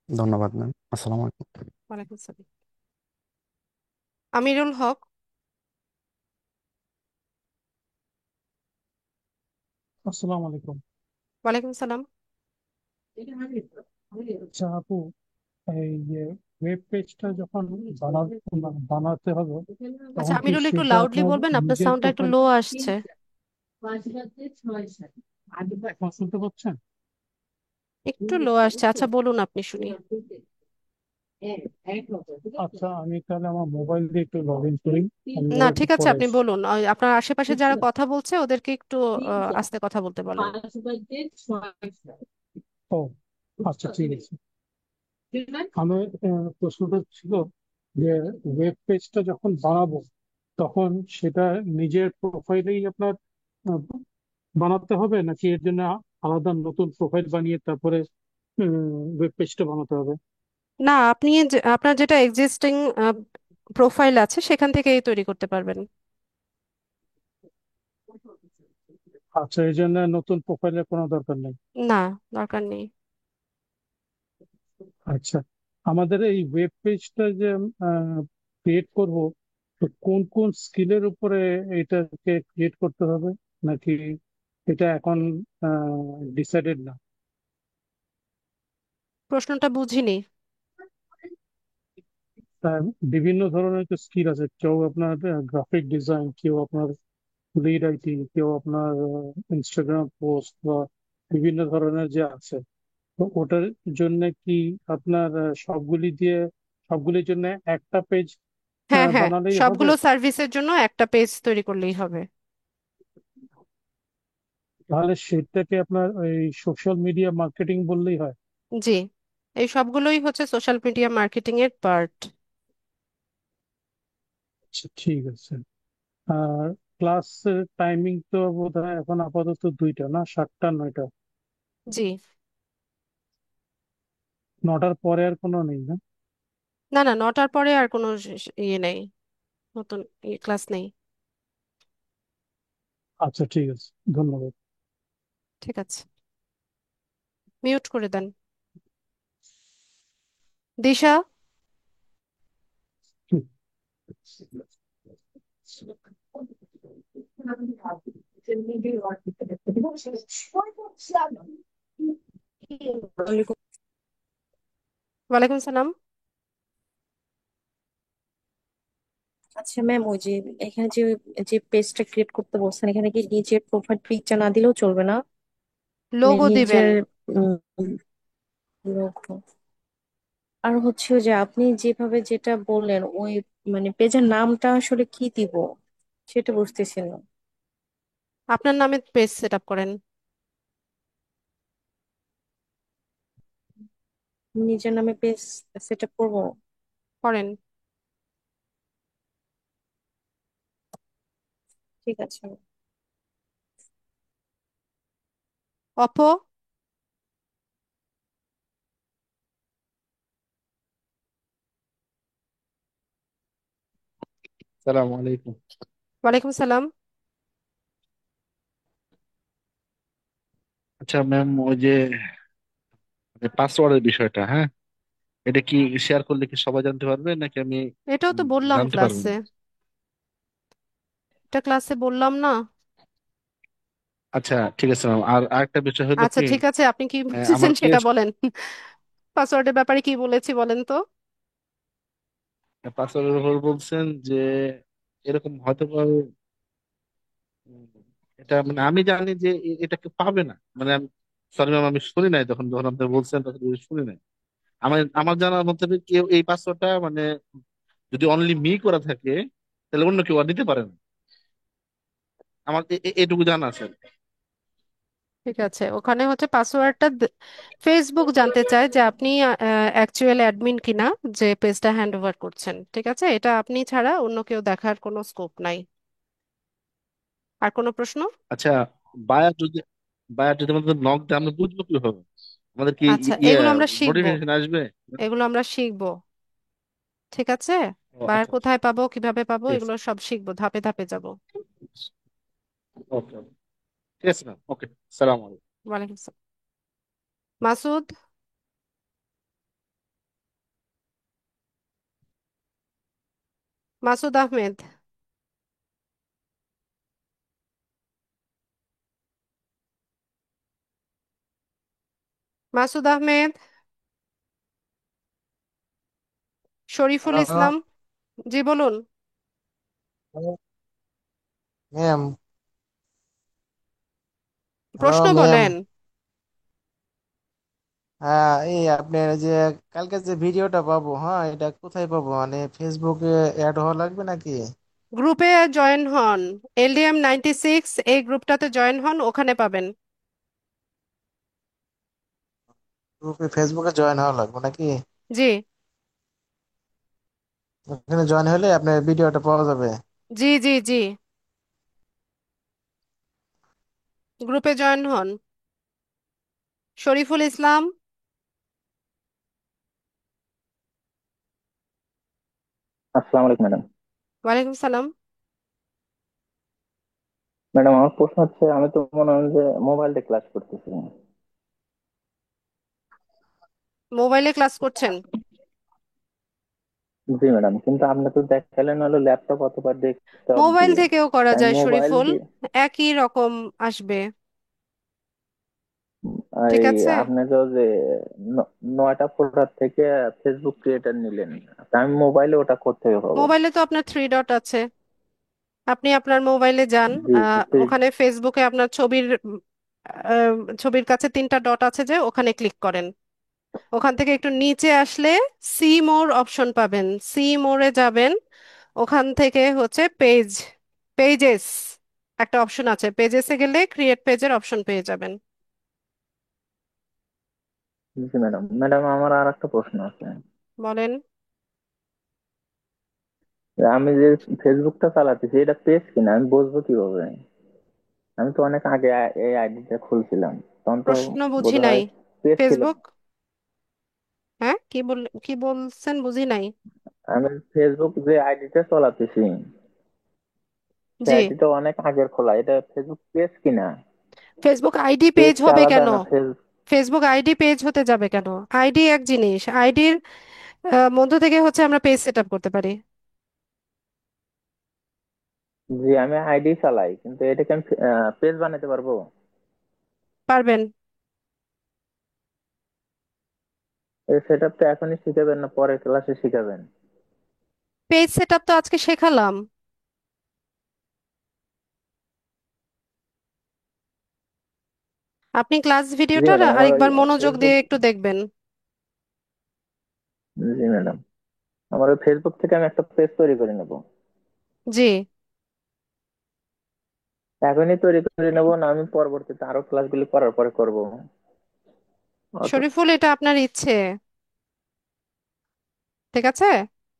ধন্যবাদ ম্যাম, আসসালামু আলাইকুম। ওয়ালাইকুম সালাম। আমিরুল হক। আসসালামু আলাইকুম। ওয়ালাইকুম সালাম। আচ্ছা আপু, এই যে ওয়েব পেজটা যখন বানাতে হবে আচ্ছা তখন কি আমিরুল, একটু সেটা লাউডলি আপনার বলবেন, আপনার নিজের সাউন্ডটা একটু প্রোফাইল? লো আসছে। এখন শুনতে পাচ্ছেন? একটু লো আসছে, আচ্ছা বলুন, আপনি শুনি। আচ্ছা, আমি তাহলে আমার মোবাইল দিয়ে একটু লগ ইন করি, আমি না আবার একটু ঠিক আছে, পরে আপনি আসছি। বলুন। আপনার আশেপাশে যারা কথা বলছে ওদেরকে একটু আস্তে কথা বলতে বলেন। ও আচ্ছা, ঠিক আছে। আমার প্রশ্নটা ছিল যে ওয়েব পেজটা যখন বানাবো তখন সেটা নিজের প্রোফাইলেই আপনার আহ, বানাতে হবে, নাকি এর জন্য আলাদা নতুন প্রোফাইল বানিয়ে তারপরে ওয়েব পেজটা বানাতে হবে? না, আপনি আপনার যেটা এক্সিস্টিং প্রোফাইল আছে সেখান থেকেই তৈরি করতে পারবেন। আচ্ছা, এই জন্য নতুন প্রোফাইলের কোনো দরকার নেই। না, দরকার নেই। আচ্ছা, আমাদের এই ওয়েব পেজটা যে ক্রিয়েট করব, তো কোন কোন স্কিলের উপরে এটাকে ক্রিয়েট করতে হবে, নাকি এটা এখন ডিসাইডেড না? প্রশ্নটা বুঝিনি। তা বিভিন্ন ধরনের তো স্কিল আছে, কেউ আপনার গ্রাফিক ডিজাইন, কেউ আপনার লিড আইটি, কেউ আপনার ইনস্টাগ্রাম পোস্ট বা বিভিন্ন ধরনের যে আছে। তো ওটার জন্য কি আপনার সবগুলির জন্য একটা পেজ হ্যাঁ হ্যাঁ, বানালেই হবে? সবগুলো সার্ভিসের জন্য একটা পেজ তৈরি করলেই হবে। তাহলে সেটাকে আপনার ওই সোশ্যাল মিডিয়া মার্কেটিং বললেই হয়? জি, এই সবগুলোই হচ্ছে সোশ্যাল মিডিয়া মার্কেটিং এর পার্ট। আচ্ছা, ঠিক আছে। আর ক্লাস টাইমিং তো বোধহয় এখন আপাতত দুইটা, না 7টা 9টা? জি। 9টার পরে আর কোনো নেই, না? না না, 9টার পরে আর কোনো ইয়ে নেই, নতুন ক্লাস নেই। আচ্ছা, ঠিক আছে, ধন্যবাদ। ঠিক আছে, মিউট করে দেন। দিশা। ওয়ালাইকুম সালাম। আচ্ছা ম্যাম, ওই যে এখানে যে যে পেজটা ক্রিয়েট করতে বলছেন, এখানে কি নিজের প্রোফাইল পিকচার না দিলেও চলবে না? মানে লোগো দিবেন। নিজের logo। আর হচ্ছে ওই যে আপনি যেভাবে যেটা বললেন ওই মানে পেজের নামটা আসলে কি দিব সেটা বুঝতেছি না। আপনার নামে পেজ সেট আপ করেন। নিজের নামে পেজ সেট আপ করবো? করেন। ঠিক আছে। অপো। সালাম আলাইকুম। ওয়ালাইকুম সালাম। আচ্ছা ম্যাম, ওই যে পাসওয়ার্ডের বিষয়টা, হ্যাঁ, এটা কি শেয়ার করলে কি সবাই জানতে পারবে নাকি আমি এটাও তো বললাম জানতে পারবো ক্লাসে, না? এটা ক্লাসে বললাম না? আচ্ছা ঠিক আছে ম্যাম, আর আরেকটা বিষয় হলো আচ্ছা কি, ঠিক আছে, আপনি কি বুঝেছেন আমার সেটা বলেন। পাসওয়ার্ডের ব্যাপারে কি বলেছি বলেন তো? পাসওয়ার্ডের উপর বলছেন যে এরকম হয়তো বা, উম, এটা মানে আমি জানি যে এটাকে পাবে না, মানে সরি ম্যাম, আমি শুনি নাই তখন, যখন আপনি বলছেন তখন আমি শুনি নাই। আমার আমার জানার মধ্যে কেউ এই পাসওয়ার্ডটা মানে যদি অনলি মি করা থাকে তাহলে অন্য কেউ আর নিতে পারে না। আমার এটুকু জানা আছে। ঠিক আছে, ওখানে হচ্ছে পাসওয়ার্ডটা ফেসবুক জানতে চায় যে আপনি অ্যাকচুয়াল অ্যাডমিন কিনা, যে পেজটা হ্যান্ড ওভার করছেন। ঠিক আছে, এটা আপনি ছাড়া অন্য কেউ দেখার কোনো স্কোপ নাই। আর কোনো প্রশ্ন? আচ্ছা, বায়ার যদি বায়ার যদি আমাদের নক দেয় আমরা বুঝবো কিভাবে? আমাদের কি আচ্ছা, ইয়ে এগুলো আমরা শিখবো, নোটিফিকেশন আসবে? এগুলো আমরা শিখবো। ঠিক আছে, ও বায়ার আচ্ছা আচ্ছা, কোথায় পাবো, কিভাবে পাবো, ঠিক আছে। এগুলো সব শিখবো, ধাপে ধাপে যাব। ওকে, ঠিক আছে ম্যাম, ওকে, সালাম আলাইকুম। ওয়ালাইকুম আসসালাম। মাসুদ। মাসুদ আহমেদ। মাসুদ আহমেদ। শরীফুল হ্যালো ইসলাম। জি বলুন। ম্যাম। হ্যালো প্রশ্ন ম্যাম। বলেন। হ্যাঁ, এই আপনার যে কালকে যে ভিডিওটা পাবো, হ্যাঁ, এটা কোথায় পাবো? মানে ফেসবুকে অ্যাড হওয়া লাগবে নাকি? গ্রুপে জয়েন হন, LDM96 এই গ্রুপটাতে জয়েন হন, ওখানে পাবেন। গ্রুপে ফেসবুকে জয়েন হওয়া লাগবে নাকি? জি। ওখানে জয়েন হলে আপনার ভিডিওটা পাওয়া যাবে। জি জি জি, গ্রুপে জয়েন হন। শরীফুল ইসলাম। আসসালামু আলাইকুম ম্যাডাম। ওয়ালাইকুম সালাম। ম্যাডাম, আমার প্রশ্ন হচ্ছে, আমি তো মনে হয় যে মোবাইল দিয়ে ক্লাস করতেছি। মোবাইলে ক্লাস করছেন? জি ম্যাডাম, কিন্তু আপনি তো দেখালেন হলো ল্যাপটপ অথবা ডেস্কটপ মোবাইল দিয়ে। থেকেও করা তাই যায় মোবাইল শরীফুল, দিয়ে একই রকম আসবে। এই ঠিক আছে, আপনি তো যে 9টা ফোল্ডার থেকে ফেসবুক ক্রিয়েটার নিলেন, তা আমি মোবাইলে ওটা করতে পাবো? মোবাইলে তো আপনার 3 ডট আছে, আপনি আপনার মোবাইলে যান। জি ওখানে ফেসবুকে আপনার ছবির কাছে 3টা ডট আছে, যে ওখানে ক্লিক করেন। ওখান থেকে একটু নিচে আসলে সি মোর অপশন পাবেন, সি মোরে যাবেন। ওখান থেকে হচ্ছে পেজেস একটা অপশন আছে, পেজেসে গেলে ক্রিয়েট পেজের অপশন পেয়ে যাবেন। জি ম্যাডাম। ম্যাডাম, আমার আর একটা প্রশ্ন আছে। বলেন। যে আমি যে ফেসবুকটা চালাতেছি, এটা পেজ কিনা আমি বুঝবো কিভাবে? আমি তো অনেক আগে এই আইডিটা খুলছিলাম, তখন তো প্রশ্ন বুঝি নাই। বোধহয় পেজ ছিল। ফেসবুক, হ্যাঁ কি বলছেন বুঝি নাই। আমি ফেসবুক যে আইডিটা চালাতেছি, সেই জি। আইডিটা অনেক আগের খোলা। এটা ফেসবুক পেজ কিনা? ফেসবুক আইডি পেজ পেজটা হবে আলাদা কেন? না ফেসবুক আইডি পেজ হতে যাবে কেন? আইডি এক জিনিস, আইডির মধ্য থেকে হচ্ছে আমরা পেজ সেট আপ করতে পারি। জি, আমি আইডি চালাই, কিন্তু এটাকে আমি পেজ বানাতে পারবো? পারবেন। এই সেট আপটা এখনই শিখাবেন না পরের ক্লাসে শিখাবেন? পেজ সেট আপ তো আজকে শেখালাম। আপনি ক্লাস জি ভিডিওটা ম্যাডাম, আমার ওই আরেকবার মনোযোগ ফেসবুক দিয়ে একটু দেখবেন। জি ম্যাডাম, আমার ওই ফেসবুক থেকে আমি একটা পেজ তৈরি করে নেব। জি। এখনই তৈরি করে নেব না আমি পরবর্তীতে আরো ক্লাসগুলি করার পরে করব? অত শরীফুল, এটা আপনার ইচ্ছে। ঠিক আছে।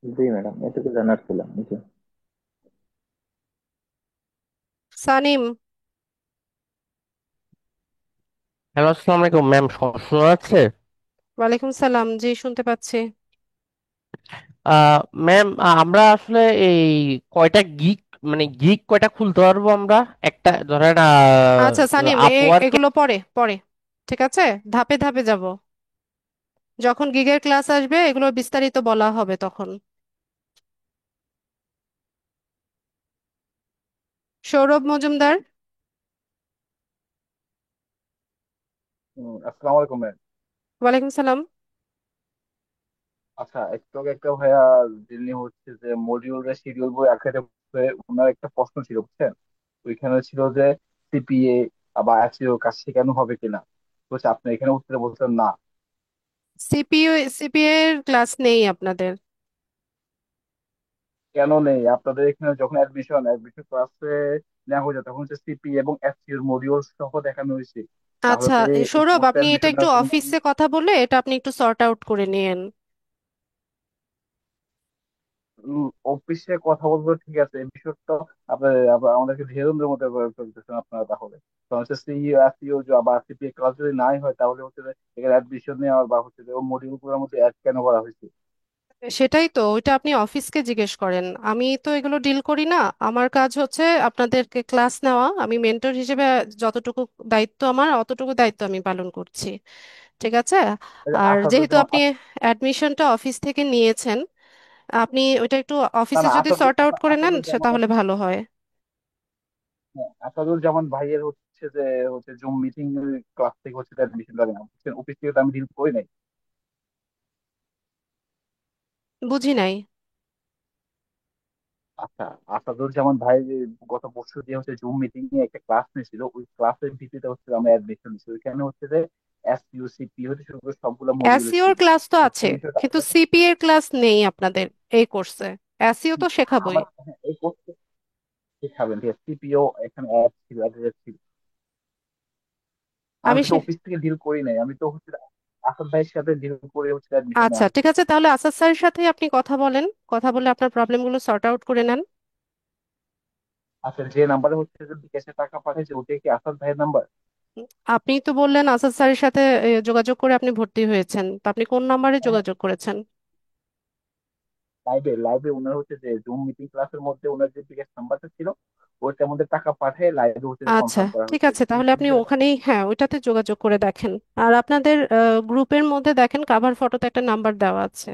জি ম্যাডাম, এটুকু জানার ছিল। জি। সানিম। হ্যালো, আসসালামু আলাইকুম ম্যাম, শোনা যাচ্ছে? ওয়ালাইকুম সালাম, জি শুনতে পাচ্ছি। আহ ম্যাম, আমরা আসলে এই কয়টা গিগ, মানে গিগ কয়টা খুলতে পারবো আমরা? একটা ধরেন আচ্ছা সানিম, আপওয়ার্কে। এগুলো পরে পরে, ঠিক আছে, ধাপে ধাপে যাব। যখন গিগের ক্লাস আসবে এগুলো বিস্তারিত বলা হবে তখন। সৌরভ মজুমদার। আসসালামু আলাইকুম ম্যাম। ওয়ালাইকুম সালাম। আচ্ছা, একটু আগে একটা ভাইয়া যিনি হচ্ছে যে মডিউলের শিডিউল বই আকারে ওনার একটা প্রশ্ন ছিল বুঝছেন। ওইখানে ছিল যে সিপিএ বা এসইও কাজ শেখানো হবে কিনা। তো হচ্ছে আপনি এখানে উত্তরে বলছেন না। সিপিএ এর ক্লাস নেই আপনাদের? কেন নেই? আপনাদের এখানে যখন অ্যাডমিশন অ্যাডমিশন ক্লাসে নেওয়া হয়েছে তখন হচ্ছে সিপি এবং এসইও মডিউল সহ দেখানো হয়েছে। তাহলে আচ্ছা তো এই সৌরভ, কোর্সে আপনি এটা অ্যাডমিশন একটু নেওয়ার জন্য অফিসে কথা বলে এটা আপনি একটু সর্ট আউট করে নিয়েন। অফিসে কথা বলবো, ঠিক আছে। এই বিষয়টা আপনার আমাদেরকে ধীরেন্দ্রের মধ্যে করে ফেলতেছেন আপনারা তাহলে। কারণ হচ্ছে সিইও এসইও বা সিপিএ ক্লাস যদি নাই হয় তাহলে হচ্ছে যে এখানে অ্যাডমিশন নেওয়ার বা হচ্ছে যে মডিউল গুলোর মধ্যে অ্যাড কেন করা হয়েছে। সেটাই তো, ওইটা আপনি অফিসকে জিজ্ঞেস করেন, আমি তো এগুলো ডিল করি না। আমার কাজ হচ্ছে আপনাদেরকে ক্লাস নেওয়া, আমি মেন্টর হিসেবে যতটুকু দায়িত্ব আমার অতটুকু দায়িত্ব আমি পালন করছি, ঠিক আছে। এই যে আর যেহেতু আসাদুজ্জামান আপনি অ্যাডমিশনটা অফিস থেকে নিয়েছেন, আপনি ওইটা একটু না অফিসে না যদি সর্ট আউট করে নেন সে আসাদুজ্জামান তাহলে ভালো হয়। আসাদুজ্জামান ভাইয়ের হচ্ছে যে হচ্ছে জুম মিটিং ক্লাস থেকে হচ্ছে অ্যাডমিশনটা নেওয়া বুঝছেন। অফিস থেকে তো আমি ডিল করি নাই। বুঝি নাই। আচ্ছা, আসাদুজ্জামান ভাই যে গত পরশু দিয়ে হচ্ছে জুম মিটিং এ একটা ক্লাস নিয়েছিল, ওই ক্লাসের ভিত্তিতে হচ্ছে আমরা অ্যাডমিশন নিয়েছি। ওইখানে হচ্ছে যে এসইউসিপি হচ্ছে শুরু করে সবগুলো মডিউল এসইও এর ছিল। ক্লাস তো তো আছে, সেই বিষয়টা কিন্তু সিপিএ এর ক্লাস নেই আপনাদের এই কোর্সে। এসইও তো শেখাবই। আমার, হ্যাঁ, এই কোর্সে শিখাবেন, ঠিক আছে। সিপিও এখানে অ্যাড ছিল, অ্যাড ছিল। আমি আমি কিন্তু অফিস থেকে ডিল করি নাই, আমি তো হচ্ছে আসাদ ভাইয়ের সাথে ডিল করে হচ্ছে অ্যাডমিশন আচ্ছা নেওয়া ঠিক হয়েছে। আছে, তাহলে আসাদ স্যারের সাথে আপনি কথা বলেন, কথা বলে আপনার প্রবলেমগুলো সর্ট আউট করে নেন। আচ্ছা, যে নাম্বারে হচ্ছে যে বিকাশে টাকা পাঠিয়েছে ওটাই কি আসাদ ভাইয়ের নাম্বার? আপনি তো বললেন আসাদ স্যারের সাথে যোগাযোগ করে আপনি ভর্তি হয়েছেন, তো আপনি কোন নাম্বারে যোগাযোগ করেছেন? লাইভে লাইভে ওনার হচ্ছে যে জুম মিটিং ক্লাসের মধ্যে ওনার যে বিকাশ নাম্বারটা ছিল ওইটার মধ্যে টাকা পাঠিয়ে লাইভে হচ্ছে যে আচ্ছা কনফার্ম করা ঠিক হয়েছে। আছে, তাহলে আপনি ওখানেই, হ্যাঁ ওইটাতে যোগাযোগ করে দেখেন। আর আপনাদের গ্রুপের মধ্যে দেখেন কাভার ফটোতে একটা নাম্বার দেওয়া আছে,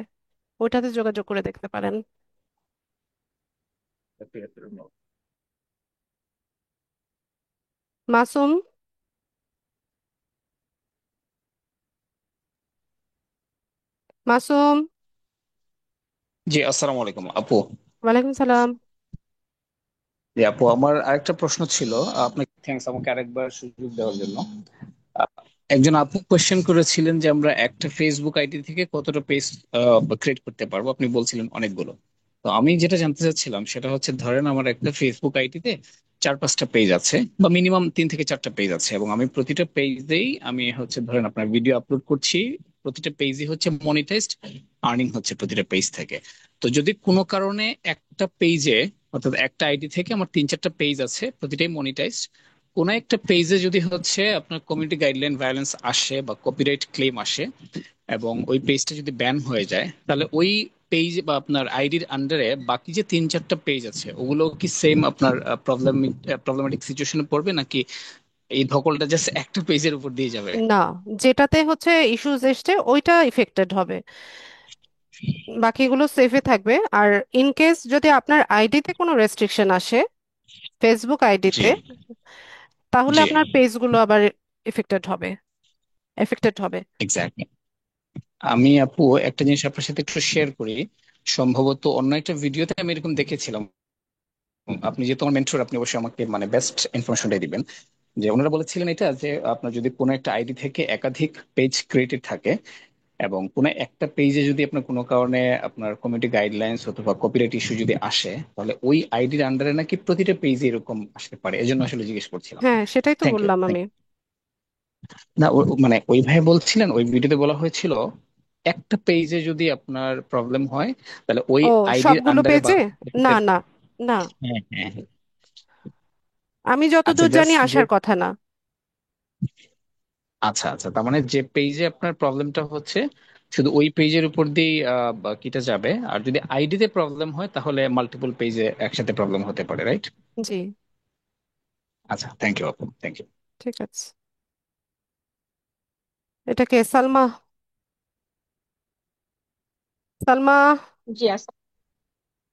ওইটাতে যোগাযোগ করে দেখতে পারেন। ঠিক আছে, ধন্যবাদ। মাসুম। মাসুম। জি, আসসালামু আলাইকুম আপু। ওয়ালাইকুম সালাম। জি আপু, আমার আরেকটা প্রশ্ন ছিল। আপনাকে থ্যাঙ্কস আমাকে আরেকবার সুযোগ দেওয়ার জন্য। আহ, একজন আপু কোশ্চেন করেছিলেন যে আমরা একটা ফেসবুক আইডি থেকে কতটা পেজ ক্রিয়েট করতে পারবো, আপনি বলছিলেন অনেকগুলো। তো আমি যেটা জানতে চাচ্ছিলাম সেটা হচ্ছে, ধরেন আমার একটা ফেসবুক আইডিতে 4-5টা পেজ আছে, বা মিনিমাম 3 থেকে 4টা পেজ আছে, এবং আমি প্রতিটা পেজেই আমি হচ্ছে ধরেন আপনার ভিডিও আপলোড করছি। প্রতিটা পেজই হচ্ছে মনিটাইজড, আর্নিং হচ্ছে প্রতিটা পেজ থেকে। তো যদি কোনো কারণে একটা পেজে, অর্থাৎ একটা আইডি থেকে আমার 3-4টা পেজ আছে, প্রতিটাই মনিটাইজড, কোন একটা পেজে যদি হচ্ছে আপনার কমিউনিটি গাইডলাইন ভায়োলেন্স আসে বা কপিরাইট ক্লেম আসে, এবং ওই পেজটা যদি ব্যান হয়ে যায়, তাহলে ওই পেজ বা আপনার আইডির আন্ডারে বাকি যে 3-4টা পেজ আছে ওগুলো কি সেম আপনার প্রবলেমেটিক সিচুয়েশনে পড়বে, নাকি এই ধকলটা জাস্ট একটা পেজের উপর দিয়ে যাবে? না, যেটাতে হচ্ছে ইস্যুস এসছে ওইটা ইফেক্টেড হবে, বাকিগুলো সেফে থাকবে। আর ইন কেস যদি আপনার আইডিতে কোনো রেস্ট্রিকশন আসে, ফেসবুক জি। আইডিতে, তাহলে জি, আপনার পেজগুলো আবার এফেক্টেড হবে, এফেক্টেড হবে। এক্স্যাক্টলি। আমি আপু একটা জিনিস আপনার সাথে একটু শেয়ার করি। সম্ভবত অন্য একটা ভিডিওতে আমি এরকম দেখেছিলাম। আপনি যেহেতু আমার মেন্টর, আপনি অবশ্যই আমাকে মানে বেস্ট ইনফরমেশনটাই দিবেন। যে ওনারা বলেছিলেন এটা, যে আপনার যদি কোনো একটা আইডি থেকে একাধিক পেজ ক্রিয়েটেড থাকে, এবং কোনো একটা পেজে যদি আপনার কোনো কারণে আপনার কমিউনিটি গাইডলাইন্স অথবা কপিরাইট ইস্যু যদি আসে, তাহলে ওই আইডির আন্ডারে নাকি প্রতিটা পেজে এরকম আসতে পারে, এজন্য আসলে জিজ্ঞেস করছিলাম। হ্যাঁ সেটাই তো থ্যাংক ইউ। বললাম আমি। না, মানে ওই ভাই বলছিলেন, ওই ভিডিওতে বলা হয়েছিল একটা পেজে যদি আপনার প্রবলেম হয় তাহলে ওই ও, আইডির সবগুলো আন্ডারে পেজে? বারো। না না না, হ্যাঁ হ্যাঁ হ্যাঁ। আমি আচ্ছা যতদূর জানি জাস্ট যে, আসার কথা না। আচ্ছা আচ্ছা, তার মানে যে পেজে আপনার প্রবলেমটা হচ্ছে শুধু ওই পেজের উপর দিয়ে কিটা যাবে, আর যদি আইডিতে প্রবলেম হয় তাহলে মাল্টিপল পেজে একসাথে প্রবলেম হতে পারে, রাইট? জি, আচ্ছা, থ্যাংক ইউ আপু, থ্যাংক ইউ। ঠিক আছে। এটা কে? সালমা? সালমা? জি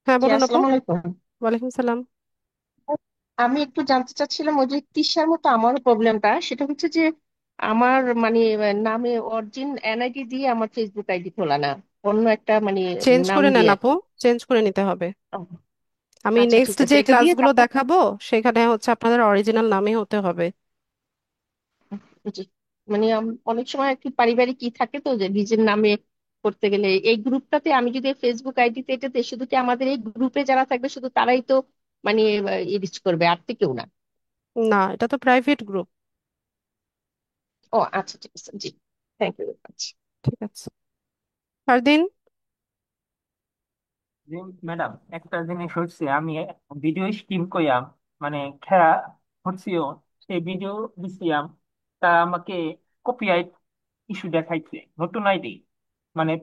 হ্যাঁ জি, বলুন আপু। আসসালামু আলাইকুম। ওয়ালাইকুম সালাম। আমি একটু জানতে চাচ্ছিলাম ওই যে তিশার মতো আমারও প্রবলেমটা, সেটা হচ্ছে যে আমার মানে নামে অরিজিন এনআইডি দিয়ে আমার ফেসবুক আইডি খোলা না, অন্য একটা মানে চেঞ্জ নাম করে নেন দিয়ে আর আপু, কি। চেঞ্জ করে নিতে হবে। ও, আমি আচ্ছা নেক্সট ঠিক আছে, যে এটা দিয়ে ক্লাসগুলো তারপর দেখাবো সেখানে হচ্ছে আপনাদের অরিজিনাল নামে হতে হবে। জি, মানে অনেক সময় আর কি পারিবারিক কি থাকে তো যে নিজের নামে করতে গেলে এই গ্রুপটাতে আমি যদি ফেসবুক আইডিতে এটাতে শুধু কি আমাদের এই গ্রুপে যারা থাকবে শুধু তারাই তো মানে রিচ করবে, আর তো কেউ না? না, এটা তো প্রাইভেট গ্রুপ। ও আচ্ছা ঠিক আছে, জি, থ্যাংক ইউ ভেরি মাচ। ঠিক আছে। ফারদিন? জি ম্যাডাম, একটা জিনিস হচ্ছে আমি ভিডিও স্ট্রিম কইয়াম, মানে খেলা হচ্ছিও, সেই ভিডিও দিছিলাম, তা আমাকে কপিরাইট ইস্যু দেখাইছে। নতুন আইডি মানে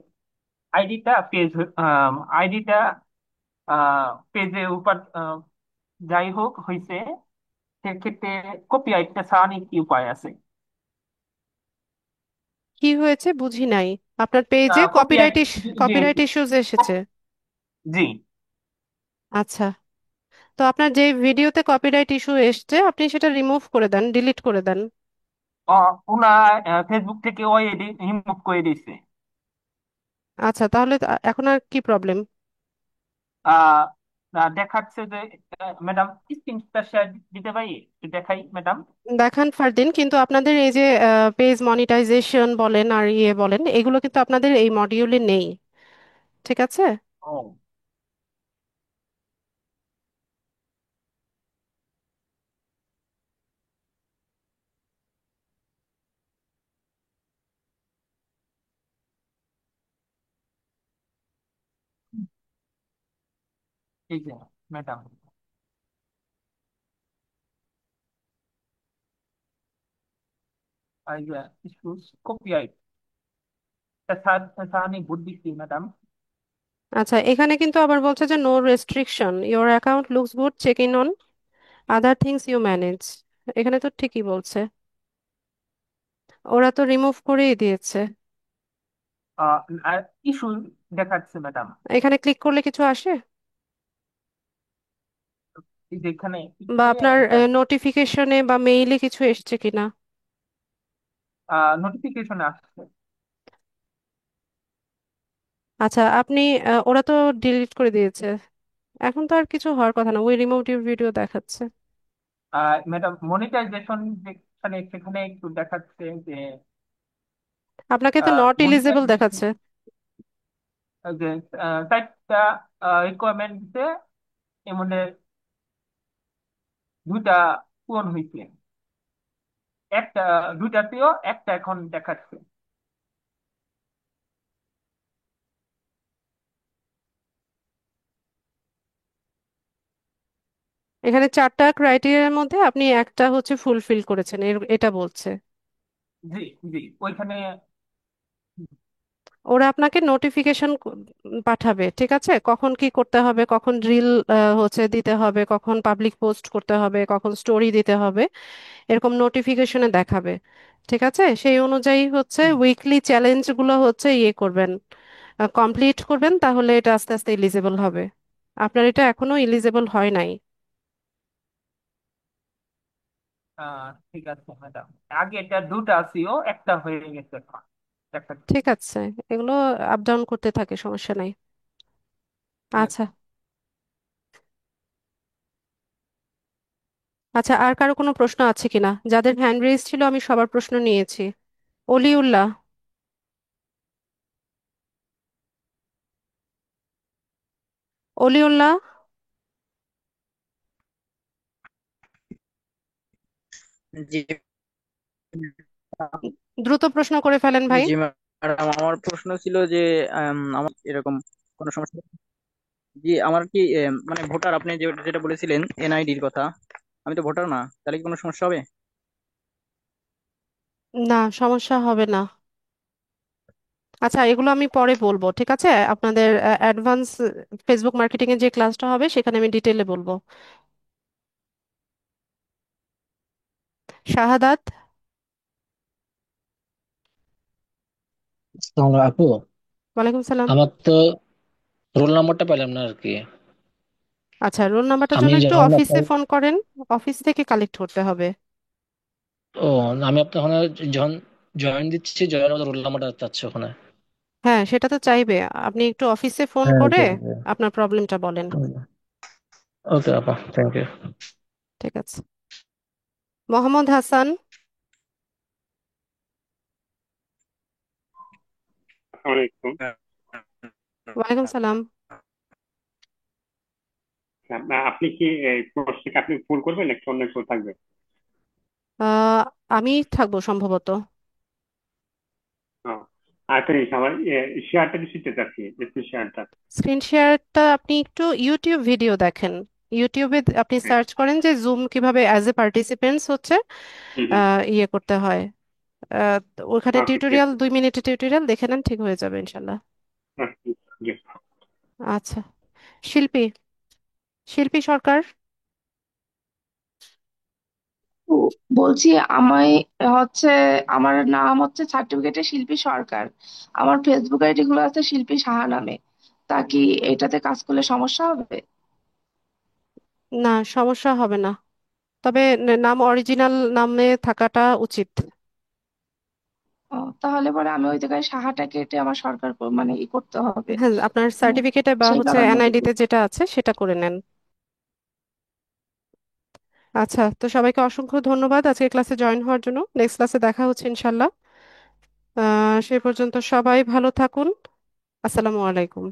আইডিটা পেজ আইডিটা পেজে উপর যাই হোক হয়েছে, সেক্ষেত্রে কপিরাইটটা ছাড়ানোর কি উপায় আছে? কি হয়েছে বুঝি নাই। আপনার পেজে কপিরাইট, জি কপিরাইট ইস্যুজ এসেছে? জি। আচ্ছা, তো আপনার যে ভিডিওতে কপিরাইট ইস্যু এসছে আপনি সেটা রিমুভ করে দেন, ডিলিট করে দেন। ওনার ফেসবুক থেকে ওই আইডি রিমুভ করে দিয়েছে। আচ্ছা, তাহলে এখন আর কি প্রবলেম? আহ দেখাচ্ছে যে ম্যাডাম স্ক্রিনটা শেয়ার দিতে পারি, একটু দেখাই ম্যাডাম। দেখান ফারদিন, কিন্তু আপনাদের এই যে পেজ মনিটাইজেশন বলেন আর ইয়ে বলেন, এগুলো কিন্তু আপনাদের এই মডিউলে নেই, ঠিক আছে? ও, এই যে ম্যাডাম, এই যে ইস্যুস কপিরাইট সাহানি ভোট দিচ্ছি ম্যাডাম। আচ্ছা, এখানে কিন্তু আবার বলছে যে no restriction, your account looks good, check in on other things you manage. এখানে তো ঠিকই বলছে, ওরা তো রিমুভ করেই দিয়েছে। ইস্যু দেখাচ্ছে ম্যাডাম, এখানে ক্লিক করলে কিছু আসে? এই যে এখানে বা আপনার নোটিফিকেশনে বা মেইলে কিছু এসছে কিনা? নোটিফিকেশন আসছে। আচ্ছা, আপনি ওরা তো ডিলিট করে দিয়েছে, এখন তো আর কিছু হওয়ার কথা না, ওই রিমুভ ইউর ভিডিও দেখাচ্ছে। ম্যাডাম মনিটাইজেশন যেখানে সেখানে একটু দেখাচ্ছে যে আপনাকে তো নট এলিজেবল মনিটাইজেশন, দেখাচ্ছে। যে চারটা রিকোয়ারমেন্ট দিতে, এর মধ্যে দুইটা পূরণ হয়েছে, একটা দুইটাতেও একটা এখন দেখাচ্ছে। এখানে চারটা ক্রাইটেরিয়ার মধ্যে আপনি একটা হচ্ছে ফুলফিল করেছেন, এটা বলছে। জি জি, ওইখানে। ওরা আপনাকে নোটিফিকেশন পাঠাবে, ঠিক আছে, কখন কি করতে হবে, কখন রিল হচ্ছে দিতে হবে, কখন পাবলিক পোস্ট করতে হবে, কখন স্টোরি দিতে হবে, এরকম নোটিফিকেশনে দেখাবে। ঠিক আছে, সেই অনুযায়ী হচ্ছে উইকলি চ্যালেঞ্জ গুলো হচ্ছে ইয়ে করবেন, কমপ্লিট করবেন, তাহলে এটা আস্তে আস্তে এলিজেবল হবে। আপনার এটা এখনো এলিজেবল হয় নাই। ঠিক আছে ম্যাডাম, আগে এটা দুটা ছিল, একটা হয়ে গেছে এখন দেখাচ্ছে। ঠিক আছে, এগুলো আপ ডাউন করতে থাকে, সমস্যা নাই। ঠিক আছে। আচ্ছা। আচ্ছা, আর কারো কোনো প্রশ্ন আছে কিনা? যাদের হ্যান্ড রেজ ছিল আমি সবার প্রশ্ন নিয়েছি। অলিউল্লাহ? অলিউল্লাহ, জি দ্রুত প্রশ্ন করে ফেলেন ভাই। জি ম্যাম। আর আমার প্রশ্ন ছিল যে আমার এরকম কোনো সমস্যা, জি আমার কি মানে ভোটার, আপনি যেটা যেটা বলেছিলেন এনআইডির কথা, আমি তো ভোটার না, তাহলে কি কোনো সমস্যা হবে? না, সমস্যা হবে না। আচ্ছা, এগুলো আমি পরে বলবো, ঠিক আছে? আপনাদের অ্যাডভান্স ফেসবুক মার্কেটিং এর যে ক্লাসটা হবে সেখানে আমি ডিটেলে বলবো। শাহাদাত। আসসালামু আলাইকুম আপু। ওয়ালাইকুম সালাম। আমার তো রোল নাম্বারটা পেলাম না আর কি। আচ্ছা, রোল নাম্বারটার আমি জন্য একটু যখন অফিসে আপনার ফোন করেন, অফিস থেকে কালেক্ট করতে হবে। ও আমি আপনার ওখানে যখন জয়েন দিচ্ছি, জয়েন রোল নাম্বারটা চাচ্ছে ওখানে। হ্যাঁ, সেটা তো চাইবে। আপনি একটু অফিসে ফোন হ্যাঁ করে জি আপনার প্রবলেমটা বলেন। ওকে আপা, থ্যাংক ইউ। ঠিক আছে। মোহাম্মদ হাসান। আলাইকুম। ওয়ালাইকুম সালাম। আপনি কি এই প্রশ্নকে আপনি ফুল করবেন নাকি অন্য কেউ থাকবে? আহ আমি থাকবো সম্ভবত। ও, আরেকটা জিনিস, আমার শেয়ারটা দিতে চাচ্ছি, স্ক্রিন শেয়ারটা। স্ক্রিন শেয়ারটা আপনি একটু ইউটিউব ভিডিও দেখেন। ইউটিউবে আপনি হ্যাঁ। সার্চ করেন যে জুম কিভাবে অ্যাজ এ পার্টিসিপেন্টস হচ্ছে হুম হুম। ইয়ে করতে হয়। ওখানে ওকে, ঠিক টিউটোরিয়াল আছে। 2 মিনিটের টিউটোরিয়াল দেখে নেন, ঠিক হয়ে যাবে ইনশাল্লাহ। জি। আচ্ছা। শিল্পী, শিল্পী সরকার। তো বলছি, আমায় হচ্ছে, আমার নাম হচ্ছে সার্টিফিকেটে শিল্পী সরকার। আমার ফেসবুক আইডি গুলো আছে শিল্পী সাহা নামে। তা কি এটাতে কাজ করলে সমস্যা হবে? না, সমস্যা হবে না। তবে নাম অরিজিনাল নামে থাকাটা উচিত। তাহলে পরে আমি ওই জায়গায় সাহাটা কেটে আমার সরকার মানে করতে হবে। হ্যাঁ, আপনার উম, সার্টিফিকেটে বা সেই হচ্ছে কারণে এনআইডি তে যেটা আছে সেটা করে নেন। আচ্ছা, তো সবাইকে অসংখ্য ধন্যবাদ আজকে ক্লাসে জয়েন হওয়ার জন্য। নেক্সট ক্লাসে দেখা হচ্ছে ইনশাল্লাহ। সে পর্যন্ত সবাই ভালো থাকুন। আসসালামু আলাইকুম।